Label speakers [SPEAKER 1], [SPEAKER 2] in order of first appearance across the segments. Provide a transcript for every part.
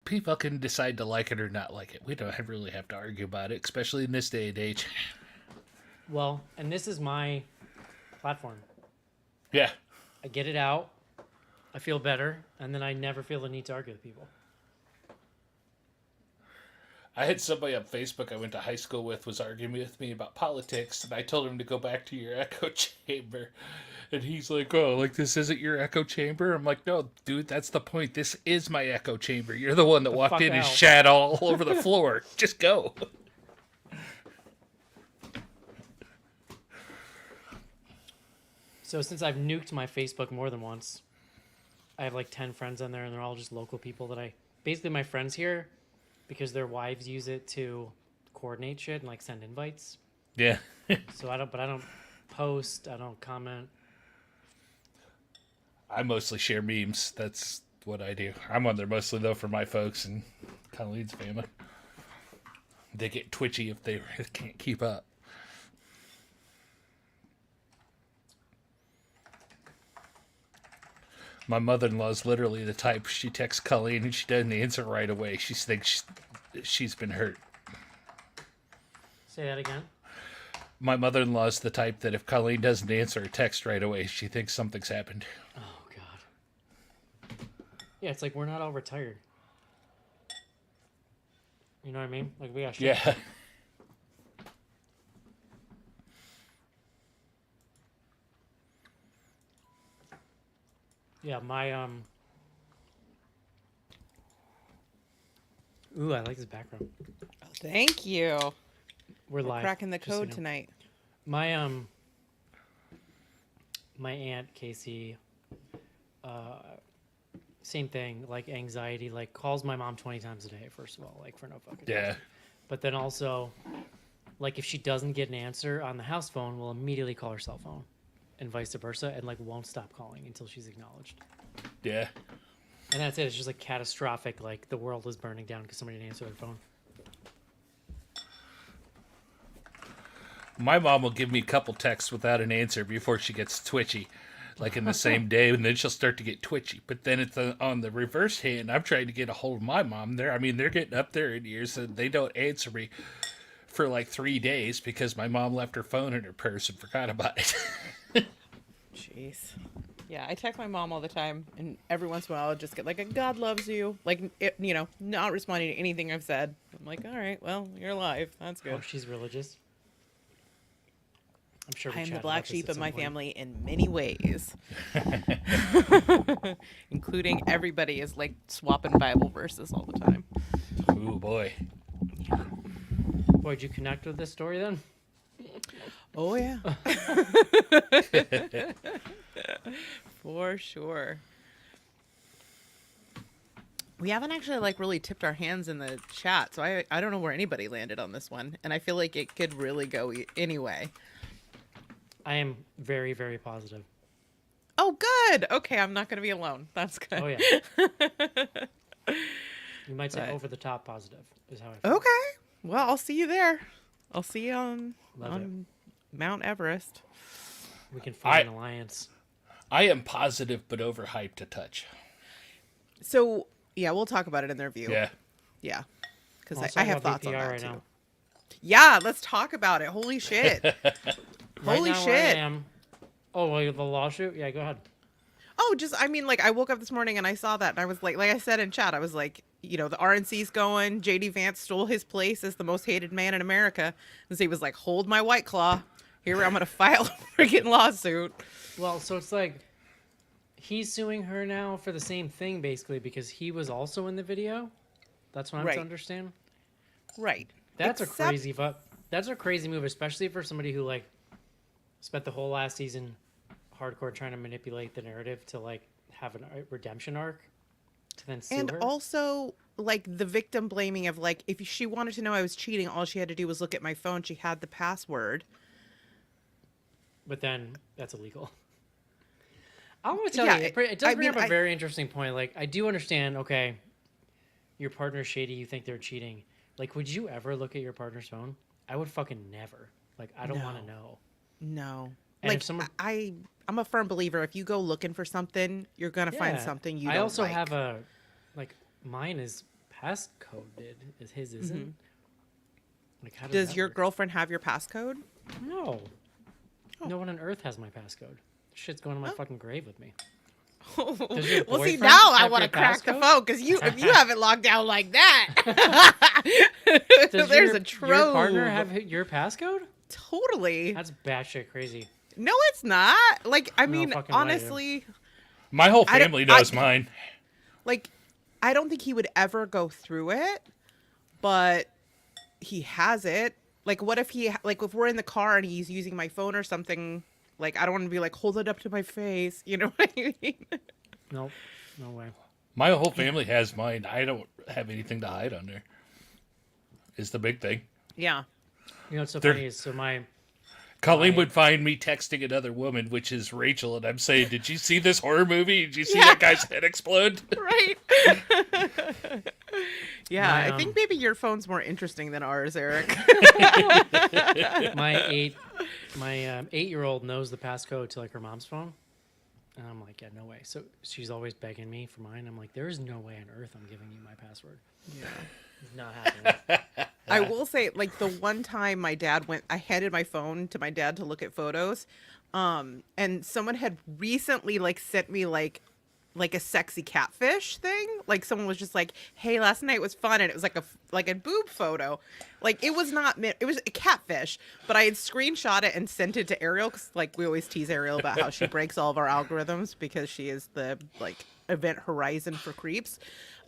[SPEAKER 1] people can decide to like it or not like it. We don't really have to argue about it, especially in this day and age.
[SPEAKER 2] Well, and this is my platform.
[SPEAKER 1] Yeah.
[SPEAKER 2] I get it out. I feel better, and then I never feel the need to argue with people.
[SPEAKER 1] I had somebody on Facebook I went to high school with was arguing with me about politics, and I told him to go back to your echo chamber. And he's like, oh, like this isn't your echo chamber? I'm like, no, dude, that's the point. This is my echo chamber. You're the one that walked in and shat all over the floor. Just go.
[SPEAKER 2] So since I've nuked my Facebook more than once, I have like 10 friends on there, and they're all just local people that basically my friends here, because their wives use it to coordinate shit and like send invites.
[SPEAKER 1] Yeah.
[SPEAKER 2] So I don't post, I don't comment.
[SPEAKER 1] I mostly share memes. That's what I do. I'm on there mostly though for my folks and Colleen's family. They get twitchy if they can't keep up. My mother-in-law is literally the type, she texts Colleen and she doesn't answer right away. She thinks she's been hurt.
[SPEAKER 2] Say that again.
[SPEAKER 1] My mother-in-law is the type that if Colleen doesn't answer a text right away, she thinks something's happened.
[SPEAKER 2] Oh, God. Yeah, it's like we're not all retired. You know what I mean? Like we got shit.
[SPEAKER 1] Yeah.
[SPEAKER 2] Yeah, my Ooh, I like this background.
[SPEAKER 3] Oh, thank you.
[SPEAKER 2] We're live.
[SPEAKER 3] Cracking the code tonight.
[SPEAKER 2] My my aunt Casey, same thing, like anxiety, like calls my mom 20 times a day, first of all, like for no fucking reason. But then also, like if she doesn't get an answer on the house phone, will immediately call her cell phone, and vice versa, and like won't stop calling until she's acknowledged.
[SPEAKER 1] Yeah.
[SPEAKER 2] And that's it. It's just like catastrophic, like the world is burning down because somebody didn't answer their phone.
[SPEAKER 1] My mom will give me a couple texts without an answer before she gets twitchy, like in the same day, and then she'll start to get twitchy. But then it's on the reverse hand. I'm trying to get a hold of my mom. They're getting up there in years, and they don't answer me for like 3 days because my mom left her phone in her purse and forgot about it.
[SPEAKER 3] Jeez. Yeah, I text my mom all the time, and every once in a while I'll just get like a "God loves you," like not responding to anything I've said. I'm like, all right, well, you're alive. That's good.
[SPEAKER 2] Oh, she's religious. I'm sure
[SPEAKER 3] I am the black sheep of my family in many ways, including everybody is like swapping Bible verses all the time.
[SPEAKER 1] Oh boy.
[SPEAKER 2] Boy, did you connect with this story then?
[SPEAKER 3] Oh yeah. For sure. We haven't actually like really tipped our hands in the chat, so I don't know where anybody landed on this one, and I feel like it could really go anyway.
[SPEAKER 2] I am very, very positive.
[SPEAKER 3] Oh, good. Okay, I'm not going to be alone. That's good.
[SPEAKER 2] Oh yeah. You might say over the top positive is how I feel.
[SPEAKER 3] Okay. Well, I'll see you there. I'll see you on Mount Everest.
[SPEAKER 2] We can find an alliance.
[SPEAKER 1] I am positive but overhyped a touch.
[SPEAKER 3] So, yeah, we'll talk about it in the review.
[SPEAKER 1] Yeah.
[SPEAKER 3] Yeah. Because I have thoughts on that,
[SPEAKER 2] right
[SPEAKER 3] too.
[SPEAKER 2] now.
[SPEAKER 3] Yeah, let's talk about it. Holy shit. Holy
[SPEAKER 2] right now,
[SPEAKER 3] shit.
[SPEAKER 2] I am... Oh, well, the lawsuit? Yeah, go ahead.
[SPEAKER 3] Oh, I mean, like, I woke up this morning and I saw that, and I was like I said in chat, I was like, the RNC's going, JD Vance stole his place as the most hated man in America. And so he was like, hold my White Claw. Here, I'm going to file a freaking lawsuit.
[SPEAKER 2] Well, so it's like, he's suing her now for the same thing, basically, because he was also in the video. That's what I'm to understand.
[SPEAKER 3] Right.
[SPEAKER 2] That's a crazy move, especially for somebody who, like, spent the whole last season hardcore trying to manipulate the narrative to, like, have a redemption arc to then sue
[SPEAKER 3] and
[SPEAKER 2] her.
[SPEAKER 3] Also, like, the victim blaming of, like, if she wanted to know I was cheating, all she had to do was look at my phone. She had the password.
[SPEAKER 2] But then that's illegal. I want to tell you, it does bring up a very interesting point. Like, I do understand, okay, your partner's shady, you think they're cheating. Like, would you ever look at your partner's phone? I would fucking never. Like, I don't want to know.
[SPEAKER 3] No.
[SPEAKER 2] And
[SPEAKER 3] like, I'm a firm believer. If you go looking for something, you're going to find something you don't like.
[SPEAKER 2] I also have like, mine is passcoded. His isn't. Like, how
[SPEAKER 3] Does
[SPEAKER 2] that
[SPEAKER 3] your
[SPEAKER 2] work?
[SPEAKER 3] girlfriend have your passcode?
[SPEAKER 2] No.
[SPEAKER 3] Oh.
[SPEAKER 2] No one on earth has my passcode. Shit's going to my fucking grave with me.
[SPEAKER 3] Well,
[SPEAKER 2] your
[SPEAKER 3] see,
[SPEAKER 2] boyfriend
[SPEAKER 3] now I
[SPEAKER 2] have
[SPEAKER 3] want to
[SPEAKER 2] your
[SPEAKER 3] crack the
[SPEAKER 2] passcode?
[SPEAKER 3] phone because if you have it locked down like that,
[SPEAKER 2] Does
[SPEAKER 3] there's
[SPEAKER 2] your,
[SPEAKER 3] a trove.
[SPEAKER 2] your partner have your passcode?
[SPEAKER 3] Totally.
[SPEAKER 2] That's batshit crazy.
[SPEAKER 3] No, it's not. Like, I mean,
[SPEAKER 2] fucking way, dude.
[SPEAKER 3] honestly,
[SPEAKER 1] My whole
[SPEAKER 3] I don't-
[SPEAKER 1] family knows mine.
[SPEAKER 3] like, I don't think he would ever go through it, but he has it. Like, what if if we're in the car and he's using my phone or something? Like, I don't want to be like, hold it up to my face. You know what I mean?
[SPEAKER 2] Nope. No way.
[SPEAKER 1] My whole family has mine. I don't have anything to hide on there. Is the big thing.
[SPEAKER 3] Yeah.
[SPEAKER 2] You know what's so
[SPEAKER 1] They're-
[SPEAKER 2] funny is so my
[SPEAKER 1] Colleen
[SPEAKER 2] Right.
[SPEAKER 1] would find me texting another woman, which is Rachel, and I'm saying, "Did you see this horror movie? Did you see
[SPEAKER 3] Yeah.
[SPEAKER 1] that guy's head explode?"
[SPEAKER 3] Right. Yeah,
[SPEAKER 2] My,
[SPEAKER 3] I think maybe your phone's more interesting than ours, Eric.
[SPEAKER 2] my 8-year-old knows the passcode to like her mom's phone. And I'm like, yeah, no way. So she's always begging me for mine. I'm like, there is no way on earth I'm giving you my password.
[SPEAKER 3] Yeah.
[SPEAKER 2] It's not happening.
[SPEAKER 3] I will say, like, the one time my dad I handed my phone to my dad to look at photos, and someone had recently, like, sent me, like a sexy catfish thing. Like, someone was just like, hey, last night was fun, and it was like a boob photo. Like, it was not it was a catfish, but I had screenshot it and sent it to Ariel, because, like, we always tease Ariel about how she breaks all of our algorithms because she is the, like, event horizon for creeps.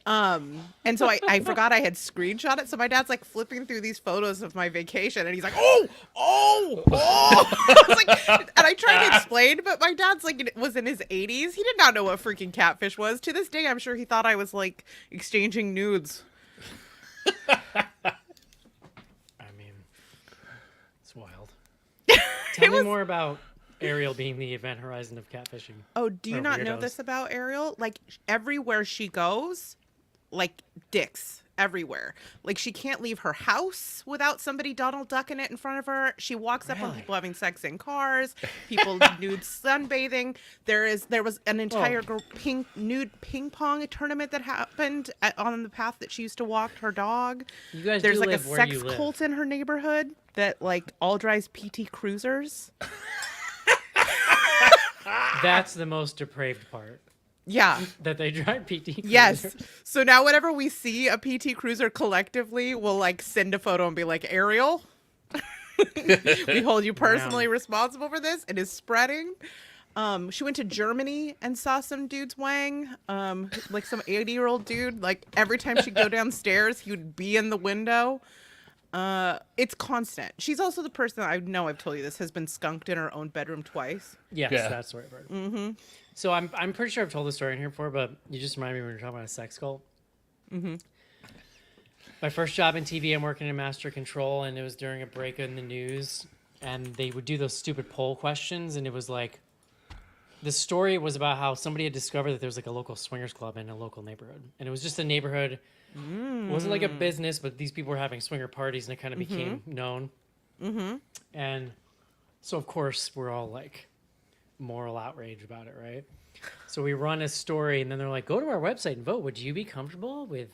[SPEAKER 3] And so I forgot I had screenshot it. So my dad's like flipping through these photos of my vacation and he's like, oh. I was like, and I tried to explain, but my dad's like, was in his 80s. He did not know what freaking catfish was. To this day, I'm sure he thought I was like exchanging nudes.
[SPEAKER 2] I mean, it's wild. Tell me more about Ariel being the event horizon of catfishing.
[SPEAKER 3] Oh, do you
[SPEAKER 2] Or
[SPEAKER 3] not know
[SPEAKER 2] weirdos.
[SPEAKER 3] this about Ariel? Like, everywhere she goes, like, dicks everywhere. Like, she can't leave her house without somebody Donald ducking it in front of her. She walks up on
[SPEAKER 2] Really?
[SPEAKER 3] people having sex in cars, people nude sunbathing. There was an entire nude ping pong tournament that happened on the path that she used to walk her dog.
[SPEAKER 2] You guys
[SPEAKER 3] There's
[SPEAKER 2] do
[SPEAKER 3] like a
[SPEAKER 2] live where
[SPEAKER 3] sex
[SPEAKER 2] you live.
[SPEAKER 3] cult in her neighborhood that like all drives PT Cruisers.
[SPEAKER 2] That's the most depraved part.
[SPEAKER 3] Yeah.
[SPEAKER 2] That they drive PT.
[SPEAKER 3] Yes.
[SPEAKER 2] cruisers.
[SPEAKER 3] So now whenever we see a PT Cruiser collectively, we'll like send a photo and be like, Ariel, we hold you personally responsible for this. It is spreading. She went to Germany and saw some dude's wang. Like some 80-year-old dude. Like every time she'd go downstairs, he would be in the window. It's constant. She's also the person I know, I've told you this, has been skunked in her own bedroom twice.
[SPEAKER 2] Yes,
[SPEAKER 1] Yeah.
[SPEAKER 2] that's the right word. Mm-hmm. So I'm pretty sure I've told this story in here before, but you just reminded me when we were talking about a sex cult. Mm-hmm. My first job in TV, I'm working in Master Control, and it was during a break in the news, and they would do those stupid poll questions, and it was like, the story was about how somebody had discovered that there was like a local swingers club in a local neighborhood, and it was just a neighborhood. It wasn't like a business, but these people were having swinger parties, and it kind of became known. Mm-hmm. And so, of course, we're all like moral outrage about it, right? So we run a story, and then they're like, go to our website and vote. Would you be comfortable with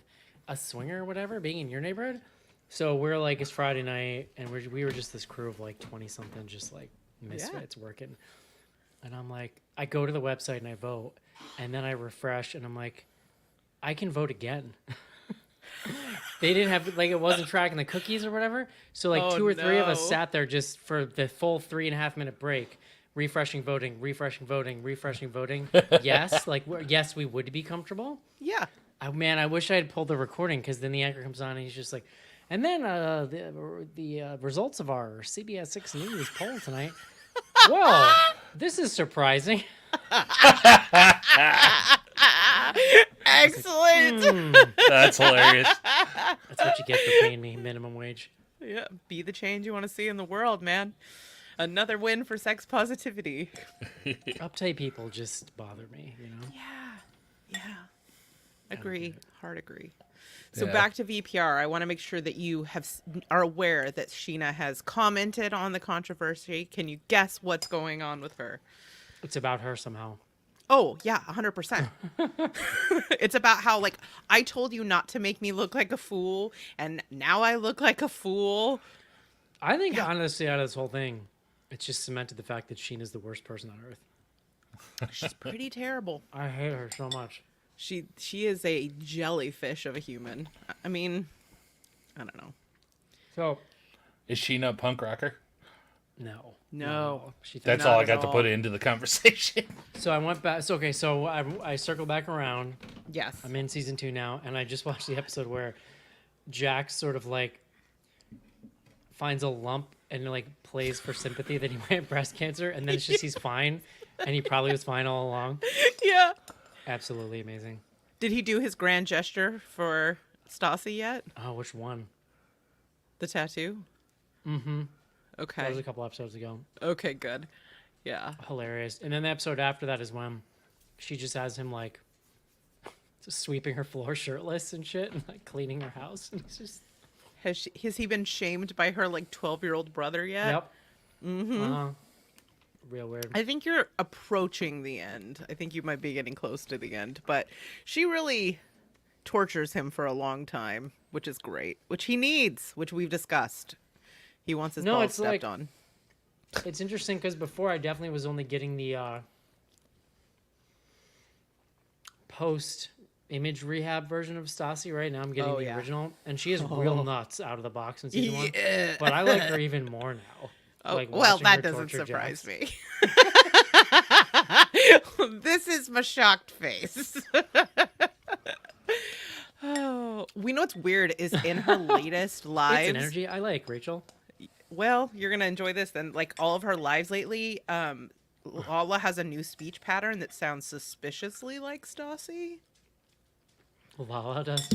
[SPEAKER 2] a swinger or whatever being in your neighborhood? So we're like, it's Friday night, and we were just this crew of like 20-something, just like misfits working. And I'm like, I go to the website and I vote, and then I refresh, and I'm like, I can vote again. They didn't have, like, it wasn't tracking the cookies or whatever. So, like, 2 or 3 of us
[SPEAKER 3] no.
[SPEAKER 2] sat there just for the full 3.5-minute break, refreshing voting. Yes, like, yes, we would be comfortable.
[SPEAKER 3] Yeah.
[SPEAKER 2] Oh, man, I wish I had pulled the recording, because then the anchor comes on and he's just like, and then the results of our CBS 6 News poll tonight. Well, this is surprising.
[SPEAKER 3] Excellent.
[SPEAKER 1] That's hilarious.
[SPEAKER 2] That's what you get for paying me minimum wage.
[SPEAKER 3] Yeah. Be the change you want to see in the world, man. Another win for sex positivity.
[SPEAKER 2] Uptight people just bother me, you know?
[SPEAKER 3] Yeah. Agree. Hard agree. So
[SPEAKER 1] Yeah.
[SPEAKER 3] back to VPR. I want to make sure that you are aware that Sheena has commented on the controversy. Can you guess what's going on with her?
[SPEAKER 2] It's about her somehow.
[SPEAKER 3] Oh, yeah, 100%. It's about how, like, I told you not to make me look like a fool, and now I look like a fool.
[SPEAKER 2] I think, honestly, out of this whole thing, it's just cemented the fact that Sheena's the worst person on earth.
[SPEAKER 3] She's pretty terrible.
[SPEAKER 2] I hate her so much.
[SPEAKER 3] She is a jellyfish of a human. I mean, I don't know.
[SPEAKER 2] So,
[SPEAKER 1] Is Sheena a punk rocker?
[SPEAKER 3] No.
[SPEAKER 1] That's
[SPEAKER 3] Not
[SPEAKER 1] all I
[SPEAKER 3] at
[SPEAKER 1] got to
[SPEAKER 3] all.
[SPEAKER 1] put into the conversation.
[SPEAKER 2] So I went back. So, okay, so I circled back around.
[SPEAKER 3] Yes.
[SPEAKER 2] I'm in season 2 now, and I just watched the episode where Jack sort of like finds a lump and like plays for sympathy that he might have breast cancer, and then it's just he's fine, and he probably was fine all along.
[SPEAKER 3] Yeah.
[SPEAKER 2] Absolutely amazing.
[SPEAKER 3] Did he do his grand gesture for Stassi yet?
[SPEAKER 2] Oh, which one?
[SPEAKER 3] The tattoo?
[SPEAKER 2] Mm-hmm. That was
[SPEAKER 3] Okay.
[SPEAKER 2] a couple episodes ago.
[SPEAKER 3] Okay, good. Yeah.
[SPEAKER 2] Hilarious. And then the episode after that is when she just has him like just sweeping her floor shirtless and shit and like cleaning her house. And he's just
[SPEAKER 3] Has he been shamed by her like 12-year-old brother yet?
[SPEAKER 2] yep. Mm-hmm. Real weird.
[SPEAKER 3] I think you're approaching the end. I think you might be getting close to the end, but she really tortures him for a long time, which is great, which he needs, which we've discussed. He wants his balls
[SPEAKER 2] it's
[SPEAKER 3] stepped
[SPEAKER 2] like-
[SPEAKER 3] on.
[SPEAKER 2] It's interesting because before I definitely was only getting the post image rehab version of Stassi. Right now I'm getting
[SPEAKER 3] Oh,
[SPEAKER 2] the
[SPEAKER 3] yeah.
[SPEAKER 2] original, and she is real nuts out of the box in season 1.
[SPEAKER 3] Yeah.
[SPEAKER 2] But I like her even more now.
[SPEAKER 3] Oh,
[SPEAKER 2] Like,
[SPEAKER 3] well,
[SPEAKER 2] watching
[SPEAKER 3] that
[SPEAKER 2] her
[SPEAKER 3] doesn't
[SPEAKER 2] torture
[SPEAKER 3] surprise
[SPEAKER 2] Jax.
[SPEAKER 3] me. This is my shocked face. Oh, we know what's weird is in her latest
[SPEAKER 2] It's
[SPEAKER 3] lives.
[SPEAKER 2] an energy I like, Rachel.
[SPEAKER 3] Well, you're gonna enjoy this then. Like all of her lives lately, Lala has a new speech pattern that sounds suspiciously like Stassi.
[SPEAKER 2] Lala does.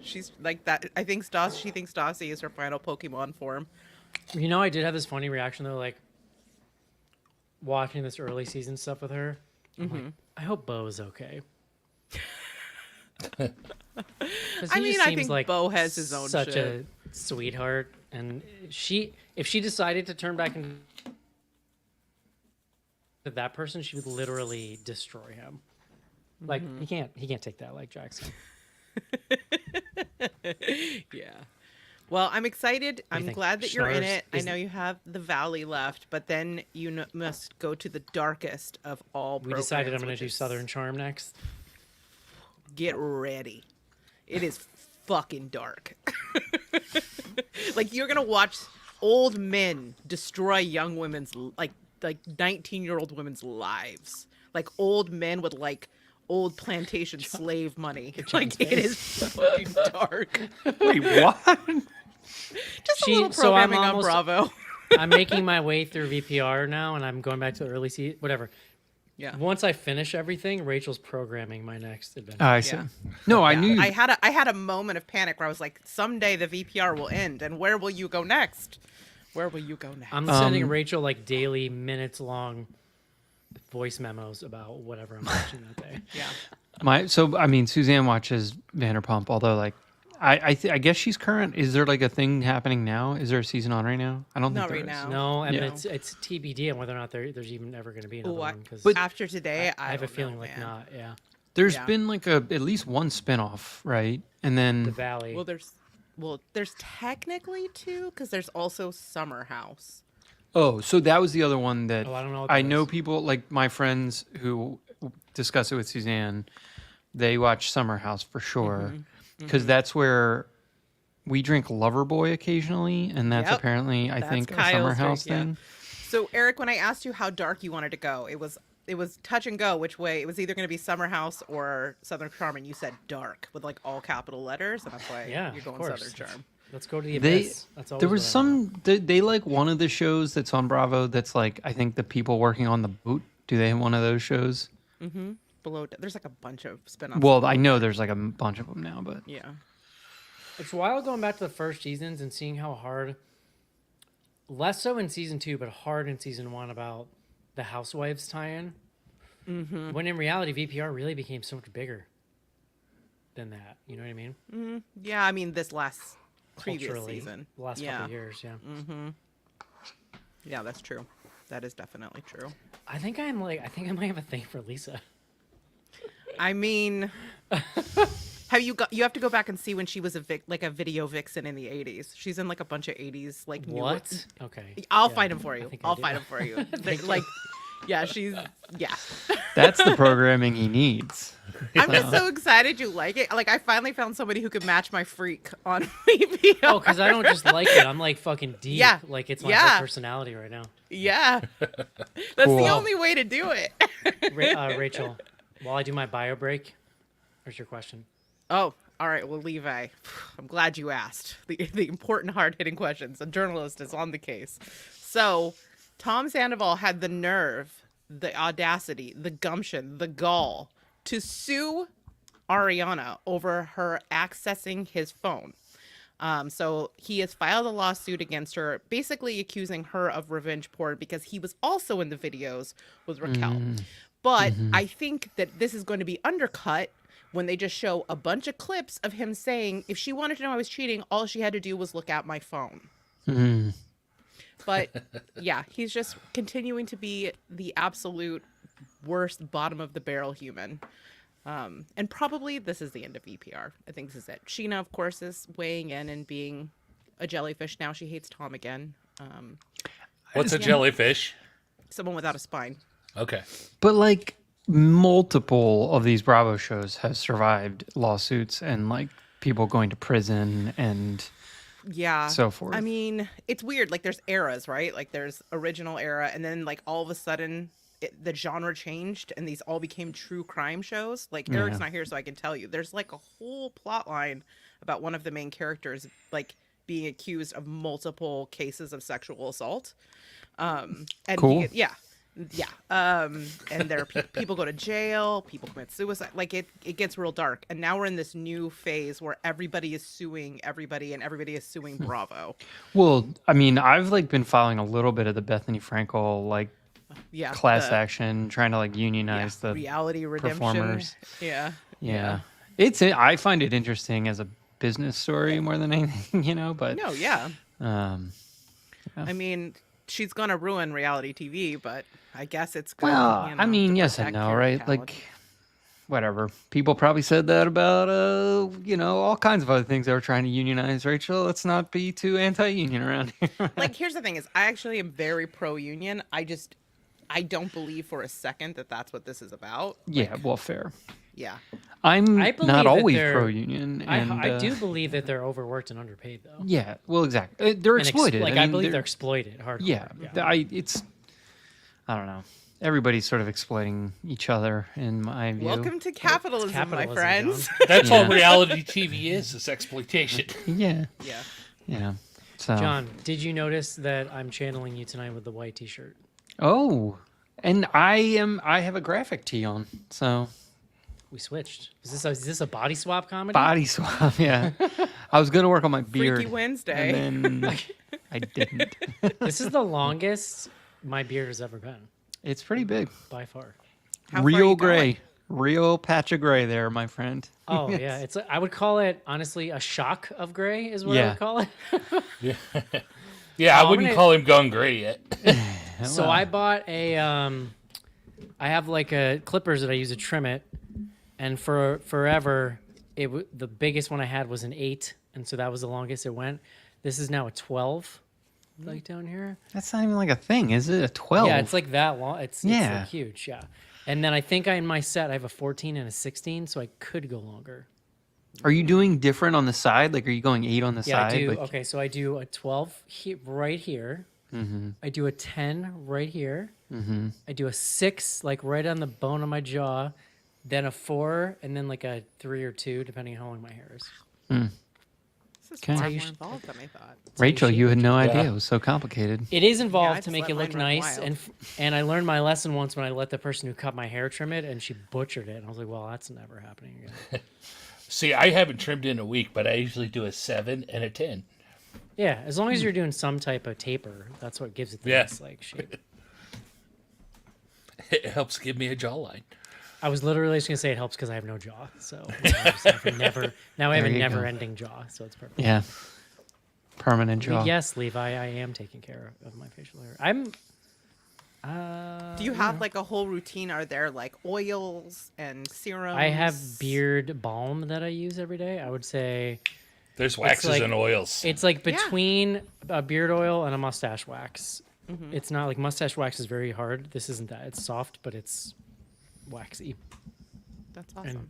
[SPEAKER 3] She's like that. I think she thinks Stassi is her final Pokemon form.
[SPEAKER 2] You know, I did have this funny reaction though, like watching this early season stuff with her. I'm like, I hope Bo is okay. 'Cause
[SPEAKER 3] I
[SPEAKER 2] he
[SPEAKER 3] mean,
[SPEAKER 2] just
[SPEAKER 3] I
[SPEAKER 2] seems
[SPEAKER 3] think
[SPEAKER 2] like
[SPEAKER 3] Bo has his own
[SPEAKER 2] such
[SPEAKER 3] shit.
[SPEAKER 2] a sweetheart, and if she decided to turn back into that person, she would literally destroy him. Like he can't take that like Jackson.
[SPEAKER 3] Yeah. Well, I'm excited.
[SPEAKER 2] you
[SPEAKER 3] I'm
[SPEAKER 2] think?
[SPEAKER 3] glad that you're in
[SPEAKER 2] Schnars
[SPEAKER 3] it. I
[SPEAKER 2] is-
[SPEAKER 3] know you have the valley left, but then you must go to the darkest of all
[SPEAKER 2] We decided I'm
[SPEAKER 3] programs,
[SPEAKER 2] going
[SPEAKER 3] which
[SPEAKER 2] to do
[SPEAKER 3] is-
[SPEAKER 2] Southern Charm next.
[SPEAKER 3] Get ready. It is fucking dark. Like you're gonna watch old men destroy young women's like 19-year-old women's lives. Like old men with like old plantation slave money. Like it is fucking dark.
[SPEAKER 4] Wait, what?
[SPEAKER 3] Just a little
[SPEAKER 2] so I'm
[SPEAKER 3] programming on
[SPEAKER 2] almost-
[SPEAKER 3] Bravo.
[SPEAKER 2] I'm making my way through VPR now, and I'm going back to the early season. Whatever.
[SPEAKER 3] Yeah.
[SPEAKER 2] Once I finish everything, Rachel's programming my next adventure.
[SPEAKER 4] I see.
[SPEAKER 3] Yeah.
[SPEAKER 4] No, I
[SPEAKER 3] Yeah.
[SPEAKER 4] knew.
[SPEAKER 3] I had a moment of panic where I was like, someday the VPR will end, and where will you go next? Where will you go next?
[SPEAKER 2] I'm sending Rachel like daily, minutes long voice memos about whatever I'm watching that day.
[SPEAKER 3] Yeah.
[SPEAKER 4] So I mean, Suzanne watches Vanderpump, although like I guess she's current. Is there like a thing happening now? Is there a season on right now? I don't
[SPEAKER 3] Not
[SPEAKER 4] think there
[SPEAKER 3] right
[SPEAKER 4] is.
[SPEAKER 3] now.
[SPEAKER 2] No, I mean
[SPEAKER 3] Yeah.
[SPEAKER 2] it's TBD on whether or not there's even ever going to be another
[SPEAKER 3] Ooh,
[SPEAKER 2] one. Because
[SPEAKER 4] But-
[SPEAKER 3] After today,
[SPEAKER 2] I have a
[SPEAKER 3] don't
[SPEAKER 2] feeling
[SPEAKER 3] know,
[SPEAKER 2] like
[SPEAKER 3] man.
[SPEAKER 2] not. Yeah,
[SPEAKER 4] There's
[SPEAKER 3] Yeah.
[SPEAKER 4] been like at least one spinoff, right? And then
[SPEAKER 2] the Valley.
[SPEAKER 3] Well, there's technically 2 because there's also Summer House.
[SPEAKER 4] so that was the other one that
[SPEAKER 2] Oh, I don't know what
[SPEAKER 4] I
[SPEAKER 2] that
[SPEAKER 4] know
[SPEAKER 2] is.
[SPEAKER 4] people like my friends who discuss it with Suzanne. They watch Summer House for sure because that's where we drink Loverboy occasionally, and that's
[SPEAKER 3] Yep.
[SPEAKER 4] apparently I
[SPEAKER 3] That's
[SPEAKER 4] think a
[SPEAKER 3] Kyle's
[SPEAKER 4] Summer
[SPEAKER 3] drink,
[SPEAKER 4] House
[SPEAKER 3] yeah.
[SPEAKER 4] thing.
[SPEAKER 3] So, Eric, when I asked you how dark you wanted to go, it was touch and go which way. It was either going to be Summer House or Southern Charm, and you said dark with like all capital letters, and that's why
[SPEAKER 2] Yeah,
[SPEAKER 3] you're
[SPEAKER 2] of
[SPEAKER 3] going
[SPEAKER 2] course.
[SPEAKER 3] Southern Charm.
[SPEAKER 2] Let's go to the
[SPEAKER 4] They
[SPEAKER 2] abyss. That's always
[SPEAKER 4] there was
[SPEAKER 2] what I want.
[SPEAKER 4] some they like one of the shows that's on Bravo that's like I think the people working on the boat. Do they have one of those shows?
[SPEAKER 3] Below, there's like a bunch of spin-offs.
[SPEAKER 4] Well, I know there's like a bunch of them now, but
[SPEAKER 3] Yeah.
[SPEAKER 2] It's wild going back to the first seasons and seeing how hard, less so in season 2, but hard in season 1 about the Housewives tie-in. Mm-hmm. When in reality, VPR really became so much bigger than that. You know what I mean?
[SPEAKER 3] Yeah, I mean this last previous
[SPEAKER 2] Culturally,
[SPEAKER 3] season.
[SPEAKER 2] the last
[SPEAKER 3] yeah.
[SPEAKER 2] couple of years, yeah.
[SPEAKER 3] Yeah, that's true. That is definitely true.
[SPEAKER 2] I think I might have a thing for Lisa.
[SPEAKER 3] I mean, you have to go back and see when she was a video vixen in the 80s. She's in like a bunch of 80s like
[SPEAKER 2] What? Okay.
[SPEAKER 3] I'll find him for you. I'll find him for you. Like, yeah,
[SPEAKER 4] That's the programming he needs.
[SPEAKER 3] I'm just so excited you like it. Like, I finally found somebody who could match my freak on VPR.
[SPEAKER 2] Oh, because I don't just like it. I'm like fucking deep.
[SPEAKER 3] Yeah.
[SPEAKER 2] Like it's my whole personality right now.
[SPEAKER 3] Yeah. That's
[SPEAKER 4] Cool.
[SPEAKER 3] the only way to do it.
[SPEAKER 2] Rachel, while I do my bio break, where's your question?
[SPEAKER 3] Oh, all right. Well, Levi, I'm glad you asked the important, hard-hitting questions. A journalist is on the case. So, Tom Sandoval had the nerve, the audacity, the gumption, the gall to sue Ariana over her accessing his phone. So he has filed a lawsuit against her, basically accusing her of revenge porn because he was also in the videos with Raquel. But I think that this is going to be undercut when they just show a bunch of clips of him saying, if she wanted to know I was cheating, all she had to do was look at my phone. But yeah, he's just continuing to be the absolute worst bottom of the barrel human. And probably this is the end of EPR. I think this is it. Sheena, of course, is weighing in and being a jellyfish now. She hates Tom again.
[SPEAKER 1] What's a jellyfish?
[SPEAKER 3] Someone without a spine.
[SPEAKER 1] Okay.
[SPEAKER 4] But like multiple of these Bravo shows have survived lawsuits and like people going to prison and
[SPEAKER 3] Yeah.
[SPEAKER 4] so forth.
[SPEAKER 3] I mean, it's weird. Like, there's eras, right? Like, there's original era, and then, like, all of a sudden, the genre changed, and these all became true crime shows. Like, Eric's not here, so I can tell you. There's, like, a whole plot line about one of the main characters, like, being accused of multiple cases of sexual assault. And
[SPEAKER 4] Cool.
[SPEAKER 3] and there are people go to jail, people commit suicide. Like, it gets real dark. And now we're in this new phase where everybody is suing everybody and everybody is suing Bravo.
[SPEAKER 4] Well, I mean, I've like been following a little bit of the Bethany Frankel like class action, trying to like unionize the
[SPEAKER 3] reality redemption
[SPEAKER 4] performers.
[SPEAKER 3] Yeah.
[SPEAKER 4] I find it interesting as a business story more than anything, but
[SPEAKER 3] No, yeah. I mean, she's gonna ruin reality TV, but I guess it's good.
[SPEAKER 4] Well,
[SPEAKER 3] you know,
[SPEAKER 4] I mean,
[SPEAKER 3] to
[SPEAKER 4] yes and
[SPEAKER 3] protect
[SPEAKER 4] no,
[SPEAKER 3] your
[SPEAKER 4] right?
[SPEAKER 3] talent.
[SPEAKER 4] Like, whatever. People probably said that about, all kinds of other things they were trying to unionize. Rachel, let's not be too anti-union around here.
[SPEAKER 3] Like, here's the thing: is I actually am very pro-union. I don't believe for a second that that's what this is about.
[SPEAKER 4] Yeah, well, fair.
[SPEAKER 3] Yeah.
[SPEAKER 4] I'm
[SPEAKER 2] I believe
[SPEAKER 4] not
[SPEAKER 2] that
[SPEAKER 4] always
[SPEAKER 2] they're-
[SPEAKER 4] pro-union. And,
[SPEAKER 2] I do believe that they're overworked and underpaid, though.
[SPEAKER 4] Yeah, well, exactly. They're
[SPEAKER 2] And
[SPEAKER 4] exploited.
[SPEAKER 2] I believe they're exploited hardcore.
[SPEAKER 4] Yeah, I don't know. Everybody's sort of exploiting each other, in my view.
[SPEAKER 3] Welcome to capitalism, my
[SPEAKER 2] capitalism,
[SPEAKER 3] friends.
[SPEAKER 1] That's all
[SPEAKER 4] Yeah.
[SPEAKER 1] reality TV is exploitation.
[SPEAKER 4] Yeah,
[SPEAKER 3] Yeah.
[SPEAKER 4] So.
[SPEAKER 2] John, did you notice that I'm channeling you tonight with the white T-shirt?
[SPEAKER 4] Oh, and I have a graphic tee on, so
[SPEAKER 2] We switched. Is this a body swap comedy?
[SPEAKER 4] body swap. Yeah, I was gonna work on my beard.
[SPEAKER 3] Freaky Wednesday.
[SPEAKER 4] And then I didn't.
[SPEAKER 2] This is the longest my beard has ever been,
[SPEAKER 4] It's pretty big.
[SPEAKER 2] by far.
[SPEAKER 3] How far
[SPEAKER 4] Real
[SPEAKER 3] you
[SPEAKER 4] gray, real patch of gray there, my friend.
[SPEAKER 2] Oh yeah, it's. I would call it honestly a shock of gray is what I
[SPEAKER 4] Yeah.
[SPEAKER 2] would call it.
[SPEAKER 1] Yeah, I
[SPEAKER 2] I'm
[SPEAKER 1] wouldn't
[SPEAKER 2] gonna-
[SPEAKER 1] call him gone gray yet.
[SPEAKER 2] So I bought a. I have like a clippers that I use to trim it, and for forever, the biggest one I had was an 8, and so that was the longest it went. This is now a 12, like down here.
[SPEAKER 4] That's not even like a thing, is it? A 12?
[SPEAKER 2] Yeah, it's like that long. It's
[SPEAKER 4] Yeah.
[SPEAKER 2] like huge. Yeah, and then I think in my set I have a 14 and a 16, so I could go longer.
[SPEAKER 4] Are you doing different on the side? Like, are you going 8 on the
[SPEAKER 2] Yeah,
[SPEAKER 4] side?
[SPEAKER 2] I do.
[SPEAKER 4] Like,
[SPEAKER 2] Okay, so I do a 12 right here. I do a 10 right here. I do a 6 like right on the bone of my jaw, then a 4, and then like a 3 or 2, depending on how long my hair is.
[SPEAKER 3] This is
[SPEAKER 4] Okay.
[SPEAKER 3] far
[SPEAKER 2] How you
[SPEAKER 3] more
[SPEAKER 2] sh-
[SPEAKER 3] involved than I thought.
[SPEAKER 4] Rachel, you had no idea
[SPEAKER 1] Yeah.
[SPEAKER 4] it was so complicated.
[SPEAKER 2] It is
[SPEAKER 3] I
[SPEAKER 2] involved
[SPEAKER 3] just
[SPEAKER 2] to make
[SPEAKER 3] let
[SPEAKER 2] it look
[SPEAKER 3] mine run
[SPEAKER 2] nice,
[SPEAKER 3] wild.
[SPEAKER 2] and I learned my lesson once when I let the person who cut my hair trim it, and she butchered it, and I was like, well, that's never happening again.
[SPEAKER 1] See, I haven't trimmed in a week, but I usually do a 7 and a 10.
[SPEAKER 2] Yeah, as long as you're doing some type of taper, that's what gives it the
[SPEAKER 1] Yeah.
[SPEAKER 2] nice like shape.
[SPEAKER 1] It helps give me a jawline.
[SPEAKER 2] I was literally just gonna say it helps because I have no jaw, so now I just have a
[SPEAKER 4] There you go.
[SPEAKER 2] never-ending jaw, so it's perfect.
[SPEAKER 4] Yeah. Permanent jaw.
[SPEAKER 2] Yes, Levi, I am taking care of my facial hair.
[SPEAKER 3] Do you have like a whole routine? Are there like oils and serums?
[SPEAKER 2] I have beard balm that I use every day. I would say
[SPEAKER 1] There's waxes
[SPEAKER 2] like-
[SPEAKER 1] and oils.
[SPEAKER 2] it's like between a beard oil and a mustache wax.
[SPEAKER 3] Mm-hmm.
[SPEAKER 2] It's not like mustache wax is very hard. This isn't that. It's soft, but it's waxy.
[SPEAKER 3] That's awesome.
[SPEAKER 2] And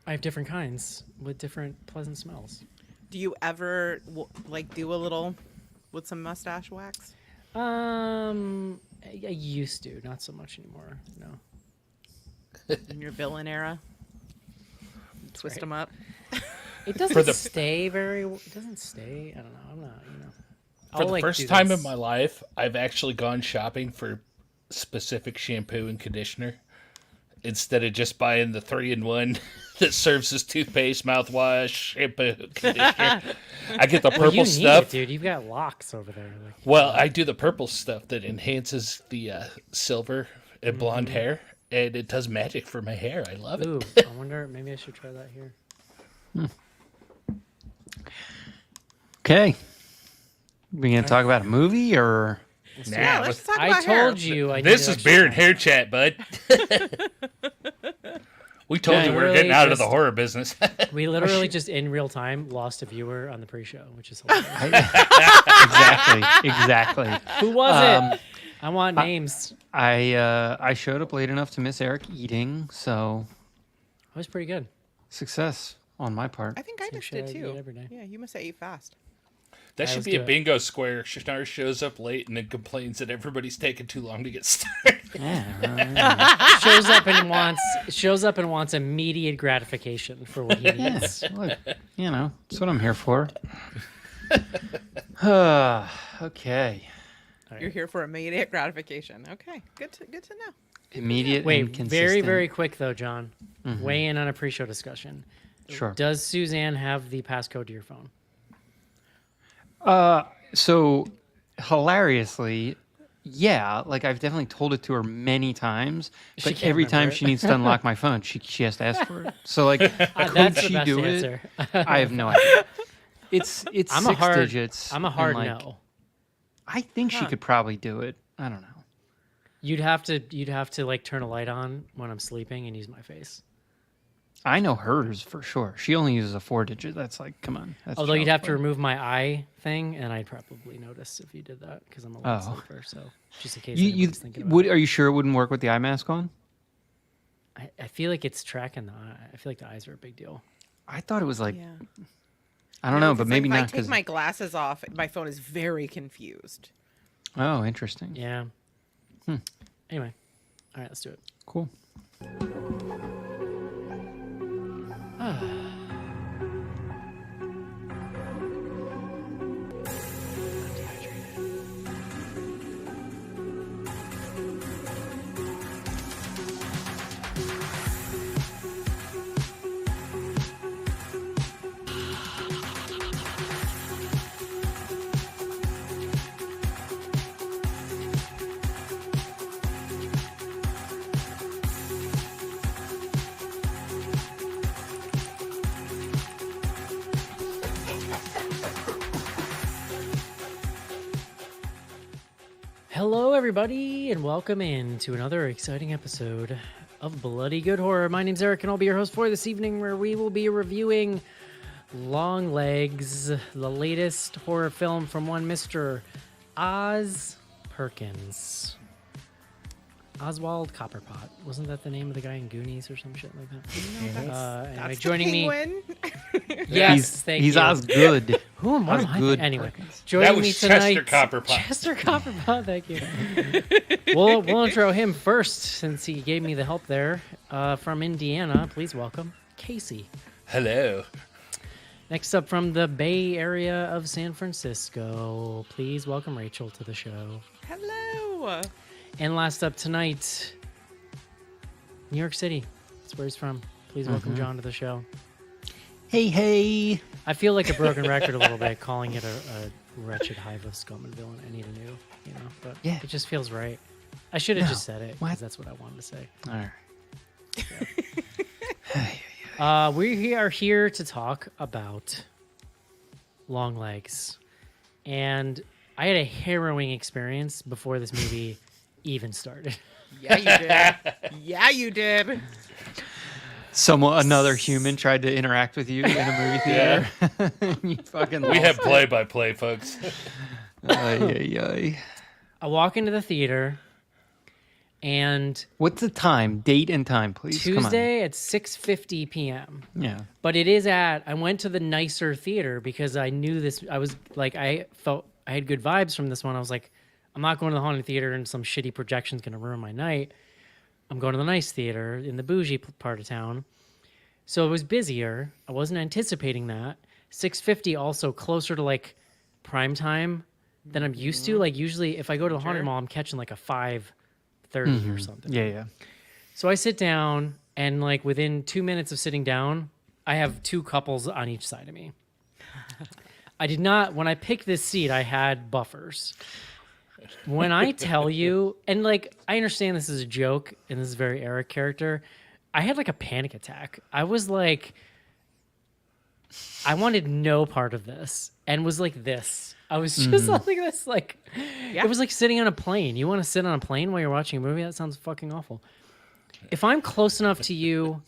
[SPEAKER 2] I have different kinds with different pleasant smells.
[SPEAKER 3] Do you ever like do a little with some mustache wax?
[SPEAKER 2] I used to, not so much anymore. No.
[SPEAKER 3] In your villain era? Twist
[SPEAKER 2] right.
[SPEAKER 3] them up.
[SPEAKER 2] It doesn't stay very. It doesn't stay. I don't know. I'm not.
[SPEAKER 1] For the first time in my life, I've actually gone shopping for specific shampoo and conditioner instead of just buying the 3-in-1 that serves as toothpaste, mouthwash, shampoo, conditioner. I get the purple
[SPEAKER 2] you
[SPEAKER 1] stuff.
[SPEAKER 2] need it, dude. You've got locks over there. Like,
[SPEAKER 1] Well, I do the purple stuff that enhances the silver and blonde hair, and it does magic for my hair. I love it.
[SPEAKER 2] ooh, I wonder. Maybe I should try that here.
[SPEAKER 4] Okay. We gonna talk about a movie or?
[SPEAKER 3] Yeah,
[SPEAKER 1] Nah,
[SPEAKER 3] let's talk
[SPEAKER 2] I
[SPEAKER 3] about hair.
[SPEAKER 2] told you. I
[SPEAKER 1] this
[SPEAKER 2] needed
[SPEAKER 1] is beard and
[SPEAKER 2] extra
[SPEAKER 1] hair chat, bud. We told
[SPEAKER 4] Yeah,
[SPEAKER 1] you we were
[SPEAKER 2] really
[SPEAKER 1] getting out of the
[SPEAKER 2] just-
[SPEAKER 1] horror business.
[SPEAKER 2] time. We literally just in real time lost a viewer on the pre-show, which is hilarious.
[SPEAKER 4] Exactly.
[SPEAKER 2] Who was it? I want names.
[SPEAKER 4] I showed up late enough to miss Eric eating, so
[SPEAKER 2] That was pretty good.
[SPEAKER 4] success on my part.
[SPEAKER 3] I think I
[SPEAKER 2] Same
[SPEAKER 3] missed
[SPEAKER 2] shit
[SPEAKER 3] it
[SPEAKER 2] I
[SPEAKER 3] too.
[SPEAKER 2] eat every day.
[SPEAKER 3] Yeah, you must have ate fast.
[SPEAKER 1] That
[SPEAKER 2] Alright,
[SPEAKER 1] should
[SPEAKER 2] let's
[SPEAKER 1] be
[SPEAKER 2] do
[SPEAKER 1] a
[SPEAKER 2] it.
[SPEAKER 1] bingo square. Shinar shows up late and then complains that everybody's taking too long to get started.
[SPEAKER 4] Yeah,
[SPEAKER 2] shows up and wants immediate gratification for what he needs.
[SPEAKER 4] look, that's what I'm here for. Okay.
[SPEAKER 3] You're here for immediate gratification. Okay, good to know.
[SPEAKER 4] Immediate
[SPEAKER 2] Wait,
[SPEAKER 4] and
[SPEAKER 2] very,
[SPEAKER 4] consistent.
[SPEAKER 2] very quick though, John. Weigh in on a pre-show discussion.
[SPEAKER 4] Sure.
[SPEAKER 2] Does Suzanne have the passcode to your phone?
[SPEAKER 4] So hilariously, yeah, like I've definitely told it to her many times,
[SPEAKER 2] She
[SPEAKER 4] but
[SPEAKER 2] can't
[SPEAKER 4] every
[SPEAKER 2] remember
[SPEAKER 4] time
[SPEAKER 2] it.
[SPEAKER 4] she needs to unlock my phone, she has to ask for it. So like, could
[SPEAKER 2] That's the
[SPEAKER 4] she
[SPEAKER 2] best
[SPEAKER 4] do
[SPEAKER 2] answer.
[SPEAKER 4] it? I have no idea. It's
[SPEAKER 2] I'm
[SPEAKER 4] 6
[SPEAKER 2] a hard
[SPEAKER 4] digits.
[SPEAKER 2] I'm a
[SPEAKER 4] and,
[SPEAKER 2] hard
[SPEAKER 4] like,
[SPEAKER 2] no.
[SPEAKER 4] I think she could probably do it. I don't know.
[SPEAKER 2] You'd have to like turn a light on when I'm sleeping and use my face.
[SPEAKER 4] I know hers for sure. She only uses a 4-digit. That's like, come on. That's
[SPEAKER 2] Although you'd
[SPEAKER 4] child's
[SPEAKER 2] have to
[SPEAKER 4] play.
[SPEAKER 2] remove my eye thing, and I'd probably notice if you did that because I'm a light
[SPEAKER 4] Oh.
[SPEAKER 2] sleeper. So just in case
[SPEAKER 4] You
[SPEAKER 2] anybody's thinking about it.
[SPEAKER 4] are you sure it wouldn't work with the eye mask on?
[SPEAKER 2] I feel like it's tracking the eye. I feel like the eyes are a big deal.
[SPEAKER 4] I thought it was like,
[SPEAKER 3] Yeah.
[SPEAKER 4] I don't know, but
[SPEAKER 3] It's
[SPEAKER 4] maybe
[SPEAKER 3] like,
[SPEAKER 4] not
[SPEAKER 3] If I
[SPEAKER 4] because.
[SPEAKER 3] take my glasses off, my phone is very confused.
[SPEAKER 4] Oh, interesting.
[SPEAKER 2] Yeah. Anyway, all right, let's do it.
[SPEAKER 4] Cool.
[SPEAKER 2] Hello, everybody, and welcome in to another exciting episode of Bloody Good Horror. My name's Eric, and I'll be your host for this evening, where we will be reviewing Longlegs, the latest horror film from one Mr. Oz Perkins. Oswald Copperpot. Wasn't that the name of the guy in Goonies or some shit like that? Anyway,
[SPEAKER 3] That's
[SPEAKER 2] joining
[SPEAKER 3] the
[SPEAKER 2] me.
[SPEAKER 3] penguin.
[SPEAKER 2] Yes, thank
[SPEAKER 4] he's
[SPEAKER 2] you.
[SPEAKER 4] Osgood.
[SPEAKER 2] Who am I?
[SPEAKER 4] Osgood
[SPEAKER 2] Anyway,
[SPEAKER 4] Perkins.
[SPEAKER 2] joining
[SPEAKER 1] That
[SPEAKER 2] me
[SPEAKER 1] was
[SPEAKER 2] tonight.
[SPEAKER 1] Chester Copperpot.
[SPEAKER 2] Chester Copperpot, thank you. we'll intro him first since he gave me the help there. From Indiana, please welcome Casey.
[SPEAKER 1] Hello.
[SPEAKER 2] Next up from the Bay Area of San Francisco, please welcome Rachel to the show.
[SPEAKER 3] Hello.
[SPEAKER 2] And last up tonight, New York City. That's where he's from. Please welcome John to the show.
[SPEAKER 4] Hey.
[SPEAKER 2] I feel like a broken record a little bit, calling it a wretched hive of scum and villain. I need a new, but
[SPEAKER 4] Yeah.
[SPEAKER 2] it just feels right. I should have
[SPEAKER 4] No.
[SPEAKER 2] just said it
[SPEAKER 4] What?
[SPEAKER 2] because that's what I wanted to say.
[SPEAKER 4] All right.
[SPEAKER 2] We are here to talk about Longlegs, and I had a harrowing experience before this movie even started.
[SPEAKER 3] Yeah, you did. Yeah, you did.
[SPEAKER 4] Another human tried to interact with you in a movie theater. You fucking
[SPEAKER 1] We have play-by-play, folks.
[SPEAKER 4] Ay, ay, ay.
[SPEAKER 2] I walk into the theater, and
[SPEAKER 4] What's the time? Date and time, please. Come on.
[SPEAKER 2] Tuesday at 6:50 p.m.
[SPEAKER 4] Yeah.
[SPEAKER 2] But I went to the nicer theater because I knew this. I was like, I felt I had good vibes from this one. I was like, I'm not going to the haunted theater and some shitty projection's going to ruin my night. I'm going to the nice theater in the bougie part of town. So it was busier. I wasn't anticipating that. 6:50 also closer to like prime time than I'm used to. Like usually if I go to the haunted mall, I'm catching like a 5:30 or something.
[SPEAKER 4] Yeah, yeah.
[SPEAKER 2] So I sit down, and like within 2 minutes of sitting down, I have two couples on each side of me. I did not, when I picked this seat, I had buffers. When I tell you, and like, I understand this is a joke, and this is very Eric character, I had like a panic attack. I was like, I wanted no part of this, and was like this. I was just like this, like, it was like sitting on a plane. You want to sit on a plane while you're watching a movie? That sounds fucking awful. If I'm close enough to you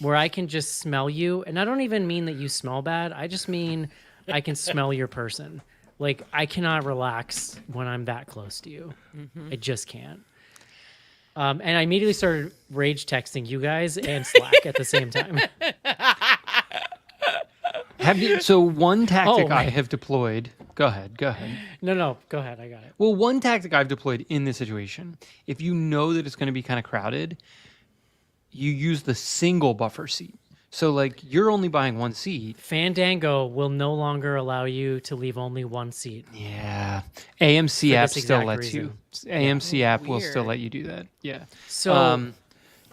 [SPEAKER 2] where I can just smell you, and I don't even mean that you smell bad, I just mean I can smell your person. Like, I cannot relax when I'm that close to you. I just can't. And I immediately started rage texting you guys and Slack at the same time.
[SPEAKER 4] So one tactic
[SPEAKER 2] Oh,
[SPEAKER 4] I
[SPEAKER 2] man.
[SPEAKER 4] have deployed. Go ahead.
[SPEAKER 2] No, go ahead. I got it.
[SPEAKER 4] Well, one tactic I've deployed in this situation, if you know that it's going to be kind of crowded, you use the single buffer seat. So, like, you're only buying one seat.
[SPEAKER 2] Fandango will no longer allow you to leave only one seat.
[SPEAKER 4] Yeah. AMC
[SPEAKER 2] For
[SPEAKER 4] app
[SPEAKER 2] this
[SPEAKER 4] still
[SPEAKER 2] exact
[SPEAKER 4] lets you.
[SPEAKER 2] reason.
[SPEAKER 4] AMC app will still
[SPEAKER 3] Weird.
[SPEAKER 4] let you do that. Yeah.
[SPEAKER 2] So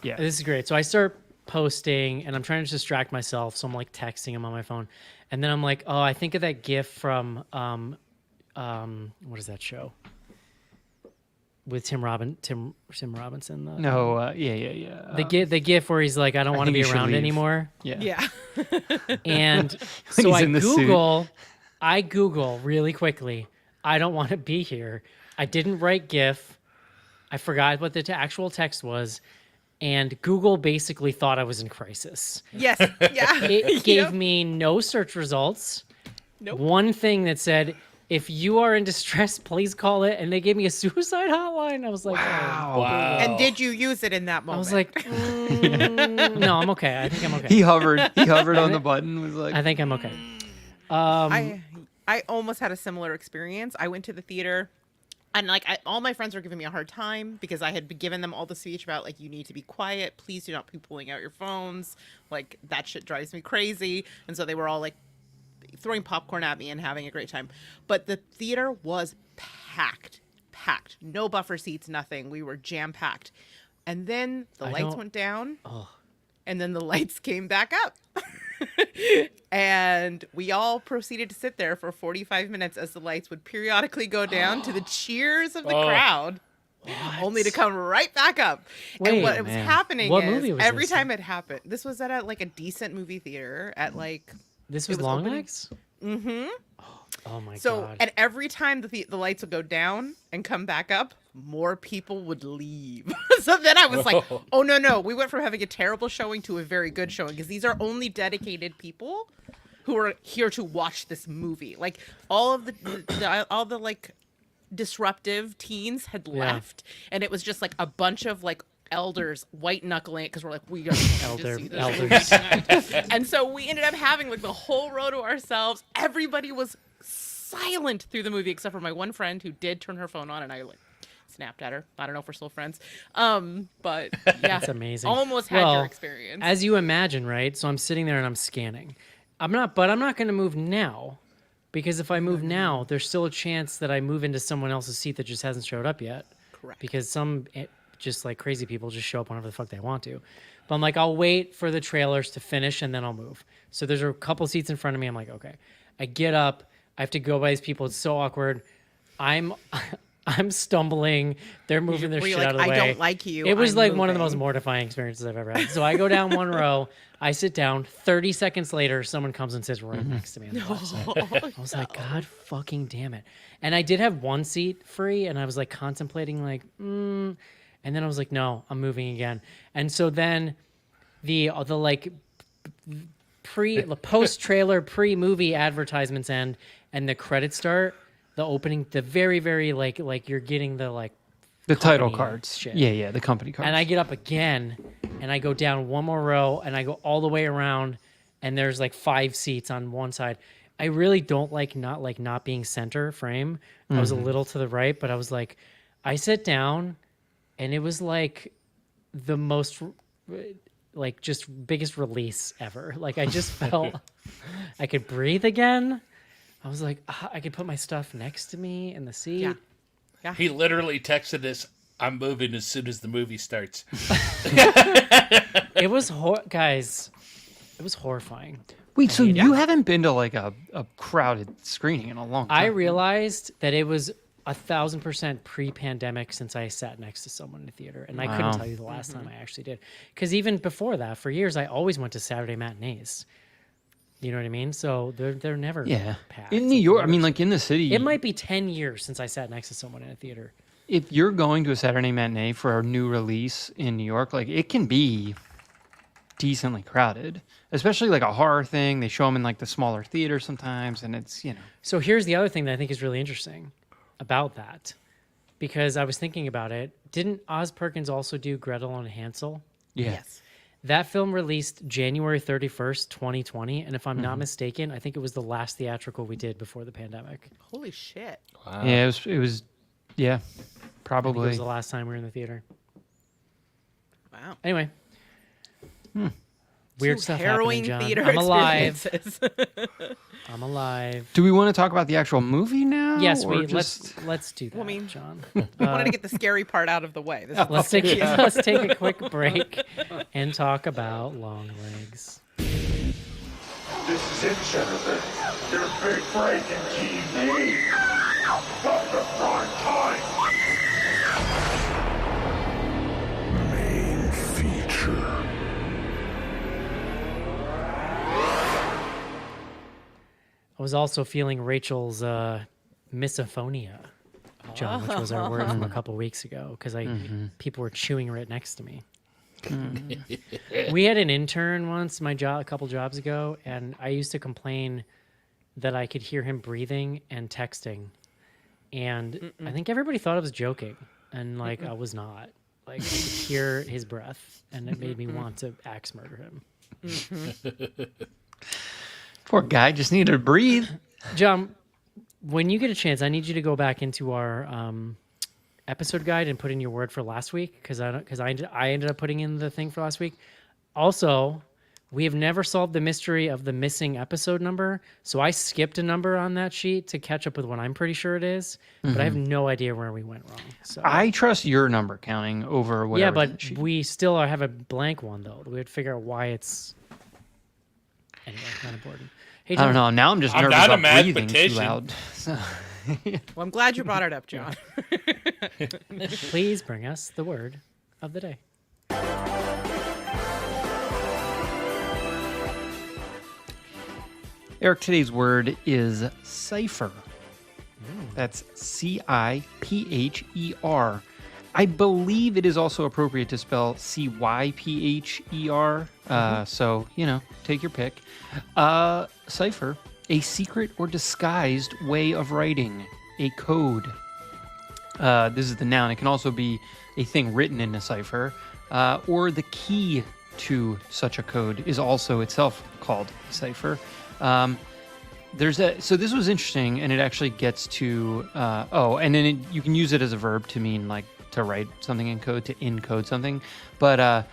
[SPEAKER 4] yeah.
[SPEAKER 2] this is great. So I start posting, and I'm trying to distract myself. So I'm like texting him on my phone, and then I'm like, oh, I think of that GIF from what is that show with Tim Robinson?
[SPEAKER 4] No. Yeah.
[SPEAKER 2] The GIF where he's like, I don't want to
[SPEAKER 4] think
[SPEAKER 2] be
[SPEAKER 4] you should
[SPEAKER 2] around
[SPEAKER 4] leave.
[SPEAKER 2] anymore.
[SPEAKER 4] Yeah.
[SPEAKER 3] Yeah.
[SPEAKER 2] And
[SPEAKER 4] When
[SPEAKER 2] so
[SPEAKER 4] he's in the suit.
[SPEAKER 2] I Google really quickly, I don't want to be here. I didn't write GIF. I forgot what the actual text was. And Google basically thought I was in crisis.
[SPEAKER 3] Yes. Yeah.
[SPEAKER 2] It gave me no search results.
[SPEAKER 3] Nope.
[SPEAKER 2] One thing that said, if you are in distress, please call it. And they gave me a suicide hotline. I was like, wow.
[SPEAKER 1] Wow.
[SPEAKER 3] And did you use it in that moment?
[SPEAKER 2] I was like, no, I'm okay. I think I'm okay.
[SPEAKER 4] He hovered on the button, was like,
[SPEAKER 2] I think I'm okay.
[SPEAKER 3] I almost had a similar experience. I went to the theater, and like all my friends were giving me a hard time because I had given them all the speech about like, you need to be quiet. Please do not be pulling out your phones. Like, that shit drives me crazy. And so they were all like throwing popcorn at me and having a great time. But the theater was packed. No buffer seats, nothing. We were jam packed. And then the lights went down. And then the lights came back up. And we all proceeded to sit there for 45 minutes as the lights would periodically go down to the cheers of the crowd, only to come right back up. And what was happening
[SPEAKER 2] What
[SPEAKER 3] is
[SPEAKER 2] movie was
[SPEAKER 3] every
[SPEAKER 2] this?
[SPEAKER 3] time it happened, this was at like a decent movie theater at like,
[SPEAKER 2] This was
[SPEAKER 3] it was opening-
[SPEAKER 2] Longlegs? Mm-hmm. Oh my
[SPEAKER 3] so,
[SPEAKER 2] God.
[SPEAKER 3] and every time the lights would go down and come back up, more people would leave. So then I was like, oh, no. We went from having a terrible showing to a very good showing because these are only dedicated people who are here to watch this movie. Like, all the like disruptive teens had left, and it was just like a bunch of like elders white knuckling it because we're like, we got to see this movie tonight. And so we ended up having like the whole row to ourselves. Everybody was silent through the movie except for my one friend who did turn her phone on, and I like snapped at her. I don't know if we're still friends. But yeah,
[SPEAKER 2] That's amazing.
[SPEAKER 3] Almost had your experience.
[SPEAKER 2] As you imagine, right? So I'm sitting there and I'm scanning. I'm not going to move now, because if I move now, there's still a chance that I move into someone else's seat that just hasn't showed up yet.
[SPEAKER 3] Correct.
[SPEAKER 2] Because some just like crazy people just show up whenever the fuck they want to. But I'm like, I'll wait for the trailers to finish and then I'll move. So there's a couple seats in front of me. I'm like, okay. I get up. I have to go by these people. It's so awkward. I'm I'm stumbling. They're moving their
[SPEAKER 3] Were you
[SPEAKER 2] shit out of the way.
[SPEAKER 3] I don't like you.
[SPEAKER 2] It was
[SPEAKER 3] I'm
[SPEAKER 2] like one of the most
[SPEAKER 3] moving.
[SPEAKER 2] mortifying experiences I've ever had. So I go down one row. I sit down. 30 seconds later, someone comes and sits right next to me. On the left side. I was like, God fucking damn it. And I did have one seat free, and I was like contemplating, like, and then I was like, no, I'm moving again. And so then the like post trailer pre-movie advertisements end, and the credits start. The opening, the very, very like you're getting the like
[SPEAKER 4] The title
[SPEAKER 2] company
[SPEAKER 4] cards.
[SPEAKER 2] shit.
[SPEAKER 4] Yeah, the company cards.
[SPEAKER 2] And I get up again, and I go down one more row, and I go all the way around, and there's like 5 seats on one side. I really don't like not being center frame. I was a little to the right, but I was like, I sit down, and it was like the most like just biggest release ever. Like I just felt I could breathe again. I was like, I could put my stuff next to me in the seat.
[SPEAKER 3] Yeah.
[SPEAKER 1] He literally texted us, "I'm moving as soon as the movie starts."
[SPEAKER 2] It was guys. It was horrifying.
[SPEAKER 4] Wait, so you haven't been to like a crowded screening in a long time?
[SPEAKER 2] I realized that it was 1,000% pre-pandemic since I sat next to someone in the theater, and I couldn't tell you the last time I actually did. Because even before that, for years, I always went to Saturday matinees. You know what I mean? So they're never packed.
[SPEAKER 4] In New York, I mean, like in the city,
[SPEAKER 2] It might be 10 years since I sat next to someone in a theater.
[SPEAKER 4] if you're going to a Saturday matinee for a new release in New York, like it can be decently crowded, especially like a horror thing. They show them in like the smaller theater sometimes, and it's, you know.
[SPEAKER 2] So here's the other thing that I think is really interesting about that, because I was thinking about it. Didn't Oz Perkins also do Gretel and Hansel?
[SPEAKER 4] Yeah.
[SPEAKER 3] Yes.
[SPEAKER 2] That film released January 31st, 2020. And if I'm not mistaken, I think it was the last theatrical we did before the pandemic.
[SPEAKER 3] Holy shit.
[SPEAKER 1] Wow.
[SPEAKER 4] Yeah, it was, yeah,
[SPEAKER 2] I think it
[SPEAKER 4] probably.
[SPEAKER 2] was the last time we were in the theater.
[SPEAKER 3] Wow.
[SPEAKER 2] Anyway. Weird
[SPEAKER 3] Two
[SPEAKER 2] stuff
[SPEAKER 3] harrowing
[SPEAKER 2] happening, John.
[SPEAKER 3] theater
[SPEAKER 2] I'm alive.
[SPEAKER 3] experiences.
[SPEAKER 2] I'm alive.
[SPEAKER 4] Do we want to talk about the actual movie now?
[SPEAKER 2] Yes,
[SPEAKER 4] or
[SPEAKER 2] let's do that,
[SPEAKER 3] I mean,
[SPEAKER 2] John.
[SPEAKER 3] I wanted to get the scary part out of the way. This is
[SPEAKER 2] Let's take a quick break and talk about Longlegs.
[SPEAKER 5] This is it, Jennifer. Your big break in TV. From the prime time. Main feature.
[SPEAKER 2] I was also feeling Rachel's misophonia, John, which was our word from a couple weeks ago, because people were chewing right next to me. We had an intern once, a couple jobs ago, and I used to complain that I could hear him breathing and texting, and I think everybody thought I was joking, and like I was not. Like I could hear his breath, and it made me want to axe murder him.
[SPEAKER 4] Poor guy just needed to breathe.
[SPEAKER 2] John, when you get a chance, I need you to go back into our episode guide and put in your word for last week, because I ended up putting in the thing for last week. Also, we have never solved the mystery of the missing episode number, so I skipped a number on that sheet to catch up with what I'm pretty sure it is, but I have no idea where we went wrong. So
[SPEAKER 4] I trust your number counting over whatever.
[SPEAKER 2] yeah, but we still have a blank one though. We would figure out why it's anyway not important. Hey,
[SPEAKER 4] I don't know. Now I'm just
[SPEAKER 1] I'm
[SPEAKER 4] nervous
[SPEAKER 1] not a
[SPEAKER 4] about breathing too
[SPEAKER 1] mathematician.
[SPEAKER 4] loud. So,
[SPEAKER 3] Well, I'm glad you brought it up, John.
[SPEAKER 2] Please bring us the word of the day.
[SPEAKER 4] Eric, today's word is cipher. That's C-I-P-H-E-R. I believe it is also appropriate to spell C-Y-P-H-E-R. So, take your pick. Cipher, a secret or disguised way of writing, a code. This is the noun. It can also be a thing written in a cipher, or the key to such a code is also itself called a cipher. So this was interesting, and it actually gets to and then you can use it as a verb to mean like to write something in code, to encode something. But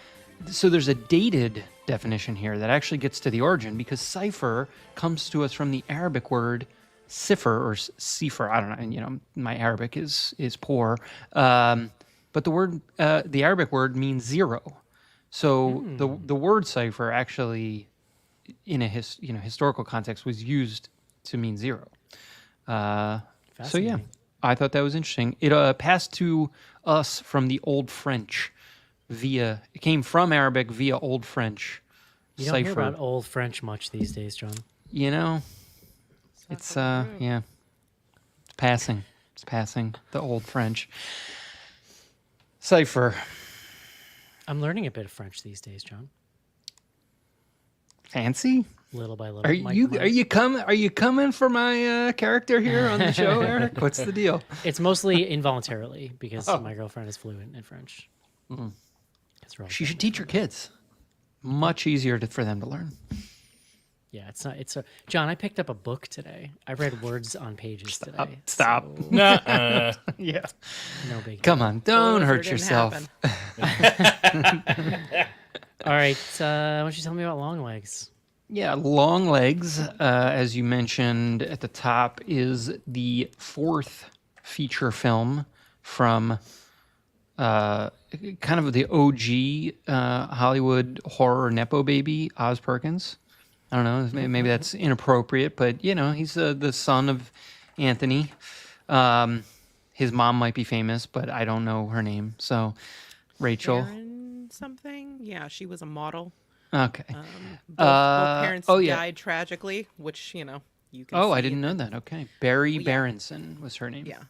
[SPEAKER 4] so there's a dated definition here that actually gets to the origin, because cipher comes to us from the Arabic word cipher or cipher. I don't know, my Arabic is poor, but the Arabic word means zero. So the word cipher actually, in a historical context, was used to mean zero. So yeah, I thought that was interesting. It passed to us from the Old French it came from Arabic via Old French
[SPEAKER 2] You don't hear
[SPEAKER 4] cipher.
[SPEAKER 2] about Old French much these days, John.
[SPEAKER 4] You know, it's it's passing. It's passing the Old French cipher.
[SPEAKER 2] I'm learning a bit of French these days, John.
[SPEAKER 4] Fancy?
[SPEAKER 2] Little by little.
[SPEAKER 4] Are you coming for my character here on the show, Eric? What's the deal?
[SPEAKER 2] It's mostly involuntarily because my girlfriend is fluent in French.
[SPEAKER 4] She should teach her kids. Much easier for them to learn.
[SPEAKER 2] Yeah, it's not. It's a John. I picked up a book today. I read words on pages today.
[SPEAKER 4] Stop.
[SPEAKER 2] so
[SPEAKER 1] Nuh-uh.
[SPEAKER 4] Yeah.
[SPEAKER 2] no big.
[SPEAKER 4] Come on, don't
[SPEAKER 3] Spoiler,
[SPEAKER 4] hurt
[SPEAKER 3] didn't
[SPEAKER 4] yourself.
[SPEAKER 3] happen.
[SPEAKER 2] All right. Why don't you tell me about Longlegs?
[SPEAKER 4] Yeah, Longlegs, as you mentioned at the top, is the fourth feature film from kind of the OG Hollywood horror nepo baby, Oz Perkins. I don't know, maybe that's inappropriate, but you know, he's the son of Anthony. His mom might be famous, but I don't know her name. So, Rachel.
[SPEAKER 3] Sharon something? Yeah, she was a model.
[SPEAKER 4] Okay.
[SPEAKER 3] Both parents
[SPEAKER 4] yeah.
[SPEAKER 3] died tragically, which, you know, you can
[SPEAKER 4] Oh, I
[SPEAKER 3] see
[SPEAKER 4] didn't
[SPEAKER 3] in
[SPEAKER 4] know
[SPEAKER 3] the-
[SPEAKER 4] that. Okay. Barry
[SPEAKER 3] yeah.
[SPEAKER 4] Berenson was her name.
[SPEAKER 3] Yeah.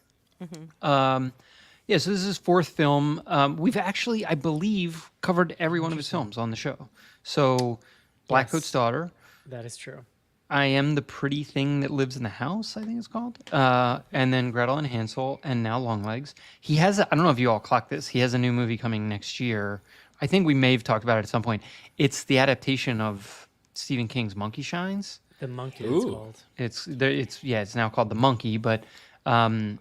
[SPEAKER 4] Yeah, so this is his fourth film. We've actually, I believe, covered every one of his films on the show. So, Blackcoat's
[SPEAKER 2] Yes.
[SPEAKER 4] Daughter,
[SPEAKER 2] That is true.
[SPEAKER 4] I Am the Pretty Thing That Lives in the House, I think it's called. And then Gretel and Hansel, and now Longlegs. He has, I don't know if you all clocked this, he has a new movie coming next year. I think we may have talked about it at some point. It's the adaptation of Stephen King's Monkey Shines.
[SPEAKER 2] The monkey.
[SPEAKER 1] Ooh.
[SPEAKER 2] It's called.
[SPEAKER 4] It's now called The Monkey, but I'm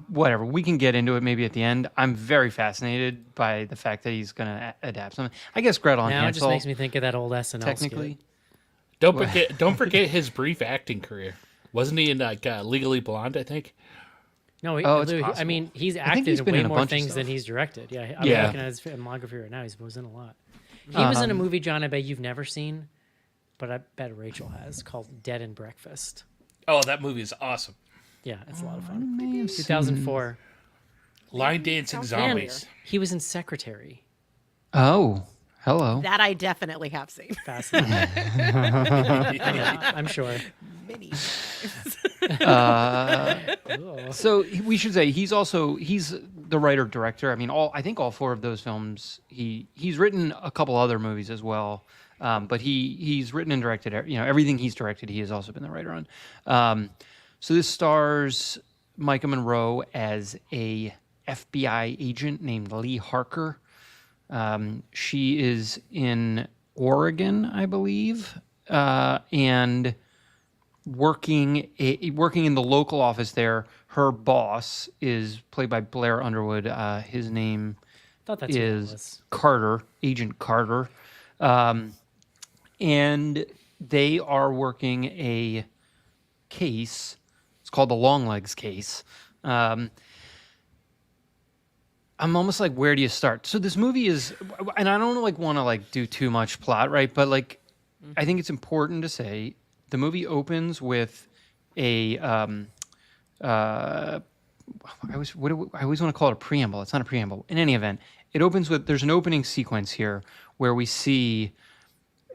[SPEAKER 4] whatever. We can get into it maybe at the end. I'm very fascinated by the fact that he's going to adapt something. I guess Gretel and
[SPEAKER 2] Now it
[SPEAKER 4] Hansel.
[SPEAKER 2] just makes me think of that old SNL
[SPEAKER 4] technically.
[SPEAKER 2] skit.
[SPEAKER 1] Don't forget his brief acting career. Wasn't he in like Legally Blonde? I think.
[SPEAKER 2] No,
[SPEAKER 4] It's
[SPEAKER 2] I
[SPEAKER 4] possible.
[SPEAKER 2] mean, he's
[SPEAKER 4] think
[SPEAKER 2] acted
[SPEAKER 4] he's
[SPEAKER 2] in
[SPEAKER 4] been
[SPEAKER 2] way
[SPEAKER 4] in a
[SPEAKER 2] more
[SPEAKER 4] bunch of
[SPEAKER 2] things than
[SPEAKER 4] stuff.
[SPEAKER 2] he's directed. Yeah, I'm
[SPEAKER 4] Yeah.
[SPEAKER 2] looking at his filmography right now. He was in a lot. He was in a movie, John, I bet you've never seen, but I bet Rachel has, called Dead and Breakfast.
[SPEAKER 1] Oh, that movie is awesome.
[SPEAKER 2] Yeah, it's a lot of fun.
[SPEAKER 4] May have
[SPEAKER 2] 2004.
[SPEAKER 1] Line dancing
[SPEAKER 3] Sounds
[SPEAKER 1] zombies.
[SPEAKER 3] familiar.
[SPEAKER 2] He was in Secretary.
[SPEAKER 4] Oh, hello.
[SPEAKER 3] That I definitely have seen.
[SPEAKER 2] Fascinating. Yeah, I'm sure.
[SPEAKER 3] Many.
[SPEAKER 4] So we should say he's the writer director. I mean, I think all four of those films. He's written a couple other movies as well, but he's written and directed. Everything he's directed, he has also been the writer on. So this stars Micah Monroe as a FBI agent named Lee Harker. She is in Oregon, I believe, and working in the local office there. Her boss is played by Blair Underwood. His name
[SPEAKER 2] Thought that's who it
[SPEAKER 4] is
[SPEAKER 2] was.
[SPEAKER 4] Carter, Agent Carter, and they are working a case. It's called the Longlegs case. I'm almost like, where do you start? So this movie is, and I don't want to do too much plot, right? But I think it's important to say the movie opens with a I always want to call it a preamble. It's not a preamble. In any event, it opens with, there's an opening sequence here where we see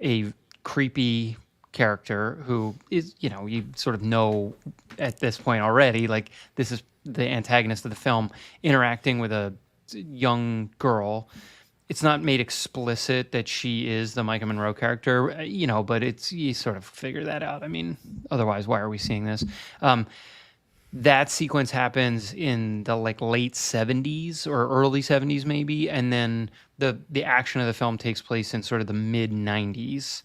[SPEAKER 4] a creepy character who is, you sort of know at this point already, this is the antagonist of the film interacting with a young girl. It's not made explicit that she is the Micah Monroe character, but you sort of figure that out. I mean, otherwise, why are we seeing this? That sequence happens in the late 70s or early 70s maybe, and then the action of the film takes place in sort of the mid 90s,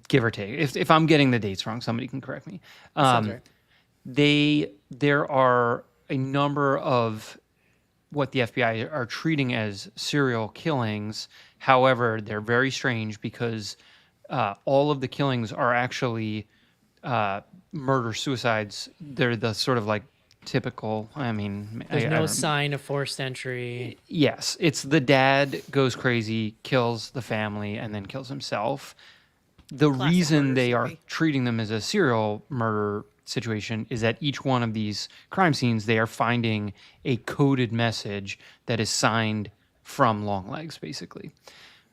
[SPEAKER 4] give or take. If I'm getting the dates wrong, somebody can correct me.
[SPEAKER 2] Sounds right.
[SPEAKER 4] There are a number of what the FBI are treating as serial killings. However, they're very strange because all of the killings are actually murder-suicides. They're the sort of typical,
[SPEAKER 2] There's no sign of forced entry.
[SPEAKER 4] Yes, it's the dad goes crazy, kills the family, and then kills himself. The
[SPEAKER 3] Classic
[SPEAKER 4] reason
[SPEAKER 3] murder
[SPEAKER 4] they are
[SPEAKER 3] story.
[SPEAKER 4] treating them as a serial murder situation is that each one of these crime scenes, they are finding a coded message that is signed from Longlegs, basically.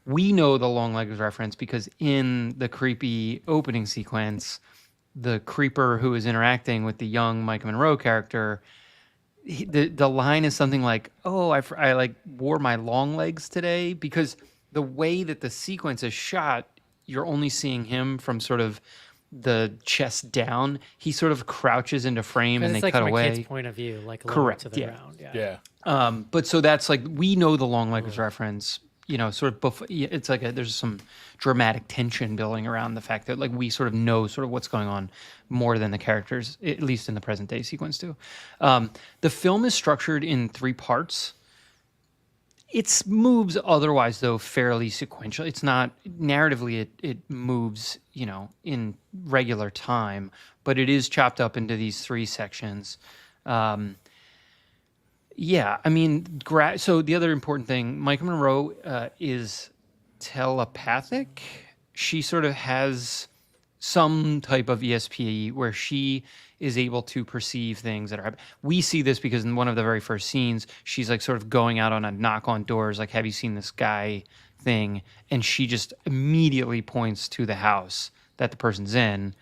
[SPEAKER 4] We know the Longlegs reference because in the creepy opening sequence, the creeper who is interacting with the young Micah Monroe character, the line is something like, "Oh, I like wore my long legs today," because the way that the sequence is shot, you're only seeing him from sort of the chest down. He sort of crouches into frame and they
[SPEAKER 2] it's like
[SPEAKER 4] cut
[SPEAKER 2] from
[SPEAKER 4] away.
[SPEAKER 2] A kid's point of view, like lower
[SPEAKER 4] Correct,
[SPEAKER 2] to the
[SPEAKER 4] yeah.
[SPEAKER 2] ground.
[SPEAKER 1] Yeah.
[SPEAKER 4] But so that's like, we know the Longlegs reference, sort of before. It's like there's some dramatic tension building around the fact that like we sort of know sort of what's going on more than the characters, at least in the present day sequence too. The film is structured in 3 parts. It moves otherwise though fairly sequential. It's not narratively, it moves in regular time, but it is chopped up into these 3 sections. Yeah, I mean, so the other important thing, Micah Monroe is telepathic. She sort of has some type of ESP where she is able to perceive things that are happening. We see this because in one of the very first scenes, she's like sort of going out on a knock on doors, like, "Have you seen this guy?" thing, and she just immediately points to the house that the person's in.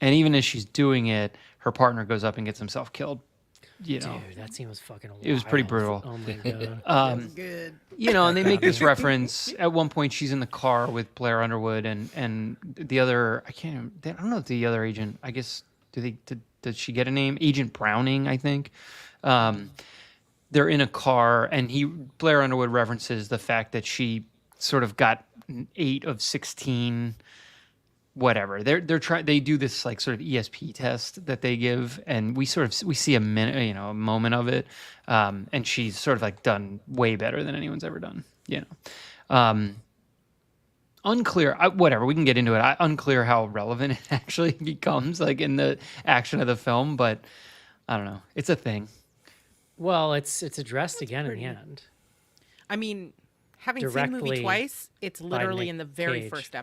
[SPEAKER 4] And even as she's doing it, her partner goes up and gets himself killed.
[SPEAKER 2] Dude, that scene was fucking wild.
[SPEAKER 4] It was pretty brutal.
[SPEAKER 2] Oh my god.
[SPEAKER 3] Good.
[SPEAKER 4] And they make this reference at one point. She's in the car with Blair Underwood and the other. I don't know if the other agent. I guess did she get a name? Agent Browning, I think. They're in a car, and Blair Underwood references the fact that she sort of got 8 of 16. Whatever they do this like sort of ESP test that they give, and we see a minute, a moment of it, and she's sort of like done way better than anyone's ever done. Unclear. Whatever, we can get into it. Unclear how relevant it actually becomes, like in the action of the film, but I don't know. It's a thing.
[SPEAKER 2] Well, it's addressed again in the end.
[SPEAKER 3] I mean, having seen the movie
[SPEAKER 2] Directly
[SPEAKER 3] twice, it's literally
[SPEAKER 2] Nick
[SPEAKER 3] in the very
[SPEAKER 2] Cage.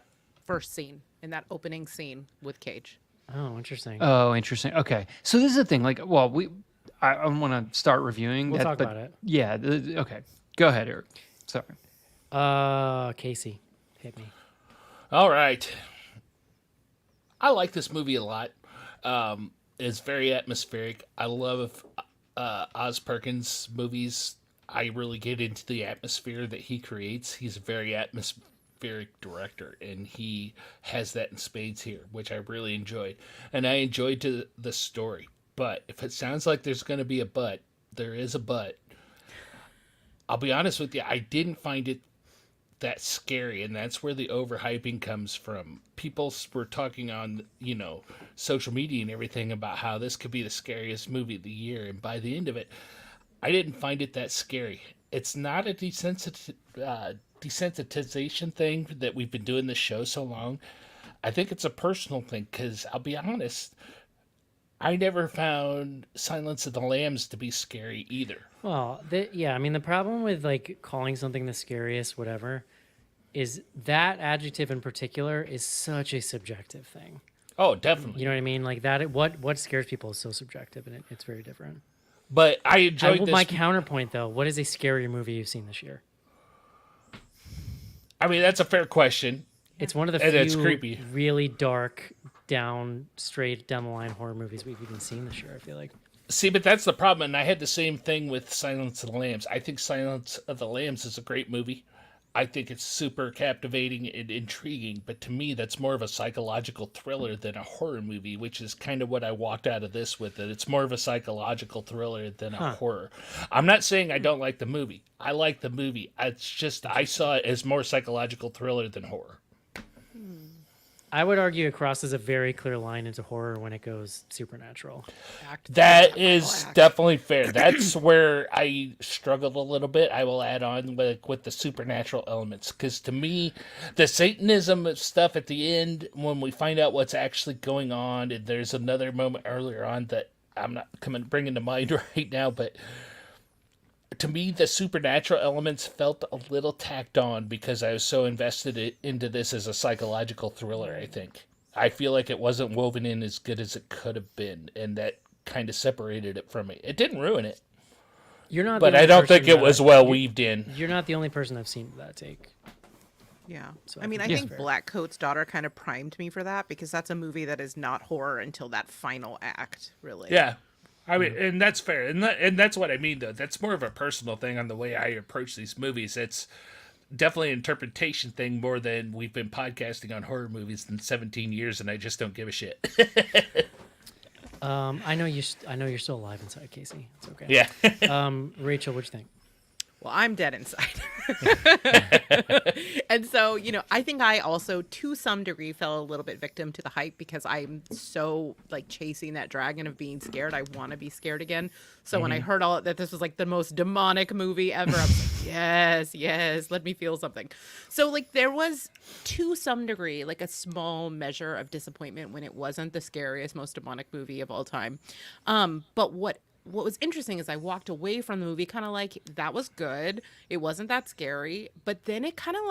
[SPEAKER 3] first scene, in that opening scene with Cage.
[SPEAKER 2] Oh, interesting.
[SPEAKER 4] Oh, interesting. Okay, so this is the thing. Like, well, I want to start reviewing.
[SPEAKER 2] We'll talk about it.
[SPEAKER 4] Yeah. Okay. Go ahead, Eric. Sorry.
[SPEAKER 2] Casey, hit me.
[SPEAKER 1] All right. I like this movie a lot. It's very atmospheric. I love Oz Perkins movies. I really get into the atmosphere that he creates. He's a very atmospheric director, and he has that in spades here, which I really enjoyed. And I enjoyed the story. But if it sounds like there's going to be a but, there is a but. I'll be honest with you, I didn't find it that scary, and that's where the overhyping comes from. People were talking on, social media and everything about how this could be the scariest movie of the year, and by the end of it, I didn't find it that scary. It's not a desensitization thing that we've been doing this show so long. I think it's a personal thing, because I'll be honest, I never found Silence of the Lambs to be scary either.
[SPEAKER 2] Well, I mean, the problem with like calling something the scariest, whatever, is that adjective in particular is such a subjective thing.
[SPEAKER 1] Oh, definitely.
[SPEAKER 2] You know what I mean? Like that, what scares people is so subjective, and it's very different.
[SPEAKER 1] But I enjoyed this.
[SPEAKER 2] My counterpoint, though, what is a scarier movie you've seen this year?
[SPEAKER 1] I mean, that's a fair question.
[SPEAKER 2] It's one of the
[SPEAKER 1] And it's
[SPEAKER 2] few
[SPEAKER 1] creepy.
[SPEAKER 2] really dark, straight down the line horror movies we've even seen this year, I feel like.
[SPEAKER 1] See, but that's the problem, and I had the same thing with Silence of the Lambs. I think Silence of the Lambs is a great movie. I think it's super captivating and intriguing, but to me, that's more of a psychological thriller than a horror movie, which is kind of what I walked out of this with. That it's more of a psychological thriller than a horror. I'm not saying I don't like the movie. I like the movie. It's just I saw it as more psychological thriller than horror.
[SPEAKER 2] I would argue it crosses a very clear line into horror when it goes supernatural.
[SPEAKER 1] That is definitely fair. That's where I struggled a little bit. I will add on with the supernatural elements, because to me, the Satanism stuff at the end, when we find out what's actually going on, and there's another moment earlier on that I'm not bringing to mind right now, but to me, the supernatural elements felt a little tacked on because I was so invested into this as a psychological thriller, I think. I feel like it wasn't woven in as good as it could have been, and that kind of separated it from me. It didn't ruin it,
[SPEAKER 2] You're not,
[SPEAKER 1] but I don't think it was well weaved in.
[SPEAKER 2] You're not the only person I've seen that take.
[SPEAKER 3] Yeah.
[SPEAKER 2] So
[SPEAKER 3] I mean, I
[SPEAKER 2] think
[SPEAKER 3] think
[SPEAKER 2] that's fair.
[SPEAKER 3] Black Coat's Daughter kind of primed me for that because that's a movie that is not horror until that final act, really.
[SPEAKER 1] Yeah. I mean, and that's fair. And that's what I mean, though. That's more of a personal thing on the way I approach these movies. It's definitely an interpretation thing more than we've been podcasting on horror movies in 17 years, and I just don't give a shit.
[SPEAKER 2] I know you're still alive inside, Casey. It's okay.
[SPEAKER 1] Yeah.
[SPEAKER 2] Rachel, what'd you think?
[SPEAKER 3] Well, I'm dead inside. And so, I think I also, to some degree, fell a little bit victim to the hype because I'm so, chasing that dragon of being scared. I want to be scared again. So when I heard that this was, the most demonic movie ever, I was like, yes, let me feel something. So, there was, to some degree, a small measure of disappointment when it wasn't the scariest, most demonic movie of all time. But what was interesting is I walked away from the movie kind of that was good. It wasn't that scary, but then it kind of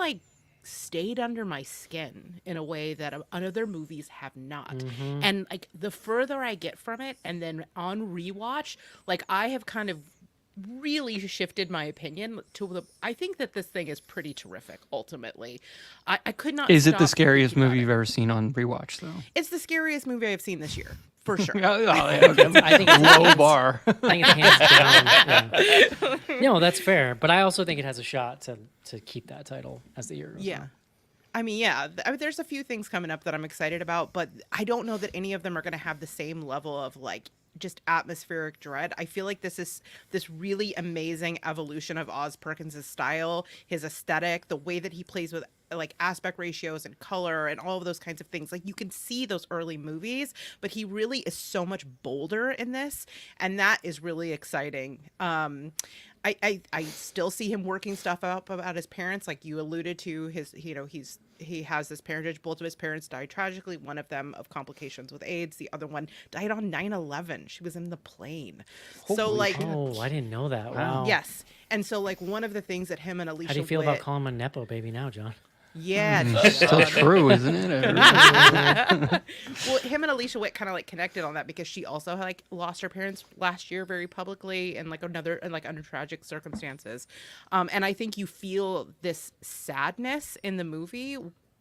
[SPEAKER 3] stayed under my skin in a way that other movies have not. And the further I get from it, and then on rewatch, I have kind of really shifted my opinion to I think that this thing is pretty terrific. Ultimately, I could not.
[SPEAKER 4] Is it the
[SPEAKER 3] stop
[SPEAKER 4] scariest
[SPEAKER 3] thinking about
[SPEAKER 4] movie
[SPEAKER 3] it.
[SPEAKER 4] you've ever seen on rewatch, though?
[SPEAKER 3] It's the scariest movie I've seen this year. For sure.
[SPEAKER 2] I think it's
[SPEAKER 4] Low bar.
[SPEAKER 2] I think it's hands down. Yeah. No, that's fair. But I also think it has a shot to keep that title as the year goes
[SPEAKER 3] Yeah.
[SPEAKER 2] on.
[SPEAKER 3] I mean, yeah, there's a few things coming up that I'm excited about, but I don't know that any of them are going to have the same level of just atmospheric dread. I feel like this is this really amazing evolution of Oz Perkins' style, his aesthetic, the way that he plays with aspect ratios and color and all of those kinds of things. You can see those early movies, but he really is so much bolder in this, and that is really exciting. I still see him working stuff up about his parents, like you alluded to. He has this parentage. Both of his parents died tragically. One of them of complications with AIDS. The other one died on 9/11. She was in the plane.
[SPEAKER 2] Oh, I didn't know that. Wow.
[SPEAKER 3] Yes. And so one of the things that him and Alicia
[SPEAKER 2] How do you feel about
[SPEAKER 3] Witt,
[SPEAKER 2] calling him a nepo baby now, John?
[SPEAKER 3] yeah,
[SPEAKER 4] It's still true, isn't it?
[SPEAKER 3] well, him and Alicia Witt kind of connected on that because she also lost her parents last year very publicly and under tragic circumstances. And I think you feel this sadness in the movie,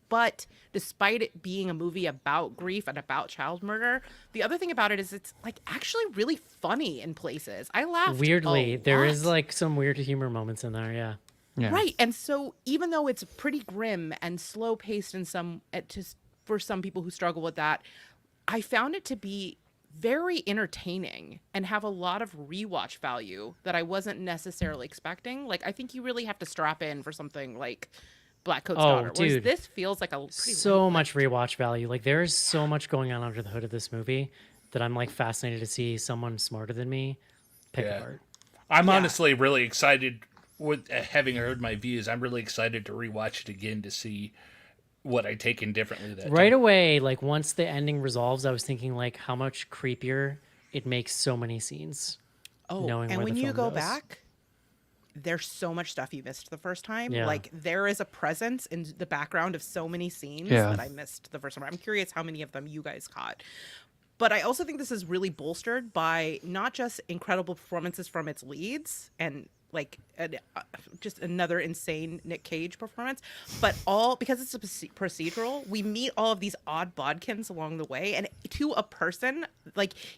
[SPEAKER 3] but despite it being a movie about grief and about child murder, the other thing about it is it's actually really funny in places. I laughed
[SPEAKER 2] Weirdly,
[SPEAKER 3] a
[SPEAKER 2] there is
[SPEAKER 3] lot.
[SPEAKER 2] some weird humor moments in there. Yeah.
[SPEAKER 4] Yeah.
[SPEAKER 3] Right. And so even though it's pretty grim and slow paced for some people who struggle with that, I found it to be very entertaining and have a lot of rewatch value that I wasn't necessarily expecting. I think you really have to strap in for something like Black Coat's Daughter. Whereas
[SPEAKER 2] dude.
[SPEAKER 3] this feels like a pretty
[SPEAKER 2] So much rewatch value. There is so much going on under the hood of this movie that I'm fascinated to see someone smarter than me pick apart.
[SPEAKER 1] I'm honestly really excited with having heard my views. I'm really excited to rewatch it again to see what I take in differently that
[SPEAKER 2] Right
[SPEAKER 1] time.
[SPEAKER 2] away, once the ending resolves, I was thinking how much creepier it makes so many scenes. knowing
[SPEAKER 3] and
[SPEAKER 2] where
[SPEAKER 3] when
[SPEAKER 2] the
[SPEAKER 3] you
[SPEAKER 2] film
[SPEAKER 3] go
[SPEAKER 2] goes.
[SPEAKER 3] back, there's so much stuff you missed the first time.
[SPEAKER 2] Yeah.
[SPEAKER 3] There is a presence in the background of so many scenes
[SPEAKER 4] Yeah.
[SPEAKER 3] that I missed the first time. I'm curious how many of them you guys caught. But I also think this is really bolstered by not just incredible performances from its leads and just another insane Nick Cage performance, but because it's a procedural, we meet all of these odd bodkins along the way, and to a person,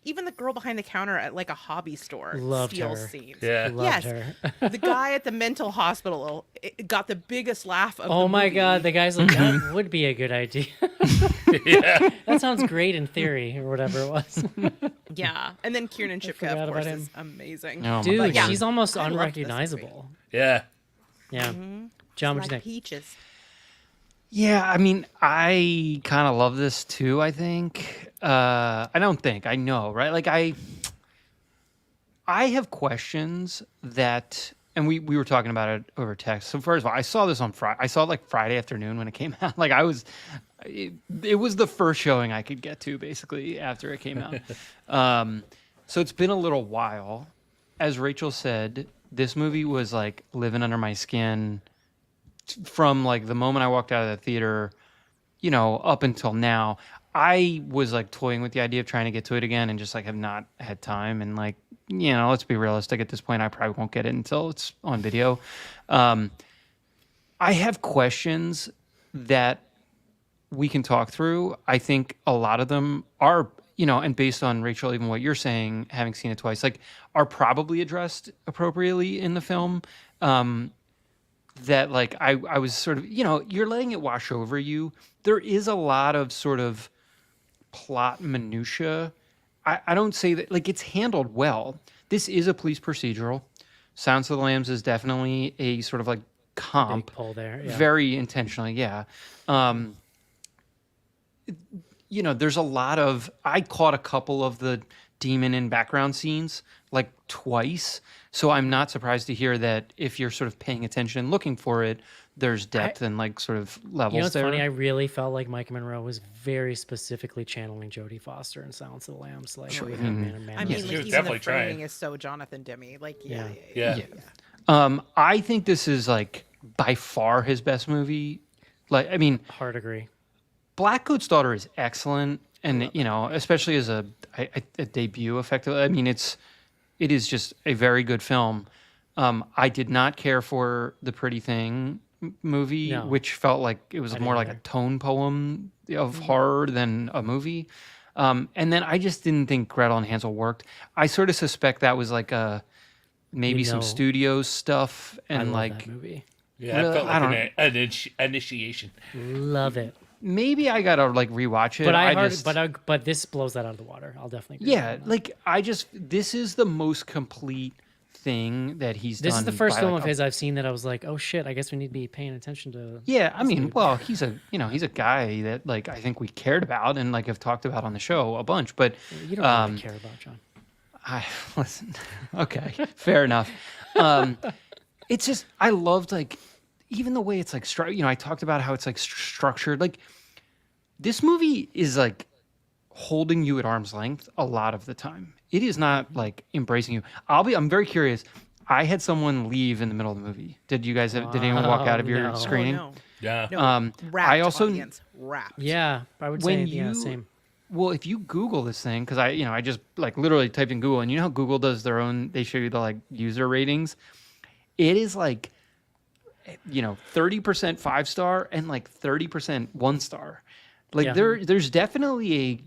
[SPEAKER 3] even the girl behind the counter at a hobby store
[SPEAKER 2] Loved
[SPEAKER 3] steals
[SPEAKER 2] her.
[SPEAKER 3] scenes.
[SPEAKER 1] Yeah.
[SPEAKER 2] Loved
[SPEAKER 3] Yes,
[SPEAKER 2] her.
[SPEAKER 3] the guy at the mental hospital got the biggest laugh of
[SPEAKER 2] Oh
[SPEAKER 3] the
[SPEAKER 2] my
[SPEAKER 3] movie.
[SPEAKER 2] god, the guy's like, that would be a good idea.
[SPEAKER 1] Yeah.
[SPEAKER 2] That sounds great in theory, or whatever it was.
[SPEAKER 3] Yeah, and then Kiernan Shipka,
[SPEAKER 2] forgot
[SPEAKER 3] of course,
[SPEAKER 2] about
[SPEAKER 3] is
[SPEAKER 2] him.
[SPEAKER 3] amazing.
[SPEAKER 4] Oh my
[SPEAKER 2] Dude,
[SPEAKER 3] But yeah,
[SPEAKER 2] she's almost
[SPEAKER 3] I loved this movie.
[SPEAKER 2] unrecognizable.
[SPEAKER 1] Yeah.
[SPEAKER 2] Yeah. John, what
[SPEAKER 3] Like
[SPEAKER 2] do you think?
[SPEAKER 3] peaches.
[SPEAKER 4] Yeah, I mean, I kind of love this too, I think. I know, right? I have questions that, and we were talking about it over text. So first of all, I saw this on Friday. I saw it Friday afternoon when it came out. It was the first showing I could get to basically after it came out. So it's been a little while. As Rachel said, this movie was living under my skin from the moment I walked out of the theater, up until now. I was like toying with the idea of trying to get to it again and just like have not had time. And like, let's be realistic at this point. I probably won't get it until it's on video. I have questions that we can talk through. I think a lot of them are, and based on Rachel, even what you're saying, having seen it twice, like are probably addressed appropriately in the film. That like, I was sort of, you're letting it wash over you. There is a lot of sort of plot minutia. I don't say that, like, it's handled well. This is a police procedural. Silence of the Lambs is definitely a sort of like comp.
[SPEAKER 2] Big pull there. Yeah.
[SPEAKER 4] Very intentionally, yeah. There's a lot of, I caught a couple of the demon in background scenes like twice. So I'm not surprised to hear that if you're sort of paying attention and looking for it, there's depth and like sort of levels
[SPEAKER 2] It's
[SPEAKER 4] there.
[SPEAKER 2] funny. I really felt like Micah Monroe was very specifically channeling Jodie Foster in Silence of the Lambs. Like, with her man.
[SPEAKER 3] I mean,
[SPEAKER 1] He
[SPEAKER 3] like,
[SPEAKER 1] was
[SPEAKER 3] even
[SPEAKER 1] definitely
[SPEAKER 3] the framing
[SPEAKER 1] trying.
[SPEAKER 3] is so Jonathan Demme. Like, yeah.
[SPEAKER 4] I think this is like by far his best movie. Like, I mean,
[SPEAKER 2] Hard agree.
[SPEAKER 4] Blackcoat's Daughter is excellent, and especially as a debut, effectively. I mean, it is just a very good film. I did not care for the Pretty Thing movie, which felt like it was more like a tone poem of horror than a movie. And then I just didn't think Gretel and Hansel worked. I sort of suspect that was like maybe some studio stuff and
[SPEAKER 2] I love
[SPEAKER 4] like
[SPEAKER 2] that movie.
[SPEAKER 1] Yeah,
[SPEAKER 4] Well,
[SPEAKER 1] I felt
[SPEAKER 4] I
[SPEAKER 1] like an initiation.
[SPEAKER 2] Love it.
[SPEAKER 4] maybe I gotta like rewatch it.
[SPEAKER 2] But this blows that out of the water. I'll definitely agree.
[SPEAKER 4] Yeah, like this is the most complete thing that he's done.
[SPEAKER 2] This is the first
[SPEAKER 4] by,
[SPEAKER 2] film
[SPEAKER 4] like,
[SPEAKER 2] of his I've seen that I was like, oh shit, I guess we need to be paying attention to.
[SPEAKER 4] Yeah, I mean, well, he's a guy that like I think we cared about and like have talked about on the show a bunch, but
[SPEAKER 2] You don't really care about John.
[SPEAKER 4] I listen. Okay, fair enough. It's just I loved like even the way it's like I talked about how it's like structured. Like this movie is like holding you at arm's length a lot of the time. It is not like embracing you. I'm very curious. I had someone leave in the middle of the movie. Did you guys did anyone walk out of your
[SPEAKER 2] no.
[SPEAKER 4] screening?
[SPEAKER 3] Oh, no.
[SPEAKER 1] Yeah.
[SPEAKER 3] No, wrapped
[SPEAKER 4] I also
[SPEAKER 3] audience. Wrapped.
[SPEAKER 2] Yeah, I would
[SPEAKER 4] When
[SPEAKER 2] say yeah,
[SPEAKER 4] you-
[SPEAKER 2] same.
[SPEAKER 4] Well, if you Google this thing, because I just like literally typed in Google, and you know how Google does their own, they show you the like user ratings. It is like, 30% 5-star and like 30% 1-star. Like
[SPEAKER 2] Yeah.
[SPEAKER 4] there's definitely a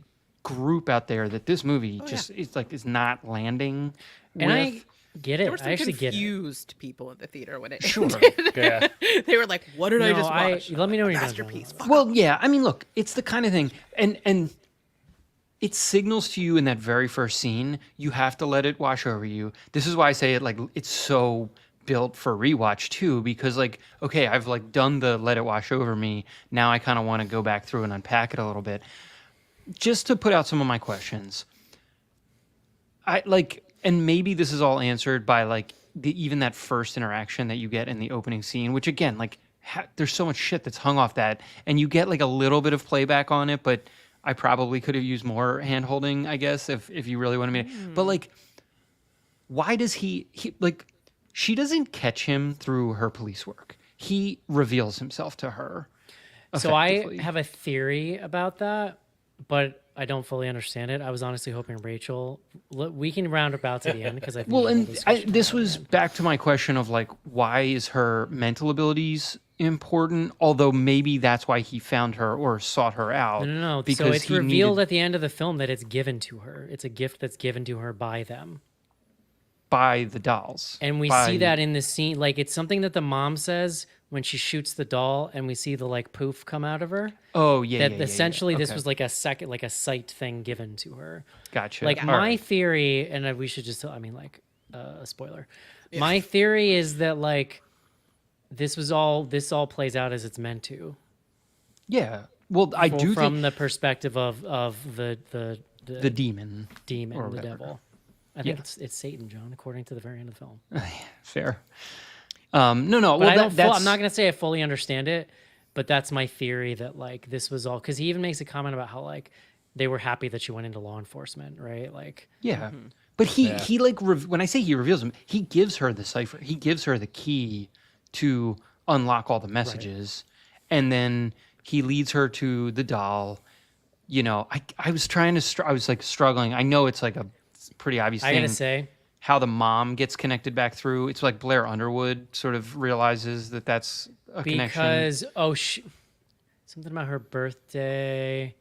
[SPEAKER 4] group out there that this movie is not landing
[SPEAKER 2] And
[SPEAKER 4] with.
[SPEAKER 2] I get
[SPEAKER 3] There were
[SPEAKER 2] it.
[SPEAKER 3] some
[SPEAKER 2] I actually get it.
[SPEAKER 3] confused people in the theater when it
[SPEAKER 4] Sure.
[SPEAKER 3] ended.
[SPEAKER 1] Yeah.
[SPEAKER 3] They were like, "What did I
[SPEAKER 2] No,
[SPEAKER 3] just watch?"
[SPEAKER 2] let me know when you're done,
[SPEAKER 3] Masterpiece.
[SPEAKER 2] John.
[SPEAKER 3] Fuck
[SPEAKER 4] Well, yeah. I mean, look, it's the kind of thing, and it signals to you in that very first scene. You have to let it wash over you. This is why I say it like it's so built for rewatch too, because like, okay, I've like done the let it wash over me. Now I kind of want to go back through and unpack it a little bit, just to put out some of my questions. I like, and maybe this is all answered by like even that first interaction that you get in the opening scene, which again, like there's so much shit that's hung off that, and you get like a little bit of playback on it, but I probably could have used more hand holding, I guess, if you really wanted me to. But like, why does he like, she doesn't catch him through her police work. He reveals himself to her.
[SPEAKER 2] So I
[SPEAKER 4] effectively.
[SPEAKER 2] have a theory about that, but I don't fully understand it. I was honestly hoping Rachel. We can round about to the end because I think
[SPEAKER 4] Well,
[SPEAKER 2] the whole
[SPEAKER 4] and
[SPEAKER 2] discussion
[SPEAKER 4] this
[SPEAKER 2] about
[SPEAKER 4] was
[SPEAKER 2] it.
[SPEAKER 4] back to my question of like, why is her mental abilities important? Although maybe that's why he found her or sought her out.
[SPEAKER 2] No. So
[SPEAKER 4] Because
[SPEAKER 2] it's
[SPEAKER 4] he
[SPEAKER 2] revealed
[SPEAKER 4] needed
[SPEAKER 2] at the end of the film that it's given to her. It's a gift that's given to her by them.
[SPEAKER 4] by the dolls.
[SPEAKER 2] And we see that in the scene. Like, it's something that the mom says when she shoots the doll and we see the like poof come out of her.
[SPEAKER 4] Oh yeah.
[SPEAKER 2] That
[SPEAKER 4] yeah,
[SPEAKER 2] essentially this
[SPEAKER 4] Okay.
[SPEAKER 2] was like a second, like a sight thing given to her.
[SPEAKER 4] Gotcha.
[SPEAKER 2] Like
[SPEAKER 4] All
[SPEAKER 2] my
[SPEAKER 4] right.
[SPEAKER 2] theory, and we should just, I mean, like a spoiler. My theory is that like this all plays out as it's meant to.
[SPEAKER 4] Yeah. Well, I do
[SPEAKER 2] from
[SPEAKER 4] think
[SPEAKER 2] the perspective of the
[SPEAKER 4] the demon.
[SPEAKER 2] demon,
[SPEAKER 4] or
[SPEAKER 2] the
[SPEAKER 4] whatever.
[SPEAKER 2] devil. I think it's Satan, John, according to the very end of the film.
[SPEAKER 4] Fair. No.
[SPEAKER 2] But
[SPEAKER 4] Well,
[SPEAKER 2] I don't.
[SPEAKER 4] that's
[SPEAKER 2] I'm not gonna say I fully understand it, but that's my theory that like this was all because he even makes a comment about how like they were happy that she went into law enforcement, right? Like
[SPEAKER 4] Yeah. But he like when I say he reveals him, he gives her the cipher. He gives her the key to unlock all the messages, and then he leads her to the doll. you know, I was trying to, I was like struggling. I know it's like a pretty obvious
[SPEAKER 2] I
[SPEAKER 4] thing.
[SPEAKER 2] gotta say,
[SPEAKER 4] How the mom gets connected back through. It's like Blair Underwood sort of realizes that that's a connection.
[SPEAKER 2] because something about her birthday,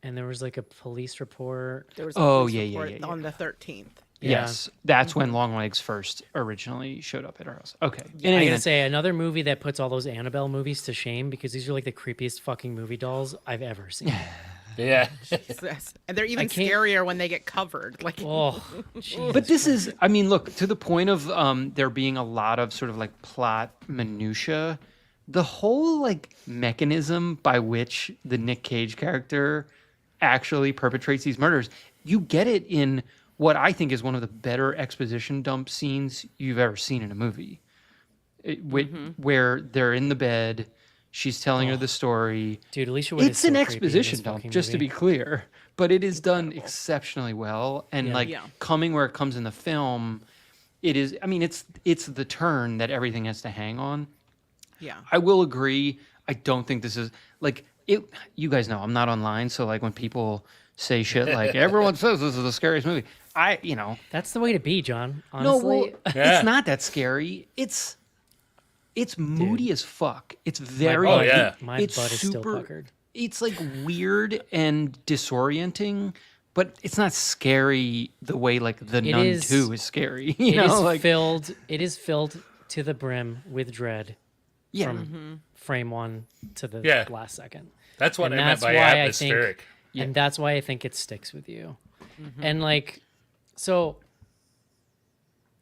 [SPEAKER 2] and there was like a police report.
[SPEAKER 3] There was a
[SPEAKER 4] Oh,
[SPEAKER 3] police
[SPEAKER 4] yeah,
[SPEAKER 3] report on the 13th.
[SPEAKER 2] Yeah.
[SPEAKER 4] Yes, that's when Longlegs first originally showed up at our house. Okay. In
[SPEAKER 2] I
[SPEAKER 4] any
[SPEAKER 2] gotta
[SPEAKER 4] event,
[SPEAKER 2] say, another movie that puts all those Annabelle movies to shame because these are like the creepiest fucking movie dolls I've ever seen.
[SPEAKER 1] Yeah.
[SPEAKER 3] Jesus. And they're even
[SPEAKER 2] can't-
[SPEAKER 3] scarier when they get covered. Like,
[SPEAKER 2] Oh,
[SPEAKER 4] but this is, I mean, look, to the point of there being a lot of sort of like plot minutia, the whole like mechanism by which the Nick Cage character actually perpetrates these murders, you get it in what I think is one of the better exposition dump scenes you've ever seen in a movie. Where they're in the bed, she's telling her the story.
[SPEAKER 2] dude, Alicia Wood is
[SPEAKER 4] It's
[SPEAKER 2] so
[SPEAKER 4] an
[SPEAKER 2] creepy in
[SPEAKER 4] exposition
[SPEAKER 2] this
[SPEAKER 4] dump,
[SPEAKER 2] fucking
[SPEAKER 4] just to
[SPEAKER 2] movie.
[SPEAKER 4] be clear, but it is done exceptionally well. And
[SPEAKER 2] Yeah.
[SPEAKER 4] like
[SPEAKER 3] Yeah.
[SPEAKER 4] coming where it comes in the film, it is. I mean, it's the turn that everything has to hang on.
[SPEAKER 3] yeah.
[SPEAKER 4] I will agree. I don't think this is like it. You guys know I'm not online, so like when people say shit like everyone says this is the scariest movie,
[SPEAKER 2] That's the way to be, John.
[SPEAKER 4] no,
[SPEAKER 2] Honestly,
[SPEAKER 4] well,
[SPEAKER 1] Yeah.
[SPEAKER 4] it's not that scary. It's moody as fuck. It's very.
[SPEAKER 1] Oh, yeah.
[SPEAKER 2] my
[SPEAKER 4] it's
[SPEAKER 2] butt is still
[SPEAKER 4] super-
[SPEAKER 2] puckered.
[SPEAKER 4] It's like weird and disorienting, but it's not scary the way like The Nun
[SPEAKER 2] is-
[SPEAKER 4] 2 is scary. You
[SPEAKER 2] It
[SPEAKER 4] know,
[SPEAKER 2] is
[SPEAKER 4] like
[SPEAKER 2] filled. It is filled to the brim with dread
[SPEAKER 4] yeah.
[SPEAKER 2] from frame one to the
[SPEAKER 1] Yeah.
[SPEAKER 2] last second.
[SPEAKER 1] That's what
[SPEAKER 2] And
[SPEAKER 1] I meant
[SPEAKER 2] that's
[SPEAKER 1] by
[SPEAKER 2] why I
[SPEAKER 1] atmospheric.
[SPEAKER 2] think, and that's why I think it sticks with you. And like, so,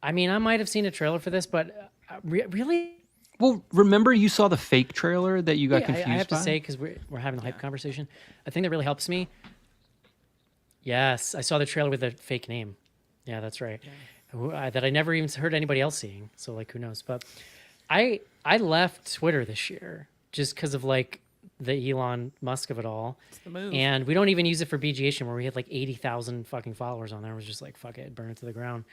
[SPEAKER 2] I mean, I might have seen a trailer for this, but really,
[SPEAKER 4] Well, remember you saw the fake trailer that you got
[SPEAKER 2] yeah,
[SPEAKER 4] confused
[SPEAKER 2] I have
[SPEAKER 4] by?
[SPEAKER 2] to say, because we're having a hype conversation, I think that really helps me. Yes, I saw the trailer with a fake name. Yeah, that's right. That I never even heard anybody else seeing. So like, who knows? But I left Twitter this year just because of like the Elon Musk of it all.
[SPEAKER 3] It's the move.
[SPEAKER 2] And we don't even use it for BGH anymore. We had like 80,000 fucking followers on there. It was just like, fuck it, burn it to the ground.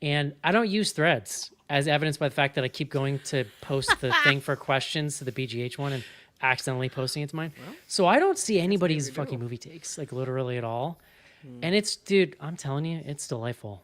[SPEAKER 2] And I don't use Threads, as evidenced by the fact that I keep going to post the thing for questions to the BGH one and accidentally posting it to mine. So I don't see anybody's fucking movie takes, like literally at all. And it's, dude, I'm telling you, it's delightful.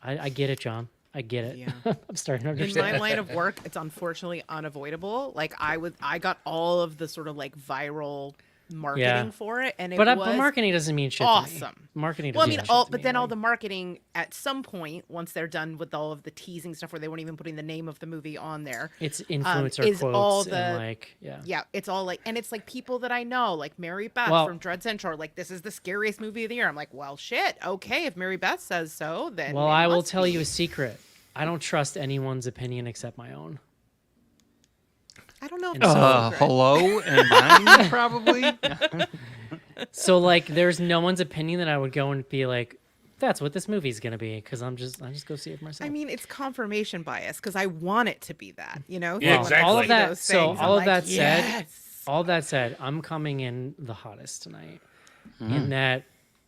[SPEAKER 2] I get it, John. I get it.
[SPEAKER 3] Yeah.
[SPEAKER 2] I'm starting to
[SPEAKER 3] In my
[SPEAKER 2] understand.
[SPEAKER 3] line of work, it's unfortunately unavoidable. Like I got all of the sort of like viral marketing
[SPEAKER 2] Yeah.
[SPEAKER 3] for it, and it
[SPEAKER 2] But
[SPEAKER 3] was
[SPEAKER 2] marketing doesn't mean shit to me.
[SPEAKER 3] awesome.
[SPEAKER 2] Marketing doesn't
[SPEAKER 3] Well, I mean,
[SPEAKER 2] mean shit
[SPEAKER 3] all
[SPEAKER 2] to
[SPEAKER 3] but
[SPEAKER 2] me.
[SPEAKER 3] then all
[SPEAKER 2] Like,
[SPEAKER 3] the marketing at some point, once they're done with all of the teasing stuff, where they weren't even putting the name of the movie on there.
[SPEAKER 2] it's influencer
[SPEAKER 3] is
[SPEAKER 2] quotes
[SPEAKER 3] all
[SPEAKER 2] and
[SPEAKER 3] the-
[SPEAKER 2] like, yeah.
[SPEAKER 3] Yeah, it's all like, and it's like people that I know, like Mary Beth
[SPEAKER 2] Well-
[SPEAKER 3] from Dread Central, are like, this is the scariest movie of the year. I'm like, well, shit, okay, if Mary Beth says so, then.
[SPEAKER 2] Well,
[SPEAKER 3] it
[SPEAKER 2] I will
[SPEAKER 3] must
[SPEAKER 2] tell
[SPEAKER 3] be.
[SPEAKER 2] you a secret. I don't trust anyone's opinion except my own.
[SPEAKER 3] I don't know if
[SPEAKER 2] And
[SPEAKER 3] that's
[SPEAKER 2] so-
[SPEAKER 3] a secret.
[SPEAKER 4] Hello and mine, probably.
[SPEAKER 2] So like, there's no one's opinion that I would go and be like, that's what this movie's gonna be, because I just go see it for myself.
[SPEAKER 3] I mean, it's confirmation bias because I want it to be that, you know.
[SPEAKER 1] Yeah,
[SPEAKER 3] when I
[SPEAKER 1] exactly.
[SPEAKER 2] all of
[SPEAKER 3] see
[SPEAKER 2] that.
[SPEAKER 3] those
[SPEAKER 2] So
[SPEAKER 3] things,
[SPEAKER 2] all
[SPEAKER 3] I'm
[SPEAKER 2] of that
[SPEAKER 3] like,
[SPEAKER 2] said,
[SPEAKER 3] yes.
[SPEAKER 2] all that said, I'm coming in the hottest tonight, in that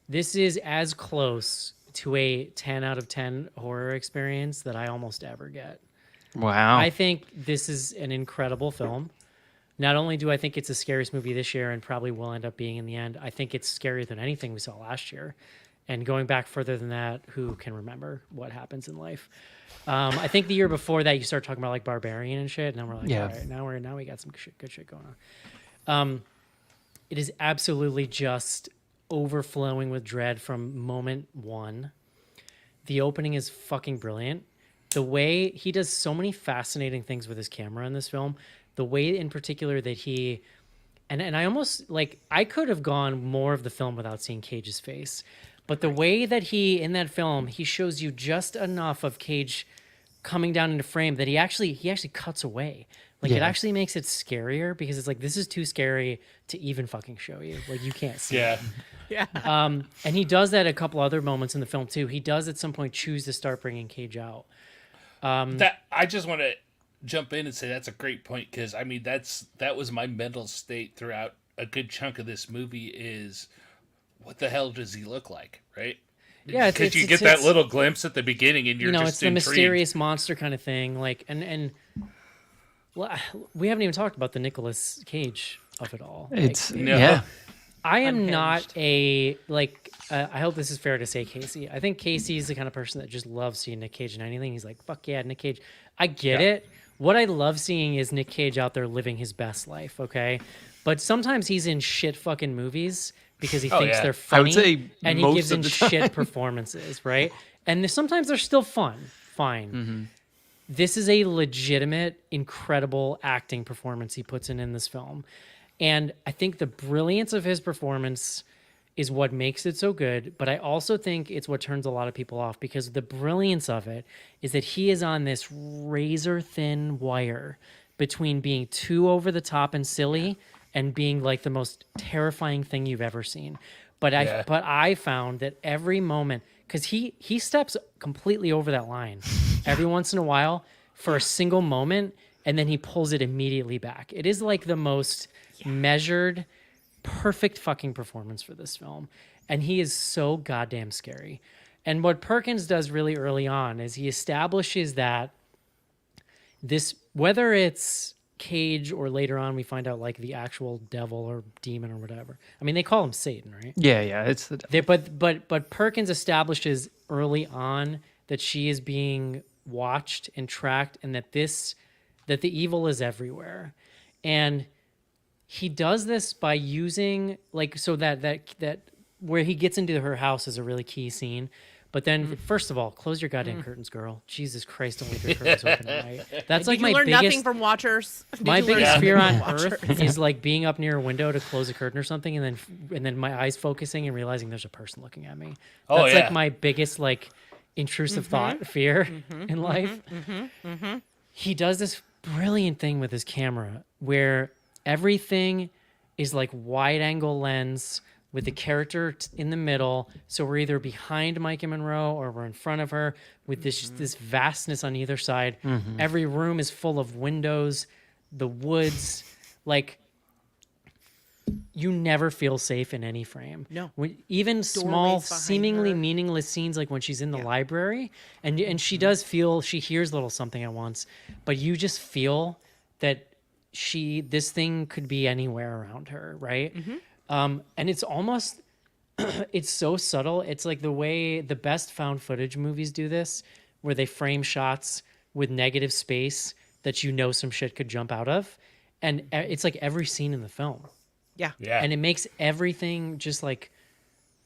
[SPEAKER 2] this is as close to a 10 out of 10 horror experience that I almost ever get.
[SPEAKER 4] Wow.
[SPEAKER 2] I think this is an incredible film. Not only do I think it's the scariest movie this year and probably will end up being in the end, I think it's scarier than anything we saw last year. And going back further than that, who can remember what happens in life? I think the year before that, you start talking about like Barbarian and shit, and then we're like,
[SPEAKER 4] Yeah.
[SPEAKER 2] all right, now we got some good shit going on. It is absolutely just overflowing with dread from moment one. The opening is fucking brilliant. The way he does so many fascinating things with his camera in this film, the way in particular that he, and I almost like, I could have gone more of the film without seeing Cage's face, but the way that he, in that film, he shows you just enough of Cage coming down into frame that he actually cuts away. Like it
[SPEAKER 4] Yeah.
[SPEAKER 2] actually makes it scarier because it's like, this is too scary to even fucking show you. Like you can't see it.
[SPEAKER 1] Yeah.
[SPEAKER 3] Yeah.
[SPEAKER 2] And he does that a couple other moments in the film too. He does at some point choose to start bringing Cage out.
[SPEAKER 1] That I just want to jump in and say that's a great point, because I mean that was my mental state throughout a good chunk of this movie is, what the hell does he look like, right?
[SPEAKER 2] Yeah,
[SPEAKER 1] Because you get that little glimpse at the beginning and you're
[SPEAKER 2] you know,
[SPEAKER 1] just
[SPEAKER 2] it's the
[SPEAKER 1] intrigued.
[SPEAKER 2] mysterious monster kind of thing. Like, and well, we haven't even talked about the Nicolas Cage of it all. Like,
[SPEAKER 4] It's
[SPEAKER 1] No.
[SPEAKER 4] yeah.
[SPEAKER 2] I am not
[SPEAKER 3] unhinged.
[SPEAKER 2] a like. I hope this is fair to say, Casey. I think Casey is the kind of person that just loves seeing Nick Cage in anything. He's like, "Fuck yeah, Nick Cage." I get it. What I love seeing is Nick Cage out there living his best life. Okay, but sometimes he's in shit fucking movies because he thinks they're
[SPEAKER 4] I would
[SPEAKER 2] funny,
[SPEAKER 4] say
[SPEAKER 2] and he
[SPEAKER 4] most
[SPEAKER 2] gives
[SPEAKER 4] of
[SPEAKER 2] in
[SPEAKER 4] the time.
[SPEAKER 2] shit performances, right? And sometimes they're still fun. Fine. This is a legitimate, incredible acting performance he puts in this film. And I think the brilliance of his performance is what makes it so good. But I also think it's what turns a lot of people off, because the brilliance of it is that he is on this razor thin wire between being too over the top and silly and being like the most terrifying thing you've ever seen. But I found that every moment, because he steps completely over that line every once in a while for a single moment, and then he pulls it immediately back. It is like the most measured, perfect fucking performance for this film. And he is so goddamn scary. And what Perkins does really early on is he establishes that this, whether it's Cage or later on we find out like the actual devil or demon or whatever. I mean, they call him Satan, right?
[SPEAKER 4] Yeah, it's the
[SPEAKER 2] But Perkins establishes early on that she is being watched and tracked, and that the evil is everywhere. And he does this by using that where he gets into her house is a really key scene. But then, first of all, close your goddamn curtains, girl. Jesus Christ, don't leave your curtains open at night. That's like
[SPEAKER 3] Did you
[SPEAKER 2] my
[SPEAKER 3] learn
[SPEAKER 2] biggest
[SPEAKER 3] nothing from Watchers? Did
[SPEAKER 2] my
[SPEAKER 3] you learn
[SPEAKER 2] biggest
[SPEAKER 3] nothing
[SPEAKER 2] fear
[SPEAKER 3] from
[SPEAKER 2] on
[SPEAKER 3] Watchers?
[SPEAKER 2] earth is like being up near a window to close a curtain or something, and then my eyes focusing and realizing there's a person looking at me. That's like my biggest like intrusive thought fear in life. He does this brilliant thing with his camera where everything is like wide angle lens with the character in the middle. So we're either behind Micah Monroe or we're in front of her with this vastness on either side. Every room is full of windows, the woods, like you never feel safe in any frame.
[SPEAKER 3] No.
[SPEAKER 2] Even small,
[SPEAKER 3] Doorways behind
[SPEAKER 2] seemingly
[SPEAKER 3] her.
[SPEAKER 2] meaningless scenes like when she's in the library and she does feel, she hears a little something at once, but you just feel that this thing could be anywhere around her, right? And it's almost, it's so subtle. It's like the way the best found footage movies do this, where they frame shots with negative space that you know some shit could jump out of. And it's like every scene in the film.
[SPEAKER 3] Yeah.
[SPEAKER 2] And it makes everything just like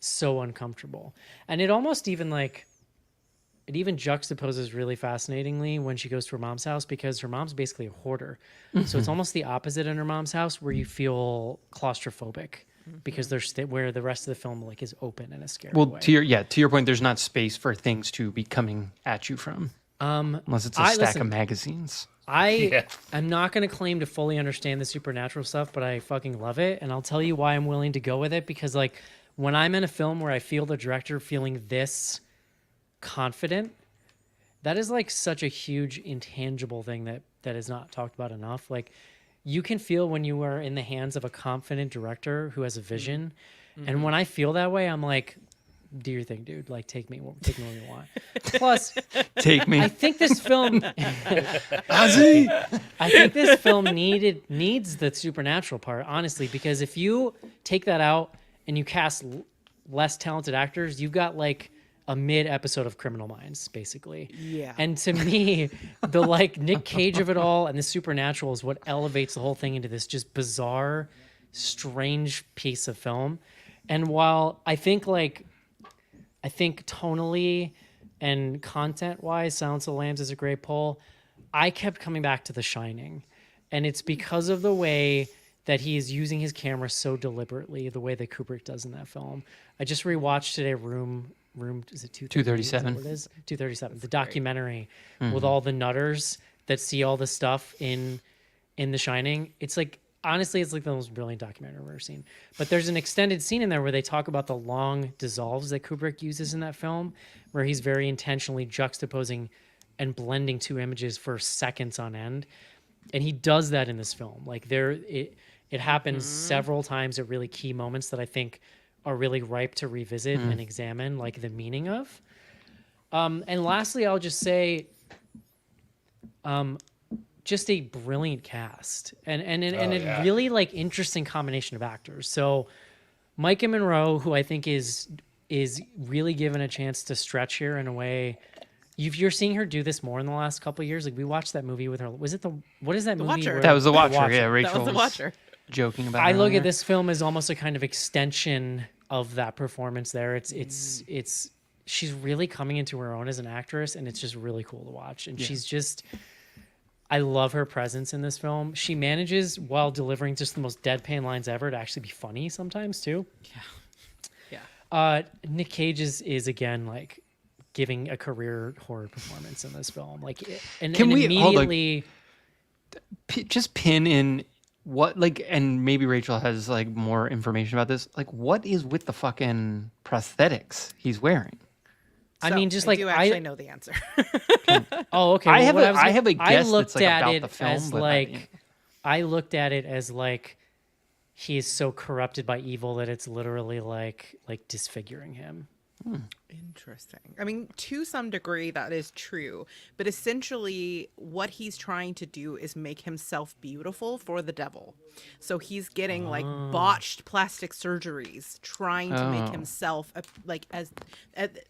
[SPEAKER 2] so uncomfortable. And it almost even like, it even juxtaposes really fascinatingly when she goes to her mom's house, because her mom's basically a hoarder. So it's almost the opposite in her mom's house, where you feel claustrophobic because there's where the rest of the film like is open in a scary way.
[SPEAKER 4] to your point, there's not space for things to be coming at you from, unless it's a stack of magazines.
[SPEAKER 2] I'm not going to claim to fully understand the supernatural stuff, but I fucking love it. And I'll tell you why I'm willing to go with it, because like when I'm in a film where I feel the director feeling this confident, that is like such a huge intangible thing that is not talked about enough. Like you can feel when you are in the hands of a confident director who has a vision. And when I feel that way, I'm like, do your thing, dude. Like take me where you want. Plus,
[SPEAKER 4] Take me.
[SPEAKER 2] I think this film needs the supernatural part, honestly, because if you take that out and you cast less talented actors, you've got like a mid episode of Criminal Minds, basically.
[SPEAKER 3] Yeah.
[SPEAKER 2] And to me, the like Nick Cage of it all and the supernatural is what elevates the whole thing into this just bizarre, strange piece of film. And while I think tonally and content-wise, Silence of the Lambs is a great pull, I kept coming back to The Shining. And it's because of the way that he is using his camera so deliberately, the way that Kubrick does in that film. I just rewatched today Room is it
[SPEAKER 4] 237?
[SPEAKER 2] What it is 237, the documentary with all the nutters that see all the stuff in The Shining. It's like, honestly, it's like the most brilliant documentary I've ever seen. But there's an extended scene in there where they talk about the long dissolves that Kubrick uses in that film, where he's very intentionally juxtaposing and blending two images for seconds on end. And he does that in this film. Like it happens several times at really key moments that I think are really ripe to revisit and examine like the meaning of. And lastly, I'll just say, just a brilliant cast and a really like interesting combination of actors. So Micah Monroe, who I think is really given a chance to stretch here in a way. You're seeing her do this more in the last couple of years. Like we watched that movie with her. Was it what is that movie?
[SPEAKER 3] Watcher.
[SPEAKER 4] That was The Watcher.
[SPEAKER 2] Watcher.
[SPEAKER 4] Yeah, Rachel
[SPEAKER 3] That was The Watcher.
[SPEAKER 4] joking about.
[SPEAKER 2] I
[SPEAKER 4] it
[SPEAKER 2] look
[SPEAKER 4] earlier.
[SPEAKER 2] at this film as almost a kind of extension of that performance there. It's she's really coming into her own as an actress, and it's just really cool to watch. And she's just, I love her presence in this film. She manages, while delivering just the most deadpan lines ever, to actually be funny sometimes too.
[SPEAKER 3] Yeah.
[SPEAKER 2] Nick Cage is again like giving a career horror performance in this film. Like, and immediately
[SPEAKER 4] just pin in what, like, and maybe Rachel has like more information about this. Like, what is with the fucking prosthetics he's wearing?
[SPEAKER 2] I
[SPEAKER 3] So,
[SPEAKER 2] mean, just
[SPEAKER 3] I
[SPEAKER 2] like
[SPEAKER 3] do actually know the answer.
[SPEAKER 2] Oh, okay.
[SPEAKER 4] I
[SPEAKER 2] well,
[SPEAKER 4] have a
[SPEAKER 2] I
[SPEAKER 4] guess
[SPEAKER 2] looked
[SPEAKER 4] that's like
[SPEAKER 2] at
[SPEAKER 4] about
[SPEAKER 2] it
[SPEAKER 4] the film,
[SPEAKER 2] as
[SPEAKER 4] but
[SPEAKER 2] like I looked at it as like he is so corrupted by evil that it's literally like disfiguring him.
[SPEAKER 3] Interesting. I mean, to some degree, that is true. But essentially, what he's trying to do is make himself beautiful for the devil. So he's getting like botched plastic surgeries, trying to make himself like as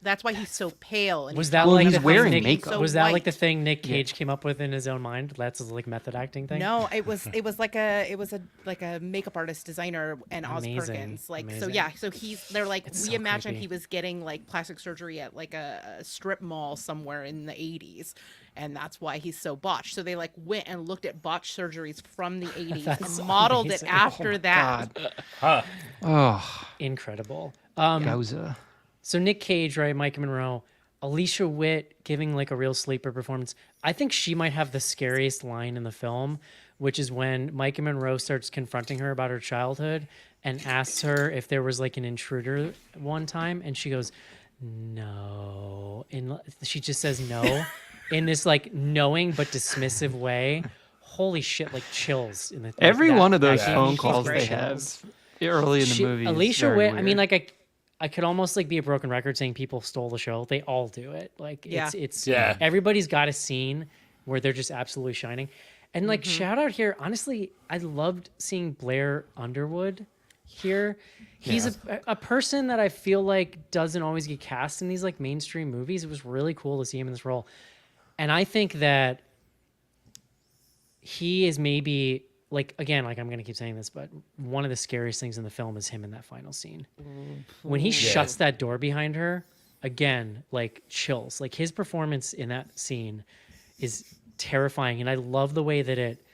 [SPEAKER 3] that's why he's so pale. And
[SPEAKER 2] Was that
[SPEAKER 4] Well,
[SPEAKER 2] like
[SPEAKER 4] he's
[SPEAKER 2] the
[SPEAKER 4] wearing
[SPEAKER 2] thing
[SPEAKER 4] makeup.
[SPEAKER 2] Was that like
[SPEAKER 3] white.
[SPEAKER 2] the thing Nick Cage came up with in his own mind? That's his like method acting thing.
[SPEAKER 3] No, it was like a makeup artist designer and Oz
[SPEAKER 2] Amazing,
[SPEAKER 3] Perkins. Like so
[SPEAKER 2] amazing.
[SPEAKER 3] yeah, so they're like
[SPEAKER 2] It's
[SPEAKER 3] we
[SPEAKER 2] so
[SPEAKER 3] imagined
[SPEAKER 2] creepy.
[SPEAKER 3] he was getting like plastic surgery at like a strip mall somewhere in the 80s, and that's why he's so botched. So they like went and looked at botched surgeries from the 80s
[SPEAKER 2] That's
[SPEAKER 3] and modeled
[SPEAKER 2] amazing.
[SPEAKER 3] it after that.
[SPEAKER 4] God. Oh,
[SPEAKER 2] Incredible.
[SPEAKER 4] Gauza.
[SPEAKER 2] So Nick Cage, right? Micah Monroe, Alicia Witt giving like a real sleeper performance. I think she might have the scariest line in the film, which is when Micah Monroe starts confronting her about her childhood and asks her if there was like an intruder one time, and she goes, "No," and she just says no in this like knowing but dismissive way. Holy shit! Like chills in the
[SPEAKER 4] Every one of those
[SPEAKER 2] gave me
[SPEAKER 4] phone calls they
[SPEAKER 2] chills.
[SPEAKER 4] have early in the movie. is
[SPEAKER 2] Alicia
[SPEAKER 4] very
[SPEAKER 2] Witt. I
[SPEAKER 4] weird.
[SPEAKER 2] mean, like I could almost like be a broken record saying people stole the show. They all do it. Like
[SPEAKER 3] Yeah.
[SPEAKER 2] it's
[SPEAKER 1] Yeah.
[SPEAKER 2] everybody's got a scene where they're just absolutely shining. And like shout out here, honestly, I loved seeing Blair Underwood here. He's a person that I feel like doesn't always get cast in these like mainstream movies. It was really cool to see him in this role. And I think that he is maybe like, again, like I'm gonna keep saying this, but one of the scariest things in the film is him in that final scene. When he shuts that door behind her, again, like chills. Like his performance in that scene is terrifying, and I love the way that it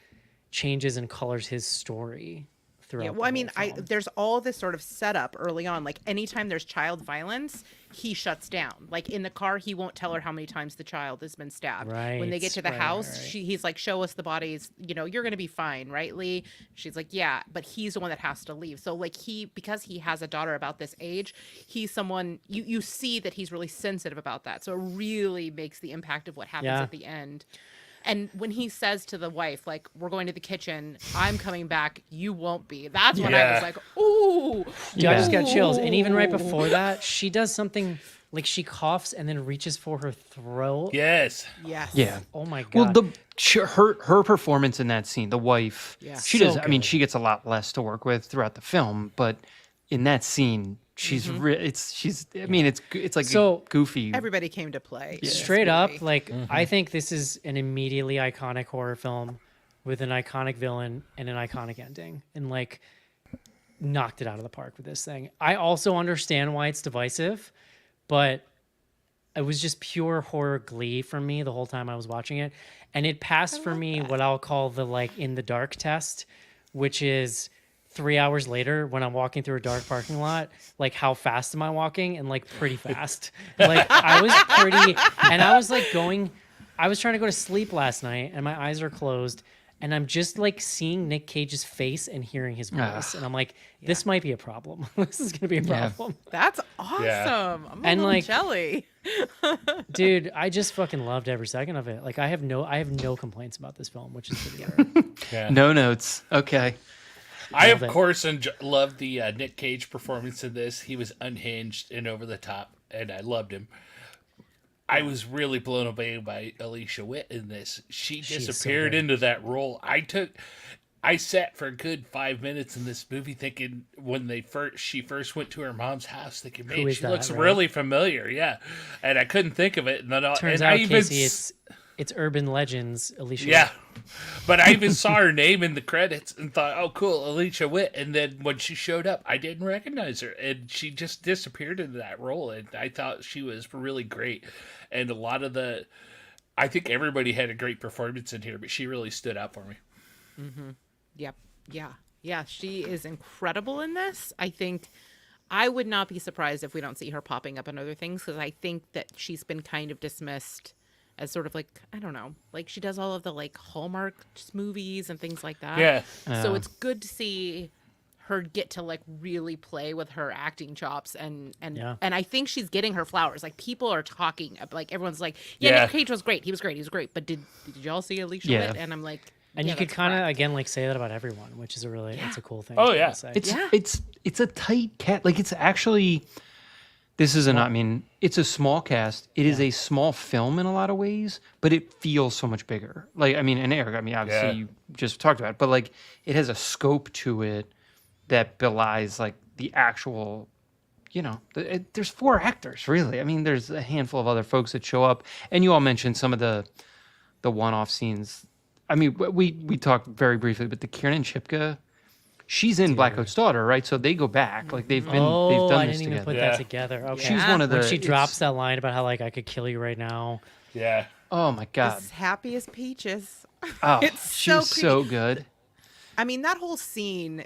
[SPEAKER 2] changes and colors his story throughout.
[SPEAKER 3] Yeah, well, I mean, there's all this sort of setup early on. Like, anytime there's child violence, he shuts down. Like, in the car, he won't tell her how many times the child has been stabbed. When they get to the
[SPEAKER 2] Right,
[SPEAKER 3] house,
[SPEAKER 2] right.
[SPEAKER 3] he's like, show us the bodies. You know, you're going to be fine, right, Lee? She's like, yeah, but he's the one that has to leave. So, like, because he has a daughter about this age, he's someone, you see that he's really sensitive about that. So it really makes the impact of what happens
[SPEAKER 2] Yeah.
[SPEAKER 3] at the end. And when he says to the wife, like, we're going to the kitchen, I'm coming back, you won't be. That's when I
[SPEAKER 1] Yeah.
[SPEAKER 3] was like, ooh.
[SPEAKER 2] Dude, I just got chills. And even right
[SPEAKER 3] Ooh.
[SPEAKER 2] before that, she does something like she coughs and then reaches for her throat.
[SPEAKER 1] Yes.
[SPEAKER 3] Yes.
[SPEAKER 4] Yeah.
[SPEAKER 2] Oh my god.
[SPEAKER 4] Well, her performance in that scene, the wife,
[SPEAKER 3] Yeah.
[SPEAKER 4] she
[SPEAKER 2] So
[SPEAKER 4] does. I mean,
[SPEAKER 2] good.
[SPEAKER 4] she gets a lot less to work with throughout the film, but in that scene, she's she's. I mean, it's like
[SPEAKER 2] So-
[SPEAKER 4] goofy.
[SPEAKER 3] Everybody came to play. in this
[SPEAKER 2] Straight up,
[SPEAKER 3] movie.
[SPEAKER 2] like I think this is an immediately iconic horror film with an iconic villain and an iconic ending, and like knocked it out of the park with this thing. I also understand why it's divisive, but it was just pure horror glee from me the whole time I was watching it, and it passed for me what I'll call the like in the dark test, which is 3 hours later when I'm walking through a dark parking lot, like how fast am I walking? And like pretty fast. Like I was pretty, and I was like I was trying to go to sleep last night and my eyes are closed and I'm just like seeing Nick Cage's face and hearing his voice. And I'm like, this might be a problem. This is going to be a
[SPEAKER 4] Yeah.
[SPEAKER 2] problem.
[SPEAKER 3] That's awesome.
[SPEAKER 1] Yeah.
[SPEAKER 3] I'm a
[SPEAKER 2] And,
[SPEAKER 3] little
[SPEAKER 2] like-
[SPEAKER 3] jelly.
[SPEAKER 2] Dude, I just fucking loved every second of it. Like I have no complaints about this film, which is pretty rare.
[SPEAKER 1] Yeah.
[SPEAKER 4] No notes. Okay.
[SPEAKER 1] I,
[SPEAKER 2] Love
[SPEAKER 1] of
[SPEAKER 2] it.
[SPEAKER 1] course, loved the Nick Cage performance in this. He was unhinged and over the top, and I loved him. I was really blown away by Alicia Witt in this. She
[SPEAKER 2] She's so
[SPEAKER 1] disappeared
[SPEAKER 2] good.
[SPEAKER 1] into that role. I sat for a good 5 minutes in this movie thinking when she first went to her mom's house, thinking, man, she looks really familiar, yeah, and I couldn't think of it. And then
[SPEAKER 2] turns out, Casey, it's Urban Legends, Alicia.
[SPEAKER 1] Yeah, but I even saw her name in the credits and thought, oh, cool, Alicia Witt. And then when she showed up, I didn't recognize her, and she just disappeared into that role. And I thought she was really great, and I think everybody had a great performance in here, but she really stood out for me.
[SPEAKER 3] Mm-hmm. Yep. Yeah. She is incredible in this. I think I would not be surprised if we don't see her popping up in other things, because I think that she's been kind of dismissed as sort of like, I don't know, like she does all of the like Hallmark movies and things like that.
[SPEAKER 1] Yeah.
[SPEAKER 3] So it's good to see her get to like really play with her acting chops, and I think she's getting her flowers. Like people are talking, like everyone's like, Nick Cage was great. He was great. But did y'all see Alicia Witt? And I'm like,
[SPEAKER 2] and you could kind of again like say that about everyone, which is it's a cool thing.
[SPEAKER 1] Oh yeah,
[SPEAKER 4] it's a tight cast. Like it's actually, this isn't. I mean, it's a small cast. It is a small film in a lot of ways, but it feels so much bigger. Like I mean, and Eric, I mean, obviously you just talked about it, but like it has a scope to it that belies like the actual. You know, there's 4 actors really. I mean, there's a handful of other folks that show up, and you all mentioned some of the one-off scenes. I mean, we talked very briefly, but the Kiernan Shipka, she's in Black Coat's Daughter, right? So they go back, like they've done
[SPEAKER 2] I
[SPEAKER 4] this
[SPEAKER 2] didn't even put that together. Okay,
[SPEAKER 4] she's one of the.
[SPEAKER 2] When she drops that line about how like I could kill you right now.
[SPEAKER 1] Yeah.
[SPEAKER 4] Oh my God.
[SPEAKER 3] As happy as peaches.
[SPEAKER 4] Oh,
[SPEAKER 3] It's
[SPEAKER 4] she's so good.
[SPEAKER 3] I mean, that whole scene.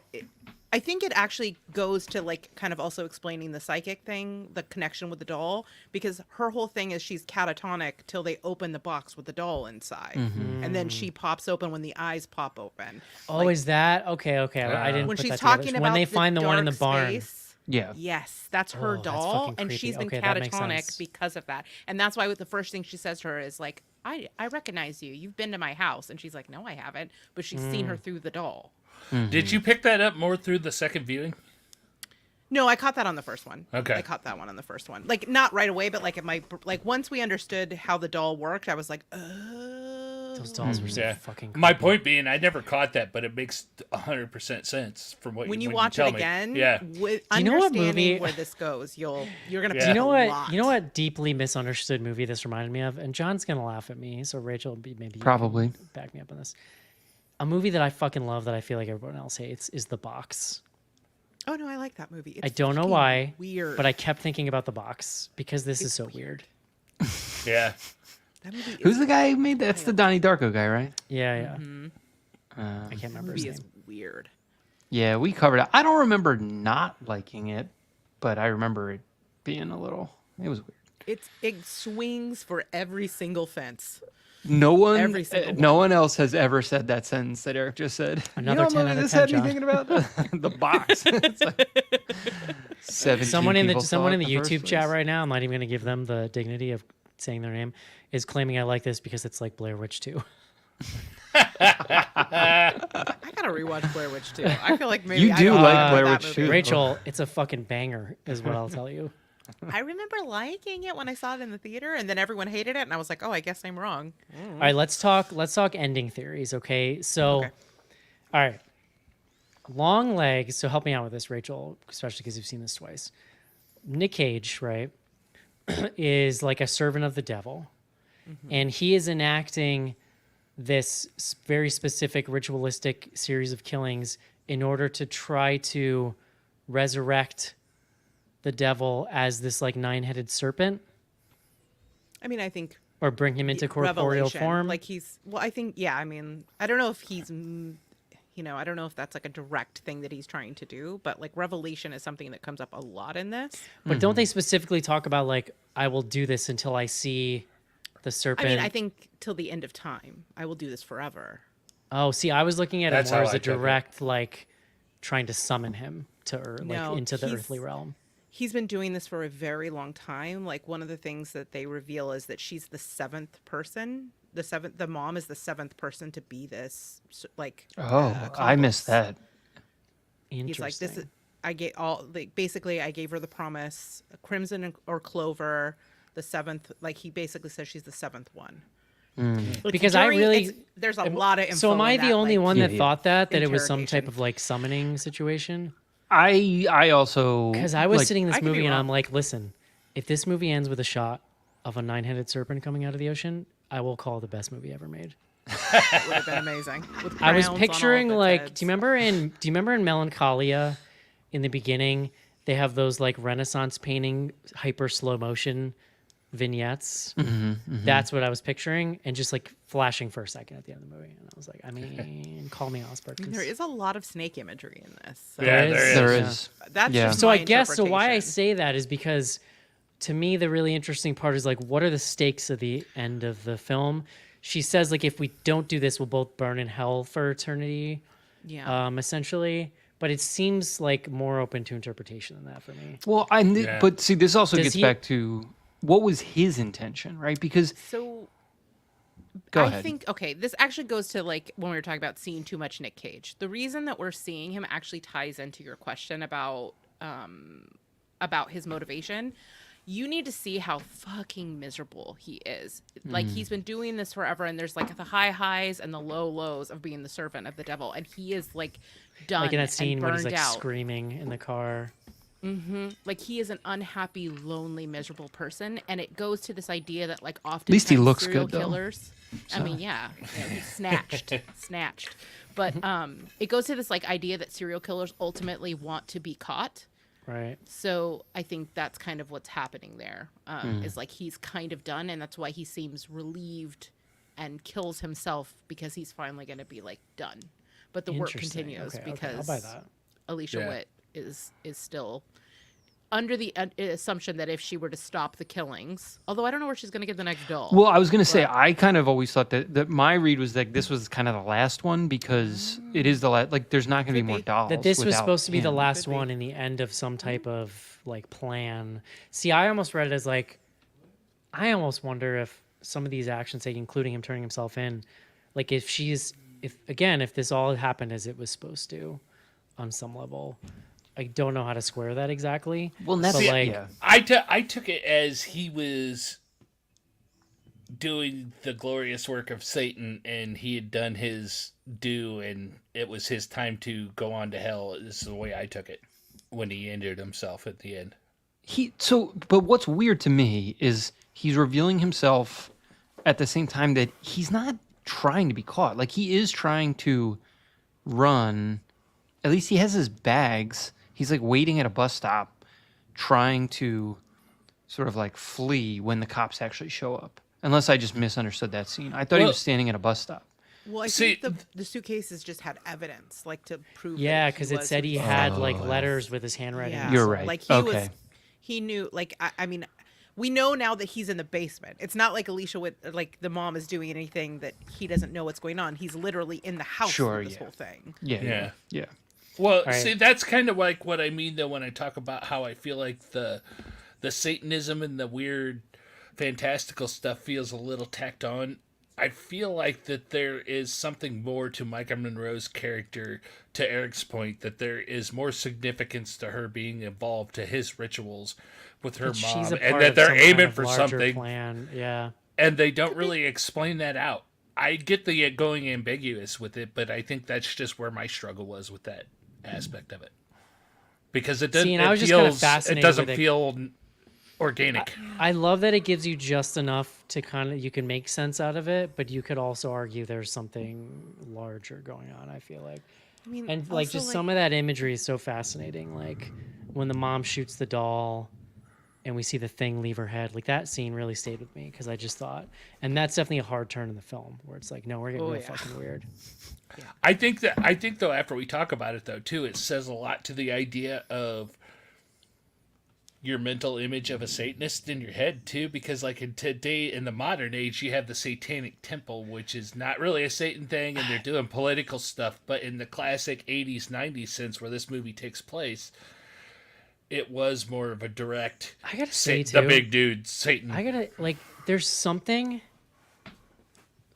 [SPEAKER 3] I think it actually goes to like kind of also explaining the psychic thing, the connection with the doll, because her whole thing is she's catatonic till they open the box with the doll inside. And then she pops open when the eyes pop open.
[SPEAKER 2] Oh, like, is that? Okay. I didn't
[SPEAKER 3] when
[SPEAKER 2] put
[SPEAKER 3] she's
[SPEAKER 2] that
[SPEAKER 3] talking
[SPEAKER 2] together.
[SPEAKER 3] about
[SPEAKER 2] When they find the one in the barn.
[SPEAKER 3] Space,
[SPEAKER 4] yeah.
[SPEAKER 3] Yes, that's her doll. And she's been catatonic because of that. And that's why the first thing she says to her is like, I recognize you. You've been to my house. And she's like, no, I haven't. But she's seen her through the doll.
[SPEAKER 1] Did you pick that up more through the second viewing?
[SPEAKER 3] No, I caught that on the first one.
[SPEAKER 1] Okay.
[SPEAKER 3] I caught that one on the first one. Like not right away, but like once we understood how the doll worked, I was like, oh.
[SPEAKER 2] Those dolls were so fucking creepy.
[SPEAKER 1] My point being, I never caught that, but it makes 100% sense from what
[SPEAKER 3] when you
[SPEAKER 1] when
[SPEAKER 3] watch
[SPEAKER 1] you
[SPEAKER 3] it
[SPEAKER 1] tell
[SPEAKER 3] again.
[SPEAKER 1] Me. Yeah.
[SPEAKER 3] With
[SPEAKER 2] Do you know what
[SPEAKER 3] understanding
[SPEAKER 2] movie-
[SPEAKER 3] where this goes, you're gonna.
[SPEAKER 1] Yeah.
[SPEAKER 3] pick
[SPEAKER 2] Do you know
[SPEAKER 3] a
[SPEAKER 2] what?
[SPEAKER 3] lot.
[SPEAKER 2] You know what deeply misunderstood movie this reminded me of? And John's gonna laugh at me, so Rachel, maybe you
[SPEAKER 4] Probably.
[SPEAKER 2] can back me up on this. A movie that I fucking love that I feel like everyone else hates is The Box.
[SPEAKER 3] Oh no, I like that movie. It's
[SPEAKER 2] I don't know
[SPEAKER 3] fucking
[SPEAKER 2] why,
[SPEAKER 3] Weird,
[SPEAKER 2] but I kept thinking about The Box because this is so weird.
[SPEAKER 1] Yeah.
[SPEAKER 3] That movie is,
[SPEAKER 4] Who's the guy who made that? That's the Donnie Darko guy, right?
[SPEAKER 2] Yeah. I can't remember his
[SPEAKER 3] movie
[SPEAKER 2] name.
[SPEAKER 3] is weird.
[SPEAKER 4] Yeah, we covered it. I don't remember not liking it, but I remember it being a little. It was weird.
[SPEAKER 3] It swings for every single fence.
[SPEAKER 4] No one,
[SPEAKER 3] Every single
[SPEAKER 4] no one else has ever said that sentence that Eric just said.
[SPEAKER 2] Another
[SPEAKER 4] you know
[SPEAKER 2] 10
[SPEAKER 4] what
[SPEAKER 2] out of
[SPEAKER 4] this
[SPEAKER 2] 10,
[SPEAKER 4] had me
[SPEAKER 2] John.
[SPEAKER 4] thinking about the box. It's like 17
[SPEAKER 2] Someone in the
[SPEAKER 4] people saw it in the first
[SPEAKER 2] YouTube chat
[SPEAKER 4] place.
[SPEAKER 2] right now, I'm not even going to give them the dignity of saying their name, is claiming I like this because it's like Blair Witch 2.
[SPEAKER 3] I gotta rewatch Blair Witch too. I feel like maybe
[SPEAKER 4] You do
[SPEAKER 3] I
[SPEAKER 4] like Blair
[SPEAKER 3] that
[SPEAKER 4] Witch
[SPEAKER 3] movie.
[SPEAKER 4] 2.
[SPEAKER 2] Rachel, it's a fucking banger, is what I'll tell you.
[SPEAKER 3] I remember liking it when I saw it in the theater, and then everyone hated it, and I was like, "Oh, I guess I'm wrong."
[SPEAKER 2] All right, let's talk ending theories, okay? So,
[SPEAKER 3] Okay.
[SPEAKER 2] all right. Longlegs, so help me out with this, Rachel, especially because you've seen this twice. Nick Cage, right, is like a servant of the devil, and he is enacting this very specific ritualistic series of killings in order to try to resurrect the devil as this like 9-headed serpent,
[SPEAKER 3] I mean, I think
[SPEAKER 2] or bring him into corporeal
[SPEAKER 3] Revelation,
[SPEAKER 2] form.
[SPEAKER 3] like I think, yeah. I mean, I don't know if he's, I don't know if that's like a direct thing that he's trying to do, but like Revelation is something that comes up a lot in this.
[SPEAKER 2] But don't they specifically talk about like, I will do this until I see the serpent?
[SPEAKER 3] I mean, I think till the end of time, I will do this forever.
[SPEAKER 2] Oh, see, I was looking at
[SPEAKER 1] That's
[SPEAKER 2] it more
[SPEAKER 1] how
[SPEAKER 2] as
[SPEAKER 1] I
[SPEAKER 2] a
[SPEAKER 1] took it.
[SPEAKER 2] direct like trying to summon him to Earth,
[SPEAKER 3] No,
[SPEAKER 2] like into the
[SPEAKER 3] he's-
[SPEAKER 2] earthly realm.
[SPEAKER 3] He's been doing this for a very long time. Like one of the things that they reveal is that she's the 7th person. The mom is the 7th person to be this. Like,
[SPEAKER 4] Oh, I missed that.
[SPEAKER 2] Interesting.
[SPEAKER 3] he's like, this is. I gave basically I gave her the promise, Crimson or Clover, the 7th. Like he basically says she's the 7th one. Like,
[SPEAKER 2] Because I really
[SPEAKER 3] there's a lot of info.
[SPEAKER 2] So am I
[SPEAKER 3] in
[SPEAKER 2] the
[SPEAKER 3] that,
[SPEAKER 2] only
[SPEAKER 3] like,
[SPEAKER 2] one that thought that it was some
[SPEAKER 3] interrogation.
[SPEAKER 2] type of like summoning situation?
[SPEAKER 4] I also
[SPEAKER 2] Because I was
[SPEAKER 4] like,
[SPEAKER 2] sitting in
[SPEAKER 3] I
[SPEAKER 2] this
[SPEAKER 3] could be
[SPEAKER 2] movie and I'm
[SPEAKER 3] wrong.
[SPEAKER 2] like, listen, if this movie ends with a shot of a 9-headed serpent coming out of the ocean, I will call it the best movie ever made.
[SPEAKER 3] It would have been amazing. With
[SPEAKER 2] I was
[SPEAKER 3] crowns on all
[SPEAKER 2] picturing
[SPEAKER 3] of its
[SPEAKER 2] like,
[SPEAKER 3] heads.
[SPEAKER 2] do you remember in Melancholia, in the beginning, they have those like Renaissance painting hyper slow motion vignettes. That's what I was picturing, and just like flashing for a second at the end of the movie, and I was like, I mean, call me Osbert.
[SPEAKER 3] There is a lot of snake imagery in this. So
[SPEAKER 1] Yeah, there is.
[SPEAKER 4] there
[SPEAKER 2] yeah.
[SPEAKER 4] is.
[SPEAKER 3] That's
[SPEAKER 4] Yeah.
[SPEAKER 3] just
[SPEAKER 2] So
[SPEAKER 3] my
[SPEAKER 2] I guess so. Why I
[SPEAKER 3] interpretation.
[SPEAKER 2] say that is because, to me, the really interesting part is like, what are the stakes of the end of the film? She says like, if we don't do this, we'll both burn in hell for eternity.
[SPEAKER 3] Yeah.
[SPEAKER 2] Essentially. But it seems like more open to interpretation than that for me.
[SPEAKER 4] Well,
[SPEAKER 1] Yeah.
[SPEAKER 4] but see, this also
[SPEAKER 2] Does
[SPEAKER 4] gets
[SPEAKER 2] he-
[SPEAKER 4] back to what was his intention, right? Because
[SPEAKER 3] So
[SPEAKER 4] go
[SPEAKER 3] I
[SPEAKER 4] ahead.
[SPEAKER 3] think okay, this actually goes to like when we were talking about seeing too much Nick Cage. The reason that we're seeing him actually ties into your question about his motivation. You need to see how fucking miserable he is. Like he's been doing this forever, and there's like the high highs and the low lows of being the servant of the devil, and he is like done
[SPEAKER 2] Like in that scene
[SPEAKER 3] and
[SPEAKER 2] when
[SPEAKER 3] burned
[SPEAKER 2] he's like
[SPEAKER 3] out.
[SPEAKER 2] screaming in the car.
[SPEAKER 3] Like he is an unhappy, lonely, miserable person, and it goes to this idea that like often
[SPEAKER 4] least he looks
[SPEAKER 3] serial
[SPEAKER 4] good, though.
[SPEAKER 3] killers. I mean, yeah, he's snatched. But it goes to this like idea that serial killers ultimately want to be caught.
[SPEAKER 2] Right.
[SPEAKER 3] So I think that's kind of what's happening there. Is like he's kind of done, and that's why he seems relieved and kills himself because he's finally going to be like done. But the work
[SPEAKER 2] Interesting.
[SPEAKER 3] continues
[SPEAKER 2] Okay,
[SPEAKER 3] because
[SPEAKER 2] I'll buy that.
[SPEAKER 3] Alicia
[SPEAKER 1] Yeah.
[SPEAKER 3] Witt is still under the assumption that if she were to stop the killings, although I don't know where she's going to get the next doll.
[SPEAKER 4] Well, I was going to say, I kind of always thought that my read was that this was kind of the last one because it is the last, like, there's not going to be more dolls.
[SPEAKER 2] That this was
[SPEAKER 4] without
[SPEAKER 2] supposed to be the
[SPEAKER 4] him.
[SPEAKER 2] last
[SPEAKER 3] Could be.
[SPEAKER 2] one in the end of some type of like plan. See, I almost read it as like, I almost wonder if some of these actions, like including him turning himself in, like if this all happened as it was supposed to, on some level, I don't know how to square that exactly.
[SPEAKER 4] Well, and that's
[SPEAKER 2] But,
[SPEAKER 1] See,
[SPEAKER 2] like,
[SPEAKER 4] yeah.
[SPEAKER 1] I took it as he was doing the glorious work of Satan, and he had done his due, and it was his time to go on to hell. This is the way I took it when he injured himself at the end.
[SPEAKER 4] But what's weird to me is he's revealing himself at the same time that he's not trying to be caught. Like, he is trying to run. At least he has his bags. He's like waiting at a bus stop, trying to sort of like flee when the cops actually show up. Unless I just misunderstood that scene. I thought he
[SPEAKER 1] Well-
[SPEAKER 4] was standing at a bus stop.
[SPEAKER 3] Well, I
[SPEAKER 1] See,
[SPEAKER 3] think the suitcases just had evidence, like to prove.
[SPEAKER 2] yeah,
[SPEAKER 3] because
[SPEAKER 2] because it said he had like letters with his handwriting.
[SPEAKER 3] Yeah.
[SPEAKER 4] You're right.
[SPEAKER 3] Like he
[SPEAKER 4] Okay.
[SPEAKER 3] he knew. Like I mean, we know now that he's in the basement. It's not like Alicia with like the mom is doing anything that he doesn't know what's going on. He's literally in the house
[SPEAKER 4] Sure,
[SPEAKER 3] for this
[SPEAKER 4] yeah.
[SPEAKER 3] whole thing.
[SPEAKER 4] Yeah. Yeah.
[SPEAKER 1] Well,
[SPEAKER 2] right.
[SPEAKER 1] see, that's kind of like what I mean though when I talk about how I feel like the Satanism and the weird fantastical stuff feels a little tacked on. I feel like that there is something more to Micah Monroe's character, to Eric's point, that there is more significance to her being involved to his rituals with her
[SPEAKER 2] She's
[SPEAKER 1] mom,
[SPEAKER 2] a
[SPEAKER 1] and
[SPEAKER 2] part
[SPEAKER 1] that
[SPEAKER 2] of
[SPEAKER 1] they're
[SPEAKER 2] some kind
[SPEAKER 1] aiming
[SPEAKER 2] of
[SPEAKER 1] for
[SPEAKER 2] larger
[SPEAKER 1] something,
[SPEAKER 2] plan. Yeah.
[SPEAKER 1] and they don't really explain that out. I get the going ambiguous with it, but I think that's just where my struggle was with that aspect of it, because it doesn't.
[SPEAKER 2] See, and I
[SPEAKER 1] It
[SPEAKER 2] was just kinda
[SPEAKER 1] feels. It
[SPEAKER 2] fascinated
[SPEAKER 1] doesn't
[SPEAKER 2] with it.
[SPEAKER 1] feel organic.
[SPEAKER 2] I love that it gives you just enough to kind of, you can make sense out of it, but you could also argue there's something larger going on, I feel like.
[SPEAKER 3] I mean,
[SPEAKER 2] And like
[SPEAKER 3] also,
[SPEAKER 2] just some of that imagery is so fascinating. Like when the mom shoots the doll and we see the thing leave her head, like that scene really stayed with me because I just thought, and that's definitely a hard turn in the film where it's like, no, we're getting real fucking weird.
[SPEAKER 1] I think though, after we talk about it though too, it says a lot to the idea of your mental image of a Satanist in your head too, because like in the modern age, you have the Satanic Temple, which is not really a Satan thing, and they're doing political stuff. But in the classic 80s, 90s sense where this movie takes place, it was more of a direct,
[SPEAKER 2] I gotta say
[SPEAKER 1] the
[SPEAKER 2] too,
[SPEAKER 1] big dude, Satan.
[SPEAKER 2] I gotta like, there's something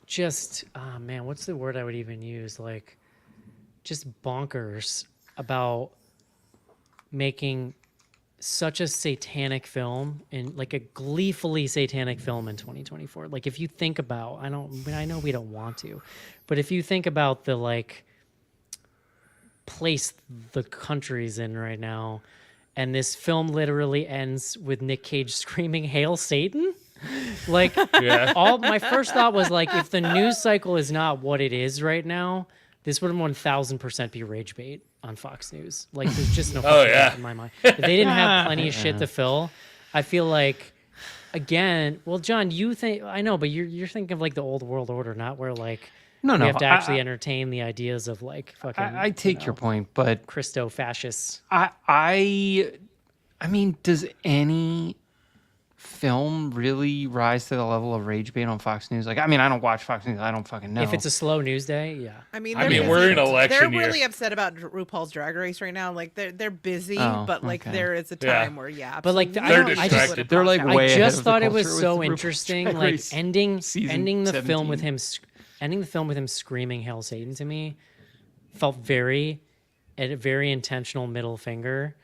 [SPEAKER 2] just, oh man, what's the word I would even use? Like, just bonkers about making such a satanic film, and like a gleefully satanic film in 2024. Like if you think about, I know we don't want to, but if you think about the like place the country's in right now, and this film literally ends with Nick Cage screaming "Hail Satan." Like my first thought was like, if the news cycle is not what it is right now, this would 1000% be rage bait on Fox News. Like, there's just no in my mind. If they didn't have plenty of shit to fill, I feel like, again, well, John, you think, I know, but you're thinking of like the old world order, not where like we have to actually entertain the ideas of like fucking.
[SPEAKER 4] I take your point, but
[SPEAKER 2] Christo fascists.
[SPEAKER 4] I mean, does any film really rise to the level of rage bait on Fox News? Like, I mean, I don't watch Fox News. I don't fucking know.
[SPEAKER 2] If it's a slow news day, yeah.
[SPEAKER 3] I mean,
[SPEAKER 1] we're in election
[SPEAKER 3] They're really
[SPEAKER 1] year.
[SPEAKER 3] upset about RuPaul's Drag Race right now. Like, they're busy,
[SPEAKER 4] Oh,
[SPEAKER 3] but like
[SPEAKER 4] okay.
[SPEAKER 3] there is a time where
[SPEAKER 2] But like,
[SPEAKER 1] They're
[SPEAKER 2] I
[SPEAKER 1] distracted.
[SPEAKER 2] just
[SPEAKER 4] They're like way
[SPEAKER 2] I
[SPEAKER 4] ahead
[SPEAKER 2] just
[SPEAKER 4] of the
[SPEAKER 2] thought it was
[SPEAKER 4] culture with
[SPEAKER 2] so
[SPEAKER 4] RuPaul's
[SPEAKER 2] interesting,
[SPEAKER 4] Drag
[SPEAKER 2] like
[SPEAKER 4] Race
[SPEAKER 2] ending
[SPEAKER 4] season
[SPEAKER 2] the film with
[SPEAKER 4] 17.
[SPEAKER 2] ending the film with him screaming "Hail Satan" to me felt very a very intentional middle finger,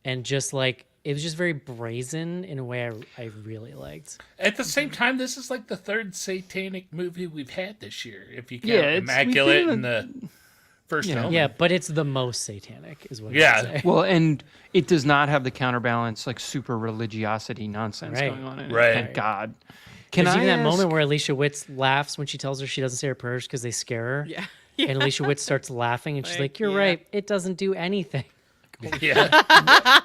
[SPEAKER 2] and just like it was just very brazen in a way I really liked.
[SPEAKER 1] At the same time, this is like the third satanic movie we've had this year. If you count
[SPEAKER 4] it's-
[SPEAKER 1] Immaculate
[SPEAKER 4] we've
[SPEAKER 1] and the first film.
[SPEAKER 2] Yeah, but it's the most satanic, is what I
[SPEAKER 1] Yeah.
[SPEAKER 2] would say.
[SPEAKER 4] Well, and it does not have the counterbalance, like super religiosity nonsense
[SPEAKER 2] Right.
[SPEAKER 4] going on in it.
[SPEAKER 1] Right.
[SPEAKER 4] Thank God. Can
[SPEAKER 2] There's
[SPEAKER 4] I
[SPEAKER 2] even that
[SPEAKER 4] ask-
[SPEAKER 2] moment where Alicia Witt laughs when she tells her she doesn't say her prayers because they scare her.
[SPEAKER 3] Yeah.
[SPEAKER 2] And Alicia Witt starts laughing, and she's like, "You're right. It doesn't do anything."
[SPEAKER 1] Yeah.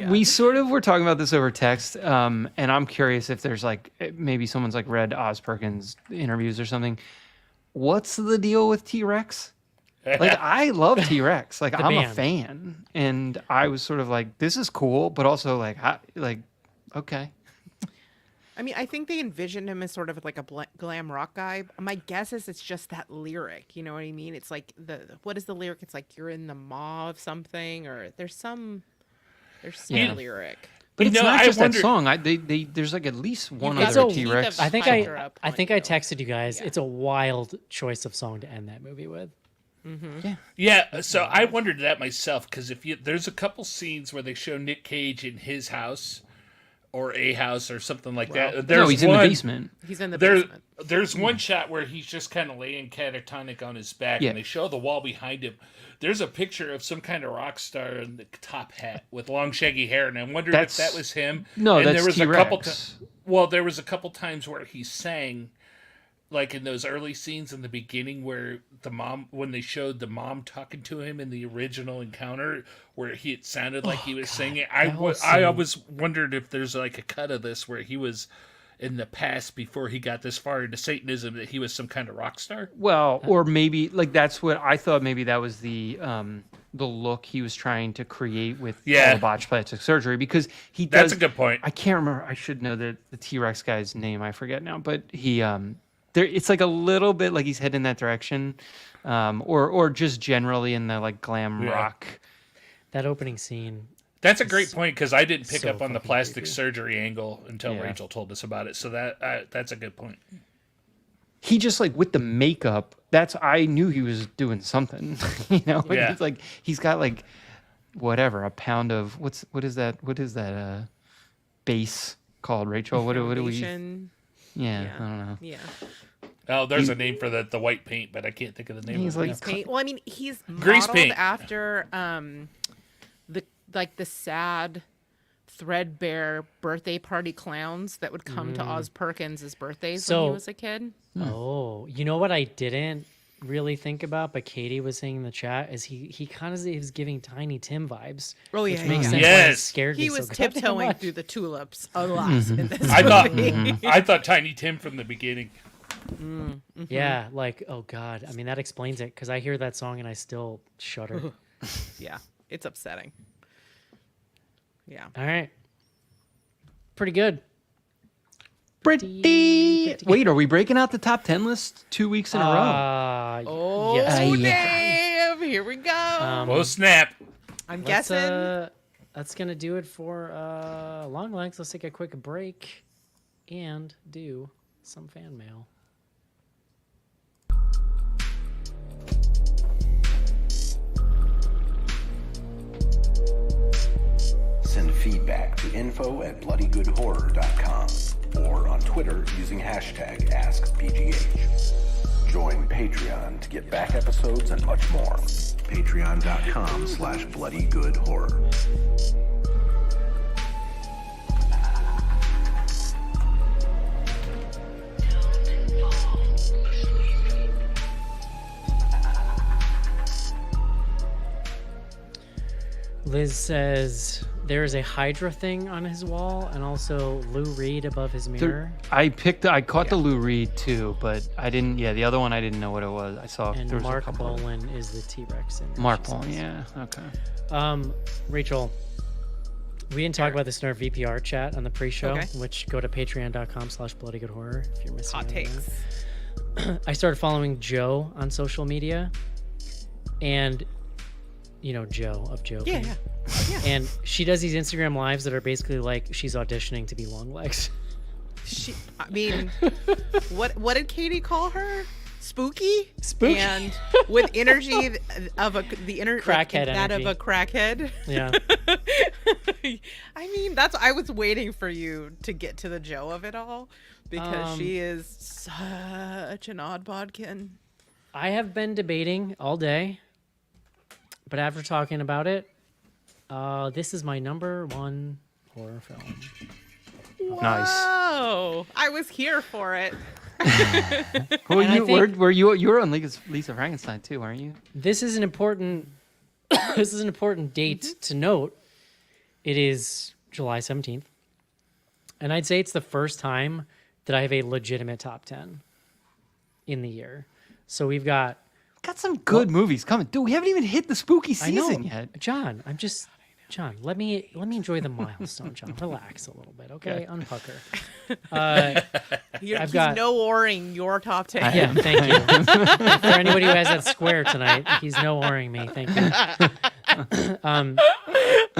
[SPEAKER 4] We sort of were talking about this over text, and I'm curious if there's like maybe someone's like read Oz Perkins interviews or something. What's the deal with T-Rex? Like, I love T-Rex. Like, I'm a
[SPEAKER 2] band.
[SPEAKER 4] fan, and I was sort of like, this is cool, but also like, okay.
[SPEAKER 3] I mean, I think they envisioned him as sort of like a glam rock guy. My guess is it's just that lyric. You know what I mean? It's like what is the lyric? It's like you're in the maw of something, or there's some lyric.
[SPEAKER 4] But
[SPEAKER 1] You
[SPEAKER 4] it's
[SPEAKER 1] know,
[SPEAKER 4] not
[SPEAKER 1] I
[SPEAKER 4] just
[SPEAKER 1] wonder-
[SPEAKER 4] that song. there's like at least one
[SPEAKER 3] got
[SPEAKER 4] other
[SPEAKER 3] to lead
[SPEAKER 4] T-Rex.
[SPEAKER 3] the
[SPEAKER 2] I think
[SPEAKER 3] Hyper up,
[SPEAKER 2] I
[SPEAKER 3] like,
[SPEAKER 2] think I
[SPEAKER 3] you know.
[SPEAKER 2] texted you guys. It's a wild choice of song to end that movie with.
[SPEAKER 1] Yeah, so I wondered that myself, because there's a couple scenes where they show Nick Cage in his house or a house or something like that.
[SPEAKER 4] No, he's in the basement.
[SPEAKER 3] He's in the basement.
[SPEAKER 1] There's one shot where he's just kind of laying catatonic on his back,
[SPEAKER 4] Yeah.
[SPEAKER 1] and they show the wall behind him. There's a picture of some kind of rock star in the top hat with long shaggy hair, and I wondered if that was him.
[SPEAKER 4] No,
[SPEAKER 1] and
[SPEAKER 4] that's
[SPEAKER 1] there was
[SPEAKER 4] T-Rex.
[SPEAKER 1] there was a couple times where he sang, like in those early scenes in the beginning where when they showed the mom talking to him in the original encounter, where it sounded like he was singing. I always wondered if there's like a cut of this where he was in the past before he got this far into Satanism, that he was some kind of rock star.
[SPEAKER 4] Well, or maybe like that's what I thought. Maybe that was the look he was trying to create with all the botched plastic surgery, because he does.
[SPEAKER 1] That's a good point.
[SPEAKER 4] I can't remember. I should know the T-Rex guy's name. I forget now, but he there. It's like a little bit like he's heading in that direction, or just generally in the like glam rock.
[SPEAKER 2] That opening scene.
[SPEAKER 1] That's a great point, because I didn't pick
[SPEAKER 2] so
[SPEAKER 1] up on the
[SPEAKER 2] fucking
[SPEAKER 1] plastic
[SPEAKER 2] creepy.
[SPEAKER 1] surgery angle until Rachel told us about it. So that's a good point.
[SPEAKER 4] He just like with the makeup. I knew he was doing something. You know, like,
[SPEAKER 1] Yeah.
[SPEAKER 4] it's like he's got like whatever a pound of what is that base called, Rachel? What do we?
[SPEAKER 3] Foundation.
[SPEAKER 4] Yeah, I don't know.
[SPEAKER 3] Yeah.
[SPEAKER 1] Oh, there's a name for the white paint, but I can't think of the name.
[SPEAKER 4] He's
[SPEAKER 1] of it
[SPEAKER 4] like-
[SPEAKER 1] now.
[SPEAKER 3] Paint. Well, I mean, he's
[SPEAKER 1] Grease
[SPEAKER 3] modeled
[SPEAKER 1] paint.
[SPEAKER 3] after the sad, threadbare birthday party clowns that would come to Oz Perkins' birthdays when
[SPEAKER 2] So-
[SPEAKER 3] he was a kid.
[SPEAKER 2] Oh, you know what I didn't really think about, but Katie was saying in the chat, is he kind of is giving Tiny Tim vibes.
[SPEAKER 3] Oh,
[SPEAKER 2] which
[SPEAKER 3] yeah,
[SPEAKER 2] makes
[SPEAKER 3] yeah.
[SPEAKER 2] sense. Why it
[SPEAKER 1] Yes.
[SPEAKER 2] scared me
[SPEAKER 3] He
[SPEAKER 2] so
[SPEAKER 3] was
[SPEAKER 2] goddamn
[SPEAKER 3] tiptoeing
[SPEAKER 2] much.
[SPEAKER 3] through the tulips a lot in this
[SPEAKER 1] I
[SPEAKER 3] movie.
[SPEAKER 1] thought I thought Tiny Tim from the beginning.
[SPEAKER 2] Yeah, like oh god. I mean that explains it, because I hear that song and I still shudder.
[SPEAKER 3] Yeah, it's upsetting. Yeah.
[SPEAKER 2] All right, pretty good.
[SPEAKER 4] Pretty. Wait, are we breaking out the top 10 list 2 weeks in a row?
[SPEAKER 3] Oh,
[SPEAKER 2] yes.
[SPEAKER 3] Dave, here we go.
[SPEAKER 1] Oh snap!
[SPEAKER 3] I'm
[SPEAKER 2] Let's,
[SPEAKER 3] guessing.
[SPEAKER 2] that's gonna do it for Longlegs. Let's take a quick break and do some fan mail.
[SPEAKER 6] Send feedback to info@bloodygoodhorror.com or on Twitter using hashtag AskBGH. Join Patreon to get back episodes and much more. Patreon.com/bloodygoodhorror.
[SPEAKER 2] Liz says there is a Hydra thing on his wall and also Lou Reed above his mirror.
[SPEAKER 4] I caught the Lou Reed too, but I didn't. Yeah, the other one I didn't know what it was. I saw.
[SPEAKER 2] And
[SPEAKER 4] there was
[SPEAKER 2] Mark
[SPEAKER 4] a couple
[SPEAKER 2] Bolan is the T-Rex.
[SPEAKER 4] Mark Bolan, yeah, okay.
[SPEAKER 2] Rachel, we didn't talk about this in our VPR chat on the pre-show,
[SPEAKER 3] Okay.
[SPEAKER 2] which go to patreon.com/bloodygoodhorror if you're missing
[SPEAKER 3] Hot
[SPEAKER 2] out on
[SPEAKER 3] takes.
[SPEAKER 2] that. I started following Joe on social media, and you know Joe of Joe.
[SPEAKER 3] Yeah,
[SPEAKER 2] fame.
[SPEAKER 3] yeah.
[SPEAKER 2] And she does these Instagram lives that are basically like she's auditioning to be Longlegs.
[SPEAKER 3] I mean, what did Katie call her? Spooky.
[SPEAKER 2] Spooky.
[SPEAKER 3] And with energy of
[SPEAKER 2] Crackhead
[SPEAKER 3] that
[SPEAKER 2] energy.
[SPEAKER 3] of a crackhead.
[SPEAKER 2] Yeah.
[SPEAKER 3] I mean, I was waiting for you to get to the Joe of it all because she is such an odd bodkin.
[SPEAKER 2] I have been debating all day, but after talking about it, this is my number one horror film.
[SPEAKER 4] Nice.
[SPEAKER 3] Oh, I was here for it.
[SPEAKER 4] Well,
[SPEAKER 2] And I
[SPEAKER 4] you
[SPEAKER 2] think-
[SPEAKER 4] were you were on Lisa Frankenstein too, weren't you?
[SPEAKER 2] This is an important date to note. It is July 17th. And I'd say it's the first time that I have a legitimate top 10 in the year. So we've got
[SPEAKER 4] Got some good movies coming. Dude, we haven't even hit the spooky
[SPEAKER 2] I know,
[SPEAKER 4] season yet.
[SPEAKER 2] John, let me enjoy the milestone, John. Relax a little bit, okay? Unpucker.
[SPEAKER 3] He's
[SPEAKER 2] got-
[SPEAKER 3] no-oring your top 10.
[SPEAKER 2] Yeah, thank you. For anybody who has that square tonight, he's no worrying me. Thank you.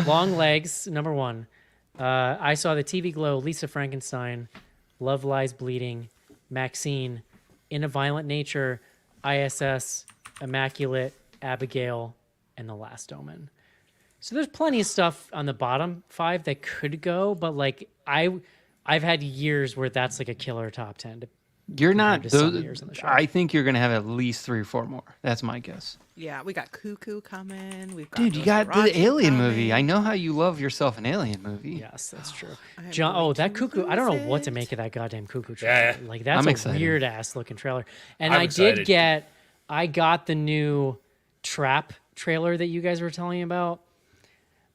[SPEAKER 2] Long Legs, number one. I saw the TV Glow, Lisa Frankenstein, Love Lies Bleeding, Maxine, In a Violent Nature, ISS, Immaculate, Abigail, and The Last Omen. So there's plenty of stuff on the bottom five that could go, but like I've had years where that's like a killer top 10.
[SPEAKER 4] You're not
[SPEAKER 2] to some
[SPEAKER 4] those,
[SPEAKER 2] years on the show.
[SPEAKER 4] I think you're gonna have at least 3 or 4 more. That's my guess.
[SPEAKER 3] Yeah, we got Cuckoo coming. We've got
[SPEAKER 4] Dude, you got
[SPEAKER 3] Nosferatu
[SPEAKER 4] the Alien
[SPEAKER 3] coming.
[SPEAKER 4] movie. I know how you love yourself an Alien movie.
[SPEAKER 2] Yes, that's true.
[SPEAKER 3] I'm
[SPEAKER 2] John,
[SPEAKER 3] going
[SPEAKER 2] that
[SPEAKER 3] to
[SPEAKER 2] cuckoo. I don't know what to
[SPEAKER 3] lose
[SPEAKER 2] make of that goddamn cuckoo
[SPEAKER 1] Yeah,
[SPEAKER 2] trailer.
[SPEAKER 1] yeah.
[SPEAKER 2] Like that's
[SPEAKER 4] I'm
[SPEAKER 2] a
[SPEAKER 4] excited.
[SPEAKER 2] weird ass looking trailer. And
[SPEAKER 1] I'm
[SPEAKER 2] I
[SPEAKER 1] excited.
[SPEAKER 2] I got the new Trap trailer that you guys were telling me about.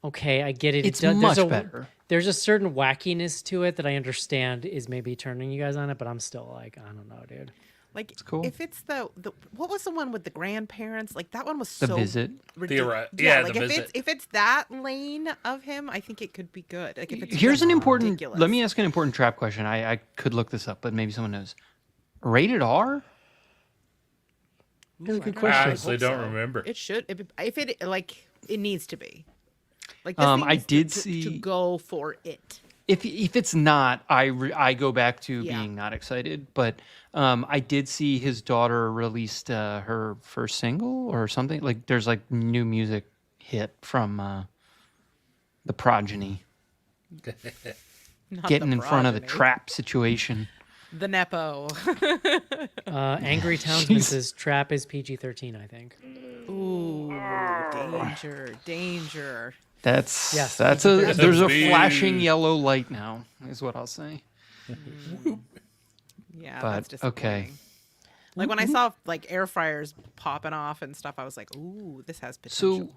[SPEAKER 2] Okay, I get it.
[SPEAKER 4] It's
[SPEAKER 2] there's
[SPEAKER 4] much
[SPEAKER 2] a,
[SPEAKER 4] better.
[SPEAKER 2] There's a certain wackiness to it that I understand is maybe turning you guys on it, but I'm still like, I don't know, dude.
[SPEAKER 3] Like,
[SPEAKER 4] cool.
[SPEAKER 3] if it's the what was the one with the grandparents? Like that one was
[SPEAKER 4] The
[SPEAKER 3] so
[SPEAKER 4] Visit.
[SPEAKER 3] ridiculous.
[SPEAKER 1] Yeah,
[SPEAKER 3] like
[SPEAKER 1] The
[SPEAKER 3] if
[SPEAKER 1] Visit.
[SPEAKER 3] it's that lane of him, I think it could be good. Like if it's
[SPEAKER 4] Here's an important.
[SPEAKER 3] ridiculous.
[SPEAKER 4] Let me ask an important trap question. I could look this up, but maybe someone knows. Rated R?
[SPEAKER 2] That's a good
[SPEAKER 3] I
[SPEAKER 2] question.
[SPEAKER 1] honestly
[SPEAKER 3] hope
[SPEAKER 1] don't
[SPEAKER 3] so.
[SPEAKER 1] remember.
[SPEAKER 3] It should. If it like it needs to be. Like this
[SPEAKER 4] I
[SPEAKER 3] thing needs
[SPEAKER 4] did
[SPEAKER 3] to
[SPEAKER 4] see-
[SPEAKER 3] go for it.
[SPEAKER 4] If it's not, I go back to
[SPEAKER 3] Yeah.
[SPEAKER 4] being not excited. But I did see his daughter released her first single or something. Like there's like new music hit from the Progeny,
[SPEAKER 3] Not
[SPEAKER 4] getting in front of the
[SPEAKER 3] progeny.
[SPEAKER 4] trap situation.
[SPEAKER 3] The Nepo.
[SPEAKER 2] Angry Townsman says Trap is PG-13, I think.
[SPEAKER 3] Ooh, danger.
[SPEAKER 4] That's
[SPEAKER 2] Yes,
[SPEAKER 4] that's a
[SPEAKER 1] That's a
[SPEAKER 4] there's a
[SPEAKER 1] big-
[SPEAKER 4] flashing yellow light now, is what I'll say.
[SPEAKER 3] Yeah,
[SPEAKER 4] But,
[SPEAKER 3] that's disappointing.
[SPEAKER 4] okay.
[SPEAKER 3] Like when I saw like air fryers popping off and stuff, I was like, "Ooh, this has potential."
[SPEAKER 4] So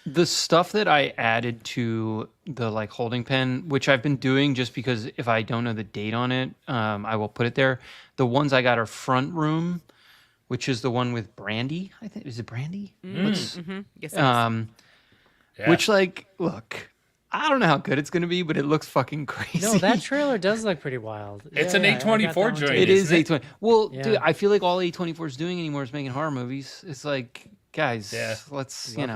[SPEAKER 4] the stuff that I added to the like holding pen, which I've been doing just because if I don't know the date on it, I will put it there. The ones I got are Front Room, which is the one with Brandy. I think is it Brandy?
[SPEAKER 3] Yes, it is.
[SPEAKER 1] Yeah.
[SPEAKER 4] Which like look, I don't know how good it's gonna be, but it looks fucking crazy.
[SPEAKER 2] No, that trailer does look pretty wild.
[SPEAKER 1] It's an
[SPEAKER 2] I got that
[SPEAKER 1] A24
[SPEAKER 2] one too.
[SPEAKER 1] joint.
[SPEAKER 4] it is
[SPEAKER 1] isn't it?
[SPEAKER 4] A20. Well,
[SPEAKER 2] Yeah.
[SPEAKER 4] dude, I feel like all A24 is doing anymore is making horror movies. It's like, guys,
[SPEAKER 1] Yeah.
[SPEAKER 4] let's and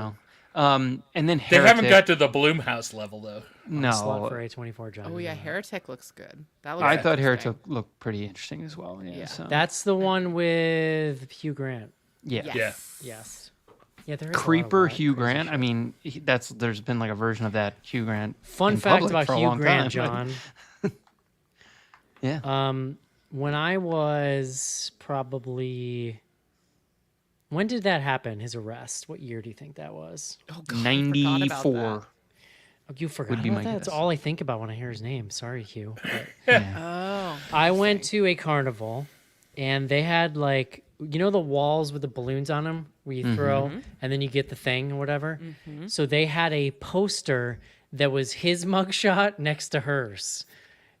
[SPEAKER 4] then
[SPEAKER 1] They haven't
[SPEAKER 4] Heretic-
[SPEAKER 1] got to the Bloomhouse level though.
[SPEAKER 2] Slot
[SPEAKER 4] no.
[SPEAKER 2] for A24 John.
[SPEAKER 3] Oh yeah, Heretic looks good. That looks
[SPEAKER 4] I thought
[SPEAKER 3] interesting.
[SPEAKER 4] Heretic looked pretty interesting as well. Yeah.
[SPEAKER 3] Yeah.
[SPEAKER 4] So.
[SPEAKER 2] That's the one with Hugh Grant.
[SPEAKER 4] yeah.
[SPEAKER 3] Yes.
[SPEAKER 1] Yeah.
[SPEAKER 2] Yes. Yeah, there is
[SPEAKER 4] Creeper
[SPEAKER 2] a lot of
[SPEAKER 4] Hugh
[SPEAKER 2] crazy
[SPEAKER 4] Grant. I
[SPEAKER 2] shit.
[SPEAKER 4] mean, there's been like a version of that Hugh Grant.
[SPEAKER 2] Fun
[SPEAKER 4] in
[SPEAKER 2] fact
[SPEAKER 4] public
[SPEAKER 2] about
[SPEAKER 4] for a
[SPEAKER 2] Hugh
[SPEAKER 4] long
[SPEAKER 2] Grant,
[SPEAKER 4] time.
[SPEAKER 2] John.
[SPEAKER 4] Yeah.
[SPEAKER 2] When I was probably, when did that happen? His arrest. What year do you think that was?
[SPEAKER 3] Oh God, I forgot about
[SPEAKER 4] 94.
[SPEAKER 3] that.
[SPEAKER 2] Oh, you forgot
[SPEAKER 4] Would be
[SPEAKER 2] about
[SPEAKER 4] my
[SPEAKER 2] that? That's
[SPEAKER 4] guess.
[SPEAKER 2] all I think about when I hear his name. Sorry, Hugh. But
[SPEAKER 3] Oh,
[SPEAKER 2] I went to a carnival, and they had like, you know, the walls with the balloons on them where you throw and then you get the thing or whatever. So they had a poster that was his mugshot next to hers.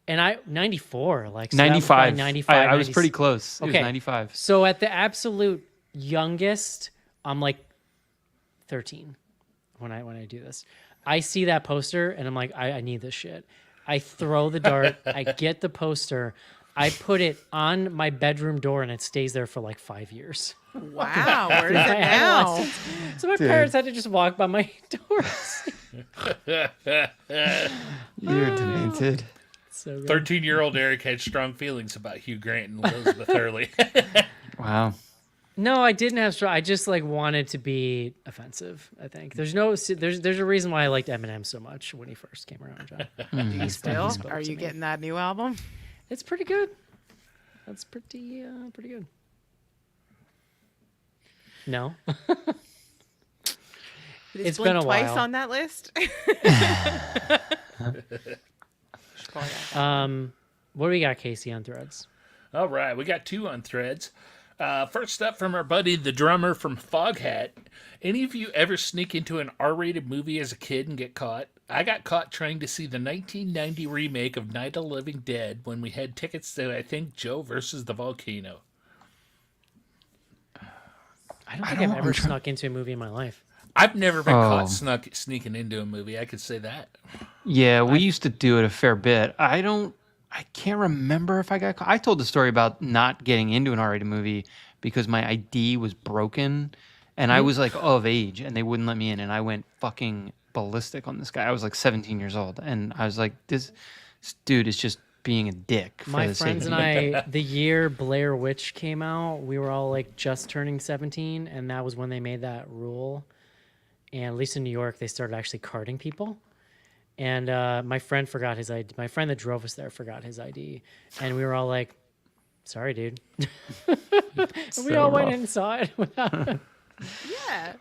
[SPEAKER 2] And 94, like so that was probably
[SPEAKER 4] 95.
[SPEAKER 2] 95.
[SPEAKER 4] I was
[SPEAKER 2] 90
[SPEAKER 4] pretty close. It was
[SPEAKER 2] Okay.
[SPEAKER 4] 95.
[SPEAKER 2] So at the absolute youngest, I'm like 13 when I do this. I see that poster and I'm like, I need this shit. I throw the dart. I get the poster. I put it on my bedroom door and it stays there for like 5 years.
[SPEAKER 3] wow. Where is it
[SPEAKER 2] I
[SPEAKER 3] now?
[SPEAKER 2] analyzed it. So my parents had to just walk by my doors.
[SPEAKER 4] You're demented.
[SPEAKER 2] So good.
[SPEAKER 1] 13-year-old Eric had strong feelings about Hugh Grant and Elizabeth Hurley.
[SPEAKER 4] Wow.
[SPEAKER 2] No, I didn't have strong. I just like wanted to be offensive. I think there's a reason why I liked Eminem so much when he first came around, John.
[SPEAKER 3] Do you still?
[SPEAKER 2] spoke
[SPEAKER 3] Are
[SPEAKER 2] to
[SPEAKER 3] you
[SPEAKER 2] me.
[SPEAKER 3] getting that new album?
[SPEAKER 2] It's pretty good. That's pretty good. No. It's been a
[SPEAKER 3] twice
[SPEAKER 2] while.
[SPEAKER 3] on that list.
[SPEAKER 2] What do we got, Casey, on Threads?
[SPEAKER 1] All right, we got 2 on Threads. First up from our buddy, the drummer from Foghat. Any of you ever sneak into an R-rated movie as a kid and get caught? I got caught trying to see the 1990 remake of Night of the Living Dead when we had tickets to, I think, Joe versus the Volcano.
[SPEAKER 2] I don't think I've ever snuck into a movie in my life.
[SPEAKER 1] I've never been caught sneaking into a movie. I could say that.
[SPEAKER 4] Yeah, we used to do it a fair bit. I can't remember if I got caught. I told the story about not getting into an R-rated movie because my ID was broken and I was like of age and they wouldn't let me in and I went fucking ballistic on this guy. I was like 17 years old and I was like, this dude is just being a dick. For
[SPEAKER 2] My
[SPEAKER 4] the sake
[SPEAKER 2] friends
[SPEAKER 4] of
[SPEAKER 2] and
[SPEAKER 4] it.
[SPEAKER 2] I, the year Blair Witch came out, we were all like just turning 17, and that was when they made that rule. And at least in New York, they started actually carding people. And my friend forgot his ID. My friend that drove us there forgot his ID, and we were all like, "Sorry, dude." We all went in and saw it.
[SPEAKER 3] Yeah.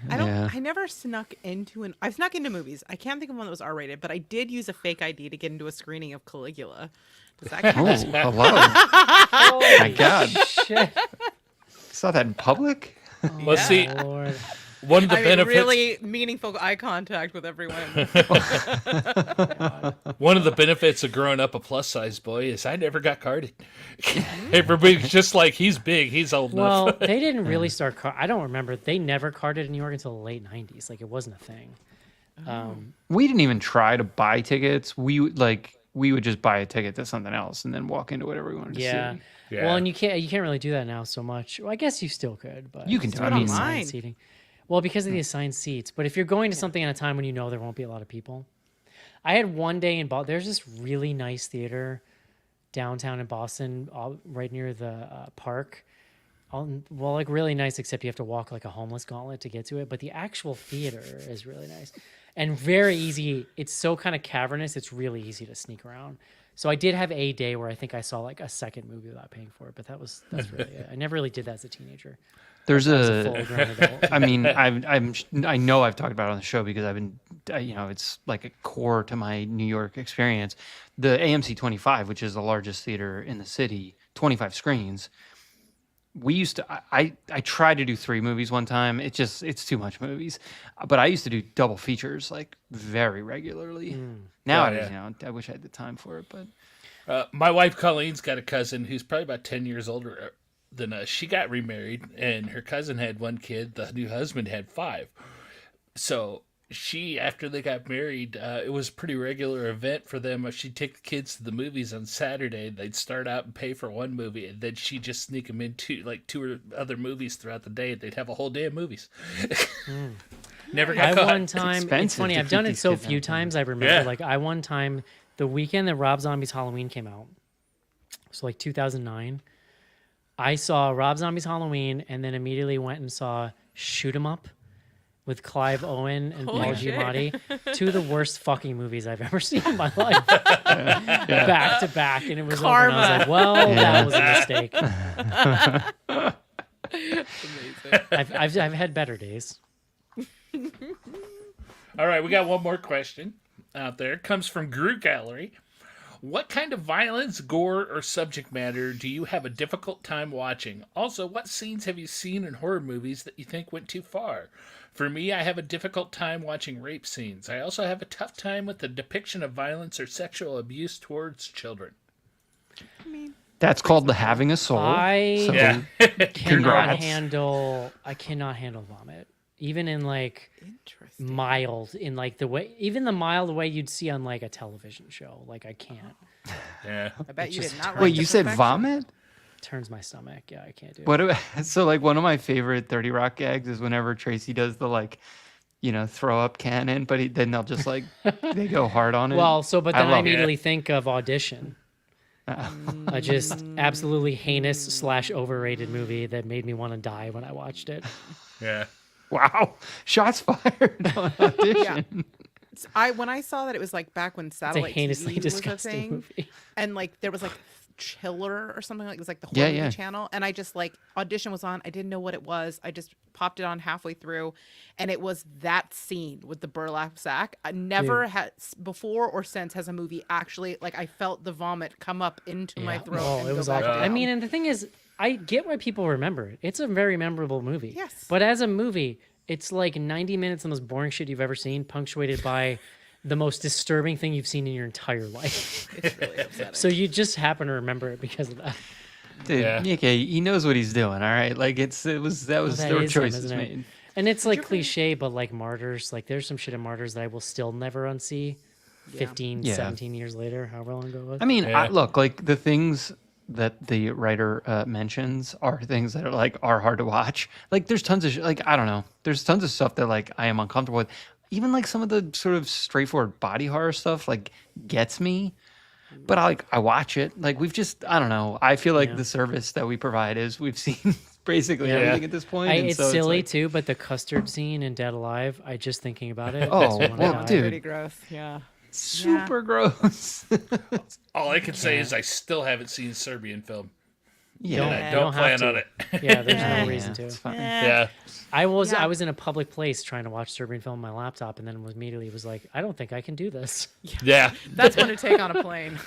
[SPEAKER 4] Yeah.
[SPEAKER 3] I never snuck into I've snuck into movies. I can't think of one that was R-rated, but I did use a fake ID to get into a screening of Caligula. Does that count?
[SPEAKER 4] Oh, hello. My God.
[SPEAKER 2] Shit.
[SPEAKER 4] Saw that in public?
[SPEAKER 1] Well, see,
[SPEAKER 2] Lord.
[SPEAKER 1] one of the
[SPEAKER 3] I mean,
[SPEAKER 1] benefits.
[SPEAKER 3] really meaningful eye contact with everyone.
[SPEAKER 1] One of the benefits of growing up a plus-size boy is I never got carded. Everybody's just like, he's big, he's old
[SPEAKER 2] Well,
[SPEAKER 1] enough.
[SPEAKER 2] they didn't really start. I don't remember. They never carded in New York until the late '90s. Like it wasn't a thing.
[SPEAKER 4] We didn't even try to buy tickets. We would just buy a ticket to something else and then walk into whatever we wanted to
[SPEAKER 2] Yeah.
[SPEAKER 4] see.
[SPEAKER 1] Yeah.
[SPEAKER 2] Well, and you can't really do that now so much. Well, I guess you still could, but
[SPEAKER 4] You can
[SPEAKER 2] it's
[SPEAKER 4] do it.
[SPEAKER 2] the
[SPEAKER 4] I mean-
[SPEAKER 2] assigned
[SPEAKER 3] Online.
[SPEAKER 2] seating. Well, because of the assigned seats. But if you're going to something at a time when you know there won't be a lot of people, I had one day in Boston. There's this really nice theater downtown in Boston, right near the park. Well, like really nice, except you have to walk like a homeless gauntlet to get to it. But the actual theater is really nice and very easy. It's so kind of cavernous. It's really easy to sneak around. So I did have a day where I think I saw like a second movie without paying for it, but that's really it. I never really did that as a teenager.
[SPEAKER 4] There's
[SPEAKER 2] As a
[SPEAKER 4] a,
[SPEAKER 2] full-grown adult.
[SPEAKER 4] I mean, I know I've talked about it on the show because I've been, it's like a core to my New York experience. The AMC 25, which is the largest theater in the city, 25 screens. We used to, I tried to do 3 movies one time. It's too much movies, but I used to do double features like very regularly. Nowadays, I wish I had the time for it, but
[SPEAKER 1] My wife Colleen's got a cousin who's probably about 10 years older than us. She got remarried, and her cousin had 1 kid. The new husband had 5. So she, after they got married, it was a pretty regular event for them. She'd take the kids to the movies on Saturday. They'd start out and pay for 1 movie, and then she'd just sneak them into like 2 or other movies throughout the day. They'd have a whole day of movies. Never got
[SPEAKER 2] I
[SPEAKER 1] caught.
[SPEAKER 2] one time. It's
[SPEAKER 4] expensive
[SPEAKER 2] funny.
[SPEAKER 4] to
[SPEAKER 2] I've done
[SPEAKER 4] keep
[SPEAKER 2] it
[SPEAKER 4] these
[SPEAKER 2] so
[SPEAKER 4] kids
[SPEAKER 2] few
[SPEAKER 4] out there.
[SPEAKER 2] times. I remember.
[SPEAKER 1] Yeah.
[SPEAKER 2] Like I one time, the weekend that Rob Zombie's Halloween came out, so like 2009. I saw Rob Zombie's Halloween, and then immediately went and saw Shoot 'Em Up with Clive Owen and
[SPEAKER 3] Holy
[SPEAKER 2] Paul
[SPEAKER 3] shit.
[SPEAKER 2] Giamatti. Two of the worst fucking movies I've ever seen in my life. Back to back. And it was over and I was like, well, that was a mistake. I've had better days.
[SPEAKER 1] All right, we got one more question out there. It comes from Gru Gallery. What kind of violence, gore, or subject matter do you have a difficult time watching? Also, what scenes have you seen in horror movies that you think went too far? For me, I have a difficult time watching rape scenes. I also have a tough time with the depiction of violence or sexual abuse towards children.
[SPEAKER 4] That's called the having a soul.
[SPEAKER 1] Yeah.
[SPEAKER 2] cannot handle vomit. Even in like mild, in like the way, even the mild way you'd see on like a television show. Like I can't.
[SPEAKER 1] Yeah.
[SPEAKER 3] I bet you did not like
[SPEAKER 4] Wait,
[SPEAKER 3] the
[SPEAKER 4] you said
[SPEAKER 3] perfection.
[SPEAKER 4] vomit?
[SPEAKER 2] Turns my stomach. Yeah, I can't do it.
[SPEAKER 4] What? So like one of my favorite 30 Rock gags is whenever Tracy does the like, throw up cannon, but then they'll just like they go hard on it.
[SPEAKER 2] Well, but then I
[SPEAKER 4] love it.
[SPEAKER 2] immediately think of Audition. A just absolutely heinous / overrated movie that made me want to die when I watched it.
[SPEAKER 1] Yeah.
[SPEAKER 4] Wow, shots fired on Audition.
[SPEAKER 3] When I saw that, it was like back when
[SPEAKER 2] It's a
[SPEAKER 3] satellite
[SPEAKER 2] heinously
[SPEAKER 3] TV was a
[SPEAKER 2] disgusting
[SPEAKER 3] thing,
[SPEAKER 2] movie.
[SPEAKER 3] and like there was like Chiller or something, like it was like the
[SPEAKER 4] Yeah,
[SPEAKER 3] horror movie
[SPEAKER 4] yeah.
[SPEAKER 3] channel, and I just like Audition was on. I didn't know what it was. I just popped it on halfway through, and it was that scene with the burlap sack. I never had before or since has a movie actually like I felt the vomit come up into my throat.
[SPEAKER 2] Oh,
[SPEAKER 3] and
[SPEAKER 2] it
[SPEAKER 3] go
[SPEAKER 2] was
[SPEAKER 3] back
[SPEAKER 2] awful.
[SPEAKER 3] down.
[SPEAKER 2] I mean, and the thing is, I get why people remember it. It's a very memorable movie.
[SPEAKER 3] Yes.
[SPEAKER 2] But as a movie, it's like 90 minutes of the most boring shit you've ever seen, punctuated by the most disturbing thing you've seen in your entire life.
[SPEAKER 3] It's really upsetting.
[SPEAKER 2] So you just happen to remember it because of that.
[SPEAKER 4] Dude,
[SPEAKER 1] Yeah.
[SPEAKER 4] okay, he knows what he's doing. All right, like that was
[SPEAKER 2] that
[SPEAKER 4] there were
[SPEAKER 2] is him,
[SPEAKER 4] choices
[SPEAKER 2] isn't it?
[SPEAKER 4] made.
[SPEAKER 2] And it's like cliche, but like Martyrs, like there's some shit in Martyrs that I will still never unsee 15,
[SPEAKER 4] Yeah.
[SPEAKER 2] 17 years later, however long ago it was.
[SPEAKER 4] I mean,
[SPEAKER 1] Yeah.
[SPEAKER 4] look, like the things that the writer mentions are things that are hard to watch. Like there's tons of like I don't know, there's tons of stuff that like I am uncomfortable with. Even like some of the sort of straightforward body horror stuff like gets me, but I watch it. Like we've just I don't know. I feel like the service that we provide is we've seen basically everything at this point. and
[SPEAKER 2] It's
[SPEAKER 4] so
[SPEAKER 2] silly
[SPEAKER 4] like,
[SPEAKER 2] too, but the custard scene in Dead Alive, I just thinking about it.
[SPEAKER 4] Oh,
[SPEAKER 2] makes me wanna
[SPEAKER 4] well,
[SPEAKER 2] die.
[SPEAKER 4] dude.
[SPEAKER 3] Pretty gross. Yeah.
[SPEAKER 4] super gross.
[SPEAKER 1] All I can say is I still haven't seen Serbian film.
[SPEAKER 4] Yeah,
[SPEAKER 1] And I
[SPEAKER 2] you
[SPEAKER 1] don't
[SPEAKER 2] don't have
[SPEAKER 1] plan
[SPEAKER 2] to.
[SPEAKER 1] on it.
[SPEAKER 2] Yeah, there's no reason
[SPEAKER 4] it's
[SPEAKER 2] to.
[SPEAKER 4] fine.
[SPEAKER 1] Yeah.
[SPEAKER 2] I was in a public place trying to watch Serbian film on my laptop, and then immediately was like, I don't think I can do this.
[SPEAKER 1] Yeah.
[SPEAKER 3] That's one to take on a plane.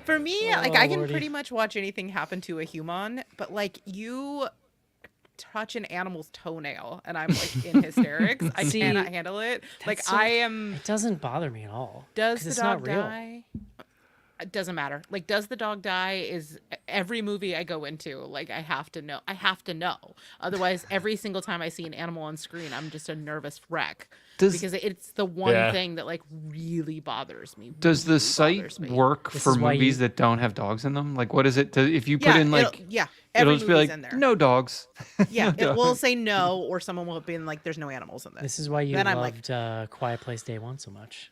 [SPEAKER 3] For me, like I can
[SPEAKER 2] Lordy.
[SPEAKER 3] pretty much watch anything happen to a human, but like you touch an animal's toenail and I'm like in hysterics. I
[SPEAKER 2] See,
[SPEAKER 3] cannot handle it. Like
[SPEAKER 2] so-
[SPEAKER 3] I am.
[SPEAKER 2] It doesn't bother me at all.
[SPEAKER 3] Does
[SPEAKER 2] 'cause
[SPEAKER 3] the
[SPEAKER 2] it's
[SPEAKER 3] dog
[SPEAKER 2] not real.
[SPEAKER 3] die? It doesn't matter. Like, does the dog die? Is every movie I go into, like, I have to know. I have to know. Otherwise, every single time I see an animal on screen, I'm just a nervous wreck. Because it's the one thing that, like, really bothers me.
[SPEAKER 4] Does the
[SPEAKER 3] really
[SPEAKER 4] site
[SPEAKER 3] bothers me.
[SPEAKER 4] work
[SPEAKER 2] This
[SPEAKER 4] for
[SPEAKER 2] is why
[SPEAKER 4] movies
[SPEAKER 2] you-
[SPEAKER 4] that don't have dogs in them? Like, what is it? If you put
[SPEAKER 3] Yeah,
[SPEAKER 4] in like,
[SPEAKER 3] every
[SPEAKER 4] it'll just be
[SPEAKER 3] movie's
[SPEAKER 4] like,
[SPEAKER 3] in there.
[SPEAKER 4] no dogs.
[SPEAKER 3] Yeah,
[SPEAKER 4] No
[SPEAKER 3] it will
[SPEAKER 4] dogs.
[SPEAKER 3] say no, or someone will have been like, "There's no animals in this."
[SPEAKER 2] This is why you
[SPEAKER 3] Then I'm like,
[SPEAKER 2] loved Quiet Place Day 1 so much.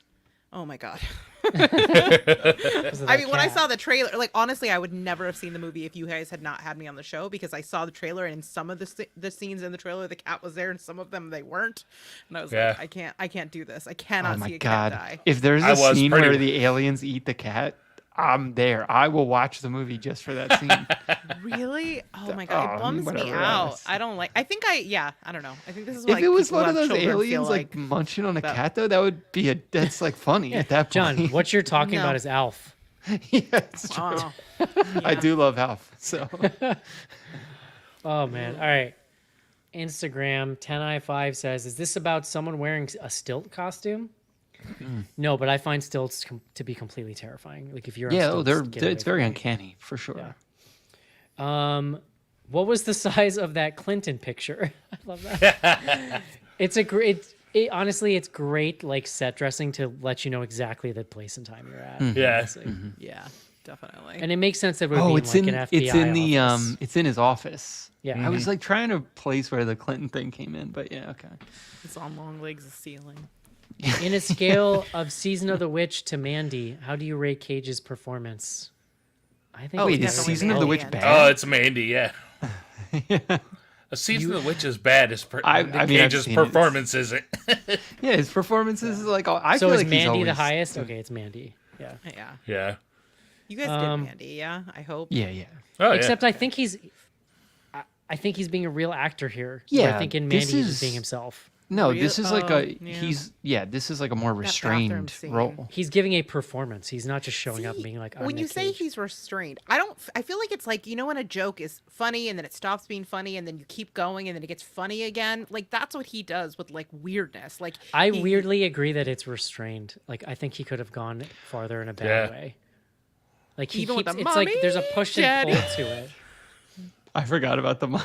[SPEAKER 3] oh my god.
[SPEAKER 2] 'Cause of
[SPEAKER 3] I
[SPEAKER 2] that
[SPEAKER 3] mean, when I
[SPEAKER 2] cat.
[SPEAKER 3] saw the trailer, like honestly, I would never have seen the movie if you guys had not had me on the show, because I saw the trailer and in some of the scenes in the trailer, the cat was there, and some of them they weren't. And I was
[SPEAKER 1] Yeah.
[SPEAKER 3] like, I can't do this. I
[SPEAKER 4] Oh
[SPEAKER 3] cannot
[SPEAKER 4] my
[SPEAKER 3] see a
[SPEAKER 4] god!
[SPEAKER 3] cat die.
[SPEAKER 4] If there's
[SPEAKER 1] I
[SPEAKER 4] a
[SPEAKER 1] was
[SPEAKER 4] scene
[SPEAKER 1] pretty-
[SPEAKER 4] where the aliens eat the cat, I'm there. I will watch the movie just for that scene.
[SPEAKER 3] Really? Oh my god, it bums me
[SPEAKER 4] whatever
[SPEAKER 3] out.
[SPEAKER 4] else.
[SPEAKER 3] I don't like. I don't know. I think this is
[SPEAKER 4] If
[SPEAKER 3] why
[SPEAKER 4] it was
[SPEAKER 3] people
[SPEAKER 4] one of
[SPEAKER 3] who have
[SPEAKER 4] those
[SPEAKER 3] children feel
[SPEAKER 4] aliens like munching on a
[SPEAKER 3] that-
[SPEAKER 4] cat, though, that would be that's like funny at that
[SPEAKER 2] John,
[SPEAKER 4] point.
[SPEAKER 2] what you're talking
[SPEAKER 3] No.
[SPEAKER 2] about is Alf.
[SPEAKER 4] Yeah, it's true.
[SPEAKER 3] Oh,
[SPEAKER 4] I
[SPEAKER 3] yeah.
[SPEAKER 4] do love Alf. So
[SPEAKER 2] Oh man! All right. Instagram 10i5 says, "Is this about someone wearing a stilt costume?" No, but I find stilts to be completely terrifying. Like if you're on
[SPEAKER 4] yeah,
[SPEAKER 2] stilts,
[SPEAKER 4] they're
[SPEAKER 2] get away
[SPEAKER 4] it's
[SPEAKER 2] from
[SPEAKER 4] very
[SPEAKER 2] me.
[SPEAKER 4] uncanny for sure.
[SPEAKER 2] Yeah. What was the size of that Clinton picture? I love that. It's a great. Honestly, it's great like set dressing to let you know exactly the place and time you're at.
[SPEAKER 1] Yeah.
[SPEAKER 2] honestly.
[SPEAKER 3] Yeah, definitely.
[SPEAKER 2] And it makes sense that it would
[SPEAKER 4] Oh,
[SPEAKER 2] be
[SPEAKER 4] it's
[SPEAKER 2] in
[SPEAKER 4] in
[SPEAKER 2] like an FBI
[SPEAKER 4] it's in the
[SPEAKER 2] office.
[SPEAKER 4] it's in his office.
[SPEAKER 2] Yeah.
[SPEAKER 4] I was like trying to place where the Clinton thing came in, but yeah, okay.
[SPEAKER 3] It's on Longlegs' ceiling.
[SPEAKER 2] In a scale of Season of the Witch to Mandy, how do you rate Cage's performance? I think
[SPEAKER 3] Oh,
[SPEAKER 4] Wait,
[SPEAKER 3] it's
[SPEAKER 4] is
[SPEAKER 3] definitely
[SPEAKER 4] Season of the
[SPEAKER 3] Mandy
[SPEAKER 4] Witch
[SPEAKER 3] and-
[SPEAKER 4] bad?
[SPEAKER 1] Oh, it's Mandy. Yeah. A Season of the Witch is bad as
[SPEAKER 4] I've
[SPEAKER 1] Cage's
[SPEAKER 4] seen it.
[SPEAKER 1] performance isn't.
[SPEAKER 4] Yeah, his performance is like I
[SPEAKER 2] So
[SPEAKER 4] feel
[SPEAKER 2] is
[SPEAKER 4] like he's
[SPEAKER 2] Mandy the
[SPEAKER 4] always-
[SPEAKER 2] highest? Okay, it's Mandy. Yeah.
[SPEAKER 3] Yeah.
[SPEAKER 1] Yeah.
[SPEAKER 3] You guys did Mandy, yeah? I hope.
[SPEAKER 4] Yeah, yeah.
[SPEAKER 1] Oh,
[SPEAKER 2] Except I think he's being a real actor here.
[SPEAKER 4] Yeah,
[SPEAKER 2] I think in
[SPEAKER 4] this
[SPEAKER 2] Mandy he's
[SPEAKER 4] is-
[SPEAKER 2] being himself.
[SPEAKER 4] No,
[SPEAKER 3] Real-
[SPEAKER 4] this is like
[SPEAKER 3] oh,
[SPEAKER 4] yeah. This is like a more
[SPEAKER 3] bathroom
[SPEAKER 4] restrained
[SPEAKER 3] scene.
[SPEAKER 4] role.
[SPEAKER 2] He's giving a performance. He's not just showing up and
[SPEAKER 3] See,
[SPEAKER 2] being like, I'm
[SPEAKER 3] when you
[SPEAKER 2] Nick
[SPEAKER 3] say
[SPEAKER 2] Cage.
[SPEAKER 3] he's restrained, I feel like it's like, when a joke is funny and then it stops being funny and then you keep going and then it gets funny again. Like that's what he does with like weirdness. Like
[SPEAKER 2] I
[SPEAKER 3] he-
[SPEAKER 2] weirdly agree that it's restrained. Like I think he could have gone farther in a bad
[SPEAKER 1] Yeah.
[SPEAKER 2] way. Like he
[SPEAKER 3] Even with
[SPEAKER 2] keeps,
[SPEAKER 3] the
[SPEAKER 2] it's like there's a
[SPEAKER 3] mommy,
[SPEAKER 2] push
[SPEAKER 3] daddy.
[SPEAKER 2] and pull to it.
[SPEAKER 4] I forgot about the money.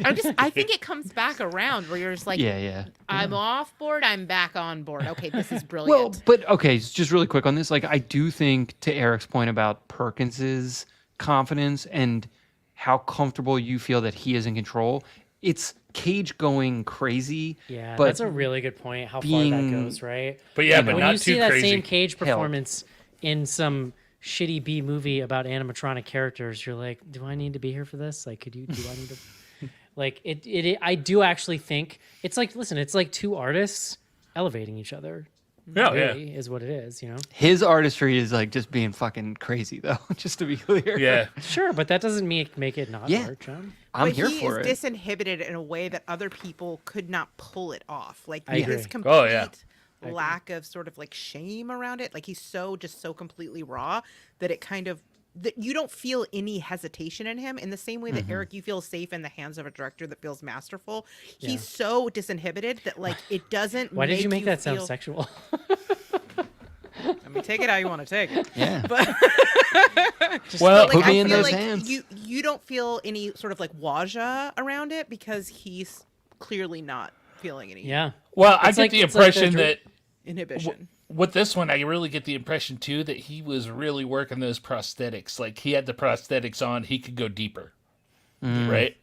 [SPEAKER 3] I think it comes back around where you're just like,
[SPEAKER 4] Yeah, yeah.
[SPEAKER 3] I'm off board, I'm back on board. Okay, this is brilliant.
[SPEAKER 4] Well, but okay, just really quick on this. Like, I do think to Eric's point about Perkins's confidence and how comfortable you feel that he is in control, it's Cage going crazy.
[SPEAKER 2] Yeah,
[SPEAKER 4] but
[SPEAKER 2] that's a really good point. How far that
[SPEAKER 4] being-
[SPEAKER 2] goes, right?
[SPEAKER 1] But yeah, but
[SPEAKER 2] When
[SPEAKER 1] not
[SPEAKER 2] you
[SPEAKER 1] too
[SPEAKER 2] see that
[SPEAKER 1] crazy.
[SPEAKER 2] same Cage
[SPEAKER 4] Hell.
[SPEAKER 2] performance in some shitty B movie about animatronic characters, you're like, do I need to be here for this? Like, do I need to? Like, I do actually think it's like, listen, it's like two artists elevating each other.
[SPEAKER 1] Oh,
[SPEAKER 2] Really, is what it is,
[SPEAKER 4] His artistry is like just being fucking crazy, though. Just to be clear.
[SPEAKER 1] Yeah.
[SPEAKER 2] Sure, but that doesn't make it not
[SPEAKER 4] Yeah.
[SPEAKER 2] art, John.
[SPEAKER 4] I'm
[SPEAKER 3] but
[SPEAKER 4] here
[SPEAKER 3] he
[SPEAKER 4] for
[SPEAKER 3] is
[SPEAKER 4] it.
[SPEAKER 3] disinhibited in a way that other people could not pull it off. Like
[SPEAKER 2] I
[SPEAKER 3] his
[SPEAKER 2] agree.
[SPEAKER 3] complete
[SPEAKER 1] Oh, yeah.
[SPEAKER 3] lack of sort of like shame around it. Like he's so completely raw that it kind of that you don't feel any hesitation in him in the same way that Eric, you feel safe in the hands of a director that feels masterful.
[SPEAKER 2] Yeah.
[SPEAKER 3] He's so disinhibited that like it doesn't.
[SPEAKER 2] Why did you make that sound
[SPEAKER 3] feel...
[SPEAKER 2] sexual?
[SPEAKER 3] I mean, take it how you want to take it.
[SPEAKER 4] Yeah.
[SPEAKER 3] But
[SPEAKER 1] Well,
[SPEAKER 4] Put me
[SPEAKER 3] I
[SPEAKER 4] in
[SPEAKER 3] feel
[SPEAKER 4] those
[SPEAKER 3] like
[SPEAKER 4] hands.
[SPEAKER 3] You don't feel any sort of like waja around it because he's clearly not feeling any
[SPEAKER 2] Yeah.
[SPEAKER 1] well, I
[SPEAKER 2] It's
[SPEAKER 1] get
[SPEAKER 2] like-
[SPEAKER 1] the
[SPEAKER 2] it's like
[SPEAKER 1] impression
[SPEAKER 2] the
[SPEAKER 1] that
[SPEAKER 3] inhibition.
[SPEAKER 1] with this one, I really get the impression too that he was really working those prosthetics. Like he had the prosthetics on, he could go deeper, right?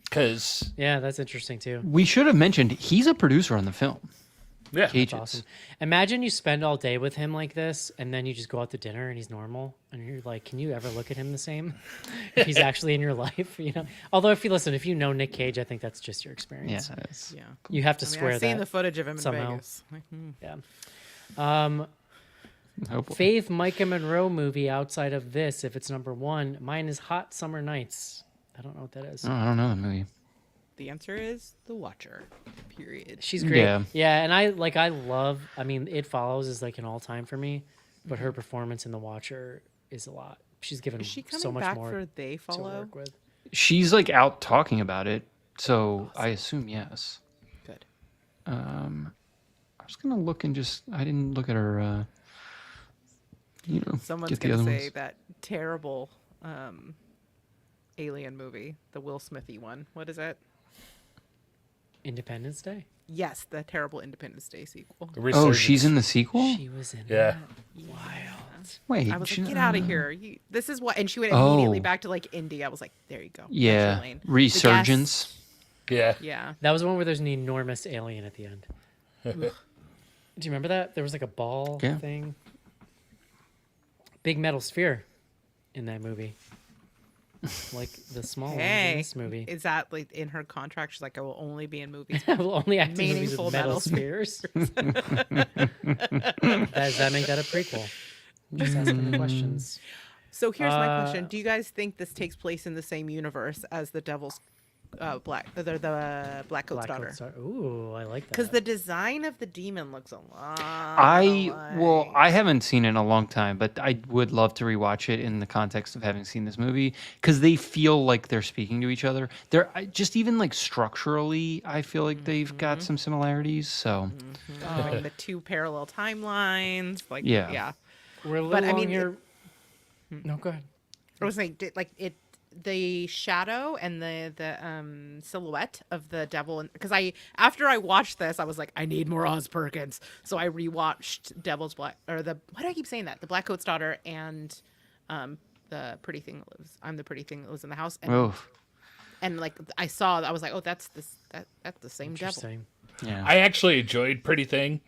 [SPEAKER 1] Because
[SPEAKER 2] Yeah, that's interesting too.
[SPEAKER 4] We should have mentioned he's a producer on the film.
[SPEAKER 1] yeah,
[SPEAKER 4] Cage's.
[SPEAKER 2] Awesome. Imagine you spend all day with him like this, and then you just go out to dinner and he's normal, and you're like, can you ever look at him the same? If he's actually in your life, Although if you know Nick Cage, I think that's just your
[SPEAKER 4] Yeah.
[SPEAKER 2] experience.
[SPEAKER 4] it's-
[SPEAKER 3] Yeah.
[SPEAKER 2] You have to
[SPEAKER 3] I mean,
[SPEAKER 2] swear
[SPEAKER 3] I've seen
[SPEAKER 2] that.
[SPEAKER 3] the footage of him in
[SPEAKER 2] somehow.
[SPEAKER 3] Vegas. Like,
[SPEAKER 2] Yeah.
[SPEAKER 4] oh, boy.
[SPEAKER 2] Fave Micah Monroe movie outside of this, if it's number one, mine is Hot Summer Nights. I don't know what that is.
[SPEAKER 4] Oh, I don't know the movie.
[SPEAKER 3] The answer is The Watcher. Period.
[SPEAKER 2] She's great.
[SPEAKER 4] Yeah.
[SPEAKER 2] Yeah, and I love. I mean, It Follows is like an all time for me, but her performance in The Watcher is a lot. She's given
[SPEAKER 3] Is she coming
[SPEAKER 2] so much
[SPEAKER 3] back
[SPEAKER 2] more
[SPEAKER 3] for They
[SPEAKER 2] to
[SPEAKER 3] Follow?
[SPEAKER 2] work with.
[SPEAKER 4] She's like out talking about it, so I assume yes.
[SPEAKER 3] Good.
[SPEAKER 4] I was gonna look and I didn't look at her.
[SPEAKER 3] Someone's
[SPEAKER 4] get the
[SPEAKER 3] gonna
[SPEAKER 4] other
[SPEAKER 3] say
[SPEAKER 4] ones.
[SPEAKER 3] that terrible alien movie, the Will Smithy one. What is it?
[SPEAKER 2] Independence Day.
[SPEAKER 3] Yes, the terrible Independence Day sequel.
[SPEAKER 4] Oh, she's in the sequel.
[SPEAKER 2] She was in.
[SPEAKER 1] Yeah.
[SPEAKER 2] that. Wild.
[SPEAKER 4] Wait,
[SPEAKER 3] I was
[SPEAKER 4] she-
[SPEAKER 3] like, get out of here. This is what, and she went immediately
[SPEAKER 4] Oh.
[SPEAKER 3] back to like India. I was like, there you go. That's
[SPEAKER 4] Yeah,
[SPEAKER 3] your lane. The
[SPEAKER 4] Resurgence.
[SPEAKER 1] Yeah.
[SPEAKER 3] Guest- Yeah.
[SPEAKER 2] That was the one where there's an enormous alien at the end. Do you remember that? There was like a ball
[SPEAKER 4] Yeah.
[SPEAKER 2] thing. Big metal sphere in that movie. Like the small ones in
[SPEAKER 3] Hey,
[SPEAKER 2] this movie.
[SPEAKER 3] is that like in her contract? She's like, I will only be in movies.
[SPEAKER 2] I will only act in movies
[SPEAKER 3] Meaningful
[SPEAKER 2] with metal
[SPEAKER 3] metal
[SPEAKER 2] spheres. Does that make that a prequel? Just asking the questions.
[SPEAKER 3] So here's my question: do you guys think this takes place in the same universe as the Devil's the Black Coat's
[SPEAKER 2] Black
[SPEAKER 3] daughter?
[SPEAKER 2] Coat Star- Ooh, I like that.
[SPEAKER 3] Because the design of the demon looks a lot.
[SPEAKER 4] I haven't seen it in a long time, but I would love to rewatch it in the context of having seen this movie because they feel like they're speaking to each other. Just even like structurally, I feel like they've got some similarities. So
[SPEAKER 3] Like the two parallel timelines. Like
[SPEAKER 4] Yeah.
[SPEAKER 3] yeah.
[SPEAKER 2] We're a little
[SPEAKER 3] But, I
[SPEAKER 2] long
[SPEAKER 3] mean,
[SPEAKER 2] here. No, go ahead.
[SPEAKER 3] I was saying, the shadow and the silhouette of the devil, because after I watched this, I was like, I need more Oz Perkins, so I rewatched Devil's Black why do I keep saying that? The Black Coat's Daughter and the pretty thing that lives. I'm the pretty thing that lives in the house, and like I was like, oh, that's the same devil.
[SPEAKER 2] Interesting.
[SPEAKER 4] yeah,
[SPEAKER 1] I actually enjoyed Pretty Thing,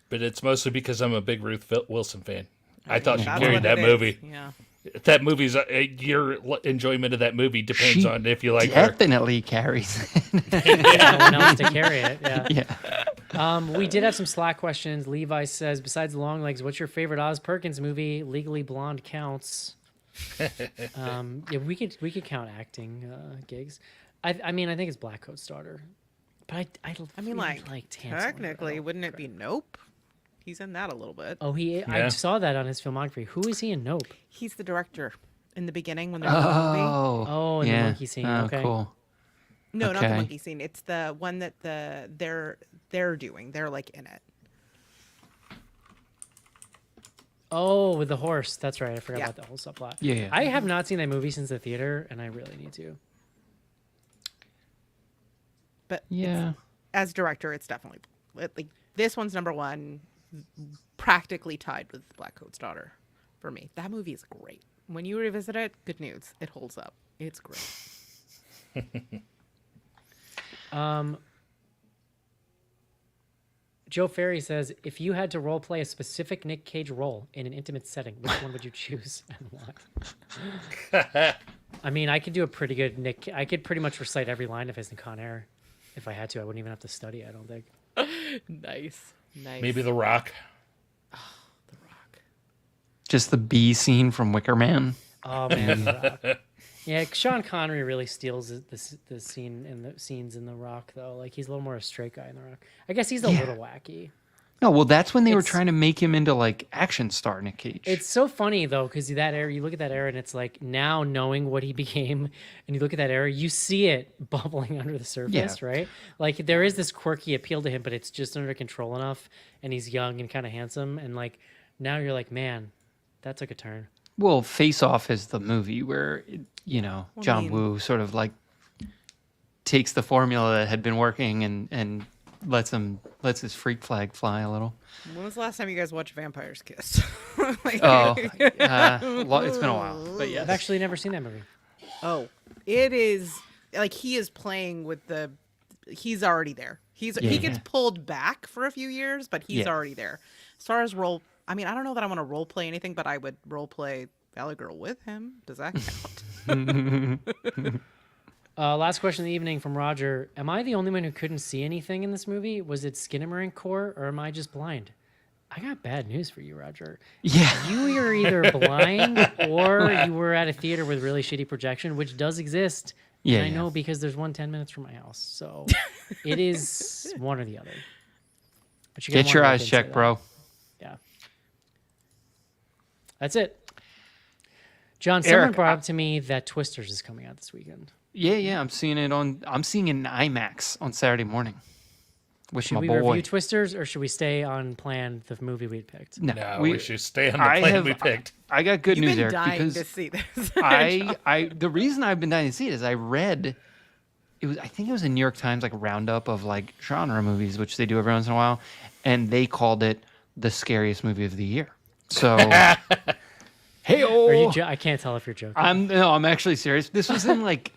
[SPEAKER 1] but it's mostly because I'm a big Ruth Wilson fan. I thought she
[SPEAKER 3] That's
[SPEAKER 1] carried
[SPEAKER 3] what
[SPEAKER 1] that
[SPEAKER 3] it is.
[SPEAKER 1] movie.
[SPEAKER 3] Yeah.
[SPEAKER 1] That movie's your enjoyment of that movie depends
[SPEAKER 4] She
[SPEAKER 1] on if you like her.
[SPEAKER 4] definitely carries it.
[SPEAKER 2] Yeah, no one else to carry it. Yeah.
[SPEAKER 4] Yeah.
[SPEAKER 2] We did have some Slack questions. Levi says, besides Longlegs, what's your favorite Oz Perkins movie? Legally Blonde counts. Yeah, we could count acting gigs. I mean, I think it's Black Coat's daughter, but I
[SPEAKER 3] mean,
[SPEAKER 2] really
[SPEAKER 3] like
[SPEAKER 2] liked Hansel and
[SPEAKER 3] technically,
[SPEAKER 2] Gretel.
[SPEAKER 3] wouldn't it be Nope? He's in that a little bit.
[SPEAKER 2] Oh, I
[SPEAKER 1] Yeah.
[SPEAKER 2] saw that on his filmography. Who is he in Nope?
[SPEAKER 3] He's the director in the beginning when they're in the movie.
[SPEAKER 2] Oh, in the monkey scene.
[SPEAKER 4] Oh,
[SPEAKER 2] Okay.
[SPEAKER 4] cool.
[SPEAKER 3] No, not the
[SPEAKER 4] okay.
[SPEAKER 3] monkey scene. It's the one that they're doing. They're like in it.
[SPEAKER 2] Oh, with the horse. That's right. I forgot
[SPEAKER 3] Yeah.
[SPEAKER 2] about that whole subplot.
[SPEAKER 4] Yeah.
[SPEAKER 2] I have not seen that movie since the theater, and I really need to.
[SPEAKER 3] But
[SPEAKER 4] Yeah.
[SPEAKER 3] as director, it's definitely like this one's number one, practically tied with Black Coat's daughter for me. That movie is great. When you revisit it, good news, it holds up. It's great.
[SPEAKER 2] Joe Ferry says, if you had to role play a specific Nick Cage role in an intimate setting, which one would you choose and why? I mean, I could do a pretty good Nick. I could pretty much recite every line of his in Con Air if I had to. I wouldn't even have to study, I don't think.
[SPEAKER 3] Nice.
[SPEAKER 1] Maybe The Rock.
[SPEAKER 3] The Rock.
[SPEAKER 4] Just the B scene from Wicker Man.
[SPEAKER 2] Oh, man. The Rock. Yeah, Sean Connery really steals the scene in the scenes in The Rock, though. Like, he's a little more a straight guy in The Rock. I guess he's a little wacky.
[SPEAKER 4] No, well, that's when they were
[SPEAKER 2] It's-
[SPEAKER 4] trying to make him into like action star Nick Cage.
[SPEAKER 2] It's so funny though, because that era, you look at that era, and it's like now knowing what he became, and you look at that era, you see it bubbling under the surface, right? Like there is this quirky appeal to him, but it's just under control enough, and he's young and kind of handsome, and like now you're like, man, that took a turn.
[SPEAKER 4] Well, Face Off is the movie where, you know, John Woo sort of like takes the formula that had been working and lets his freak flag fly a little.
[SPEAKER 3] When was the last time you guys watched Vampires Kiss? Like-
[SPEAKER 4] It's been a while, but yes.
[SPEAKER 2] I've actually never seen that movie.
[SPEAKER 3] Oh, it is like he is playing with the. He's already there. He gets pulled back for a few years, but he's already there. As far as role, I mean, I don't know that I want to role play anything, but I would role play Valley Girl with him. Does that count?
[SPEAKER 2] Last question of the evening from Roger. Am I the only one who couldn't see anything in this movie? Was it Skinamarink Core, or am I just blind? I got bad news for you, Roger.
[SPEAKER 4] Yeah.
[SPEAKER 2] You were either blind or you were at a theater with really shitty projection, which does exist.
[SPEAKER 4] Yeah,
[SPEAKER 2] And I
[SPEAKER 4] yeah.
[SPEAKER 2] know because there's one 10 minutes from my house. So it is one or the other. But you gotta
[SPEAKER 4] Get your
[SPEAKER 2] wanna
[SPEAKER 4] eyes
[SPEAKER 2] look into
[SPEAKER 4] checked,
[SPEAKER 2] that.
[SPEAKER 4] bro.
[SPEAKER 2] Yeah. That's it. John, someone
[SPEAKER 4] Eric,
[SPEAKER 2] brought up to me that Twisters is coming out this weekend.
[SPEAKER 4] Yeah. I'm seeing it in IMAX on Saturday morning with
[SPEAKER 2] Should
[SPEAKER 4] my
[SPEAKER 2] we
[SPEAKER 4] boy.
[SPEAKER 2] review Twisters or should we stay on plan the movie we picked?
[SPEAKER 1] No, we should stay on the
[SPEAKER 4] I
[SPEAKER 1] plane
[SPEAKER 4] have-
[SPEAKER 1] we picked.
[SPEAKER 4] I got good
[SPEAKER 3] You've
[SPEAKER 4] news,
[SPEAKER 3] been
[SPEAKER 4] Eric,
[SPEAKER 3] dying
[SPEAKER 4] because
[SPEAKER 3] to see this.
[SPEAKER 4] the reason I've been dying to see it is I read I think it was a New York Times like roundup of like genre movies, which they do every once in a while, and they called it the scariest movie of the year. So hey,
[SPEAKER 2] Are you I can't tell if you're joking.
[SPEAKER 4] I'm actually serious. This was in like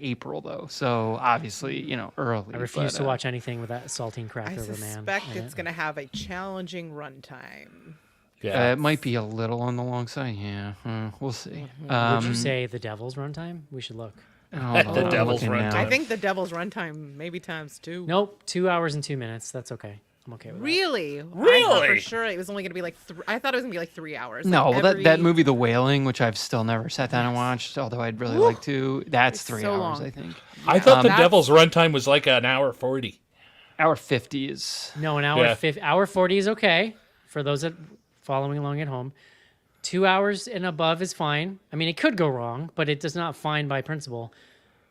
[SPEAKER 4] April though, so obviously early.
[SPEAKER 2] I refuse
[SPEAKER 4] but,
[SPEAKER 2] to watch anything with that saltine
[SPEAKER 3] I
[SPEAKER 2] cracker of a man.
[SPEAKER 3] suspect
[SPEAKER 2] in
[SPEAKER 3] it's
[SPEAKER 2] it.
[SPEAKER 3] going to have a challenging runtime.
[SPEAKER 1] Yeah.
[SPEAKER 4] It might be a little on the long side. Yeah, we'll see.
[SPEAKER 2] Would you say the Devil's runtime? We should look.
[SPEAKER 1] The Devil's
[SPEAKER 4] looking now.
[SPEAKER 1] Runtime.
[SPEAKER 3] I think the Devil's runtime maybe times 2.
[SPEAKER 2] Nope, 2 hours and 2 minutes. That's okay. I'm okay with
[SPEAKER 3] Really? I
[SPEAKER 1] Really?
[SPEAKER 3] thought for sure it was only going to be like I thought it was going to be like 3 hours.
[SPEAKER 4] No,
[SPEAKER 3] Like
[SPEAKER 4] well, that
[SPEAKER 3] every-
[SPEAKER 4] movie, The Wailing, which I've still never sat down and watched, although I'd really like to. That's
[SPEAKER 3] It's
[SPEAKER 4] 3
[SPEAKER 3] so
[SPEAKER 4] hours,
[SPEAKER 3] long.
[SPEAKER 4] I think.
[SPEAKER 1] I thought the
[SPEAKER 3] That's-
[SPEAKER 1] Devil's runtime was like an hour 40.
[SPEAKER 4] Hour 50 is.
[SPEAKER 2] that. No, an hour
[SPEAKER 1] Yeah.
[SPEAKER 2] hour 40 is okay for those that following along at home. 2 hours and above is fine. I mean, it could go wrong, but it does not fine by principle.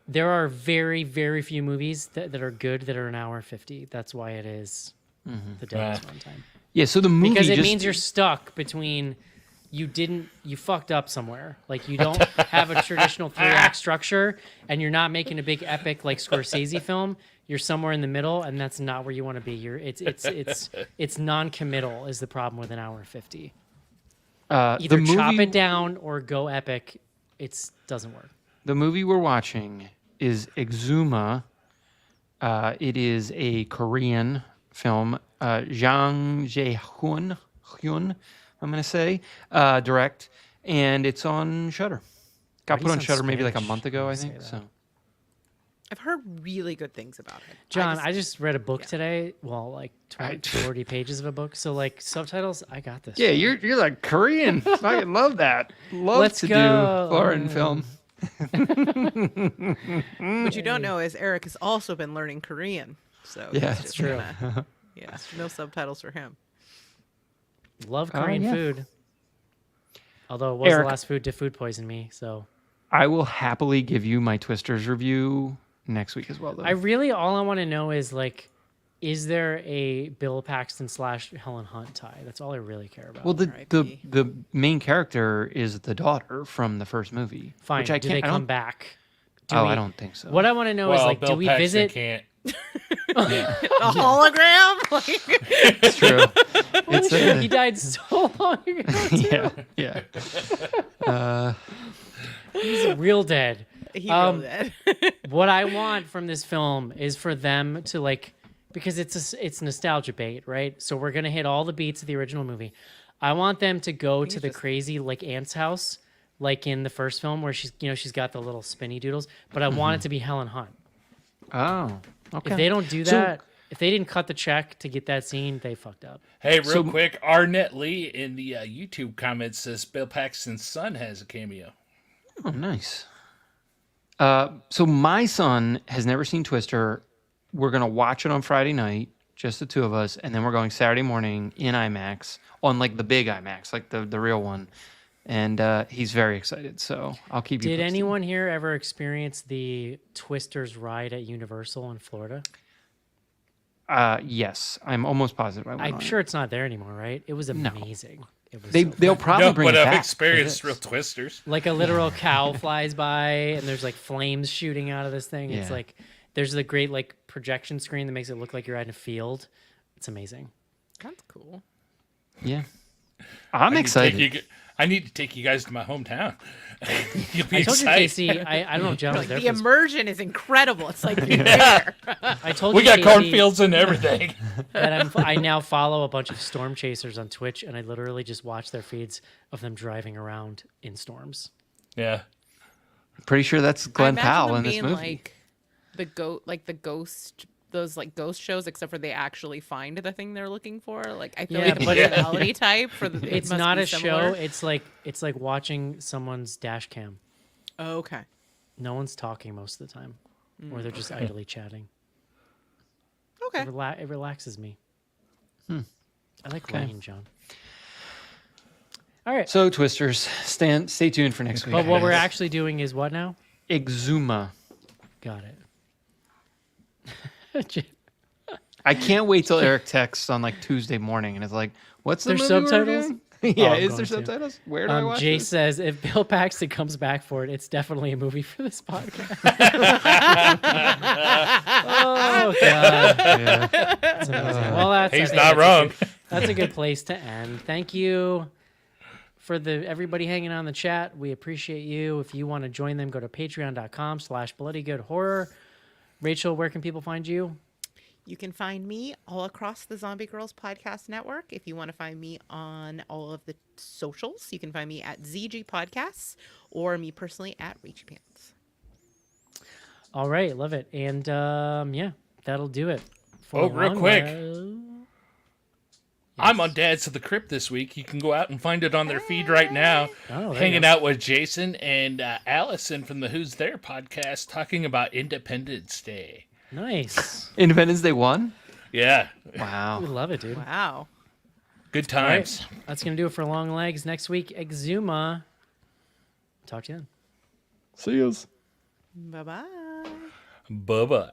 [SPEAKER 2] There are very, very few movies that are good that are an hour 50. That's why it is the Devil's runtime.
[SPEAKER 4] Yeah, so the movie
[SPEAKER 2] Because it
[SPEAKER 4] just,
[SPEAKER 2] means you're stuck between you fucked up somewhere. Like you don't have a traditional 3-act structure and you're not making a big epic like Scorsese film. You're somewhere in the middle and that's not where you want to be. It's non-committal is the problem with an hour 50. Either
[SPEAKER 4] the movie,
[SPEAKER 2] chop it down or go epic. It doesn't work.
[SPEAKER 4] The movie we're watching is Exuma. It is a Korean film. Jang Jae-hyun, I'm going to say, direct. and it's on Shudder. Got
[SPEAKER 2] Why do
[SPEAKER 4] put
[SPEAKER 2] you
[SPEAKER 4] on
[SPEAKER 2] sound
[SPEAKER 4] Shudder maybe like a
[SPEAKER 2] Spanish
[SPEAKER 4] month ago,
[SPEAKER 2] when
[SPEAKER 4] I
[SPEAKER 2] you say
[SPEAKER 4] think.
[SPEAKER 2] that?
[SPEAKER 4] So
[SPEAKER 3] I've heard really good things about it.
[SPEAKER 2] John, I just read a book
[SPEAKER 3] yeah.
[SPEAKER 2] today. Well, like 40 pages of a book. So like subtitles, I got this.
[SPEAKER 4] yeah, you're like Korean. I love that. Love
[SPEAKER 2] Let's
[SPEAKER 4] to
[SPEAKER 2] go.
[SPEAKER 4] do foreign film.
[SPEAKER 3] What you don't know is Eric has also been learning Korean. So
[SPEAKER 4] Yeah,
[SPEAKER 3] he's
[SPEAKER 4] that's
[SPEAKER 3] just
[SPEAKER 2] true.
[SPEAKER 3] yeah, no subtitles for him.
[SPEAKER 2] Love Korean
[SPEAKER 4] yeah.
[SPEAKER 2] food. Although it was
[SPEAKER 4] Eric.
[SPEAKER 2] the last food to food poison me, so
[SPEAKER 4] I will happily give you my Twisters review next week as well, though.
[SPEAKER 2] all I want to know is like, is there a Bill Paxton / Helen Hunt tie? That's all I really care about.
[SPEAKER 4] well, the
[SPEAKER 3] R.I.P..
[SPEAKER 4] the main character is the daughter from the first movie.
[SPEAKER 2] Fine.
[SPEAKER 4] Which I
[SPEAKER 2] Do
[SPEAKER 4] can't,
[SPEAKER 2] they
[SPEAKER 4] I
[SPEAKER 2] come
[SPEAKER 4] don't-
[SPEAKER 2] back?
[SPEAKER 4] I don't think so.
[SPEAKER 2] What I want to know is
[SPEAKER 1] Well,
[SPEAKER 2] like,
[SPEAKER 1] Bill
[SPEAKER 2] do we
[SPEAKER 1] Paxton
[SPEAKER 2] visit?
[SPEAKER 1] can't.
[SPEAKER 3] A hologram? Like,
[SPEAKER 4] It's true. It's
[SPEAKER 2] He died so long ago.
[SPEAKER 4] yeah. Yeah.
[SPEAKER 2] He's real dead.
[SPEAKER 3] he wrote that.
[SPEAKER 2] What I want from this film is for them to like, because it's nostalgia bait, right? So we're gonna hit all the beats of the original movie. I want them to go to the crazy like aunt's house, like in the first film where she's got the little spinny doodles. But I want it to be Helen Hunt.
[SPEAKER 4] Oh, okay.
[SPEAKER 2] If they don't do that, if they didn't cut the check to get that scene, they fucked up.
[SPEAKER 1] Hey, real quick, Arnett Lee in the YouTube comments says Bill Paxton's son has a cameo.
[SPEAKER 4] Oh, nice. So my son has never seen Twister. We're gonna watch it on Friday night, just the two of us, and then we're going Saturday morning in IMAX on like the big IMAX, like the real one. And he's very excited, so I'll keep you
[SPEAKER 2] Did
[SPEAKER 4] posted.
[SPEAKER 2] anyone here ever experience the Twisters ride at Universal in Florida?
[SPEAKER 4] Yes, I'm almost positive I went
[SPEAKER 2] I'm
[SPEAKER 4] on
[SPEAKER 2] sure
[SPEAKER 4] it.
[SPEAKER 2] it's not there anymore, right? It was amazing. It was
[SPEAKER 4] They'll probably
[SPEAKER 1] No,
[SPEAKER 4] bring
[SPEAKER 1] but
[SPEAKER 4] it
[SPEAKER 1] I've
[SPEAKER 4] back.
[SPEAKER 1] experienced
[SPEAKER 4] for
[SPEAKER 1] real
[SPEAKER 4] this.
[SPEAKER 1] twisters.
[SPEAKER 2] like a literal cow flies by and there's like flames shooting out of this thing. It's
[SPEAKER 4] Yeah.
[SPEAKER 2] like there's the great like projection screen that makes it look like you're out in a field. It's amazing.
[SPEAKER 3] That's cool.
[SPEAKER 4] Yeah, I'm excited.
[SPEAKER 1] I need to take you guys to my hometown. You'll be
[SPEAKER 2] I told you,
[SPEAKER 1] excited.
[SPEAKER 2] Casey. I don't know if John was
[SPEAKER 3] Like,
[SPEAKER 2] there.
[SPEAKER 3] the
[SPEAKER 2] For this.
[SPEAKER 3] immersion is incredible. It's like you're there.
[SPEAKER 2] I told
[SPEAKER 1] We
[SPEAKER 2] you,
[SPEAKER 1] got
[SPEAKER 2] Casey,
[SPEAKER 1] cornfields and everything.
[SPEAKER 2] that I now follow a bunch of storm chasers on Twitch, and I literally just watch their feeds of them driving around in storms.
[SPEAKER 1] Yeah.
[SPEAKER 4] Pretty sure that's
[SPEAKER 3] I
[SPEAKER 4] Glenn
[SPEAKER 3] imagine
[SPEAKER 4] Powell
[SPEAKER 3] them
[SPEAKER 4] in this
[SPEAKER 3] being
[SPEAKER 4] movie.
[SPEAKER 3] like the ghost, those like ghost shows, except for they actually find the thing they're looking for. Like I feel
[SPEAKER 2] Yeah,
[SPEAKER 3] like the
[SPEAKER 2] but
[SPEAKER 3] personality type for the
[SPEAKER 2] It's not a show. It's like watching someone's dash cam.
[SPEAKER 3] Oh, okay.
[SPEAKER 2] No one's talking most of the time, or they're just idly chatting.
[SPEAKER 3] Okay.
[SPEAKER 2] It relaxes me. I like
[SPEAKER 4] Okay.
[SPEAKER 2] rain, John. All right.
[SPEAKER 4] So Twisters, stay tuned for next week.
[SPEAKER 2] But what we're actually doing is what now?
[SPEAKER 4] Exuma.
[SPEAKER 2] Got it.
[SPEAKER 4] I can't wait till Eric texts on like Tuesday morning and it's like, "What's the
[SPEAKER 2] There's
[SPEAKER 4] movie we're
[SPEAKER 2] subtitles?
[SPEAKER 4] doing?" Yeah,
[SPEAKER 2] Oh, I'm
[SPEAKER 4] is
[SPEAKER 2] going
[SPEAKER 4] there
[SPEAKER 2] to.
[SPEAKER 4] subtitles? Where do I watch
[SPEAKER 2] Jay
[SPEAKER 4] this?
[SPEAKER 2] says if Bill Paxton comes back for it, it's definitely a movie for this podcast. Oh god. That's amazing. Well, I
[SPEAKER 1] He's
[SPEAKER 2] think
[SPEAKER 1] not
[SPEAKER 2] that's
[SPEAKER 1] wrong.
[SPEAKER 2] That's a good place to end. Thank you for everybody hanging on the chat. We appreciate you. If you want to join them, go to patreon.com/bloodygoodhorror. Rachel, where can people find you?
[SPEAKER 3] You can find me all across the Zombie Girls Podcast Network. If you want to find me on all of the socials, you can find me at ZG Podcasts or me personally at Rachy Pants.
[SPEAKER 2] All right, love it. And yeah, that'll do it. For
[SPEAKER 1] Oh, real quick.
[SPEAKER 2] Yes.
[SPEAKER 1] I'm on Dads of the Crypt this week. You can go out and find it on their feed right now.
[SPEAKER 2] Oh, there you
[SPEAKER 1] Hanging
[SPEAKER 2] go.
[SPEAKER 1] out with Jason and Allison from the Who's There podcast talking about Independence Day.
[SPEAKER 2] Nice.
[SPEAKER 4] Independence Day 1?
[SPEAKER 1] Yeah.
[SPEAKER 4] Wow.
[SPEAKER 2] We love it, dude.
[SPEAKER 3] Wow.
[SPEAKER 1] Good
[SPEAKER 2] All right,
[SPEAKER 1] times.
[SPEAKER 2] that's going to do it for Long Legs. Next week, Exuma. Talk to you then.
[SPEAKER 4] See yous.
[SPEAKER 3] Bye-bye.
[SPEAKER 1] Bye-bye.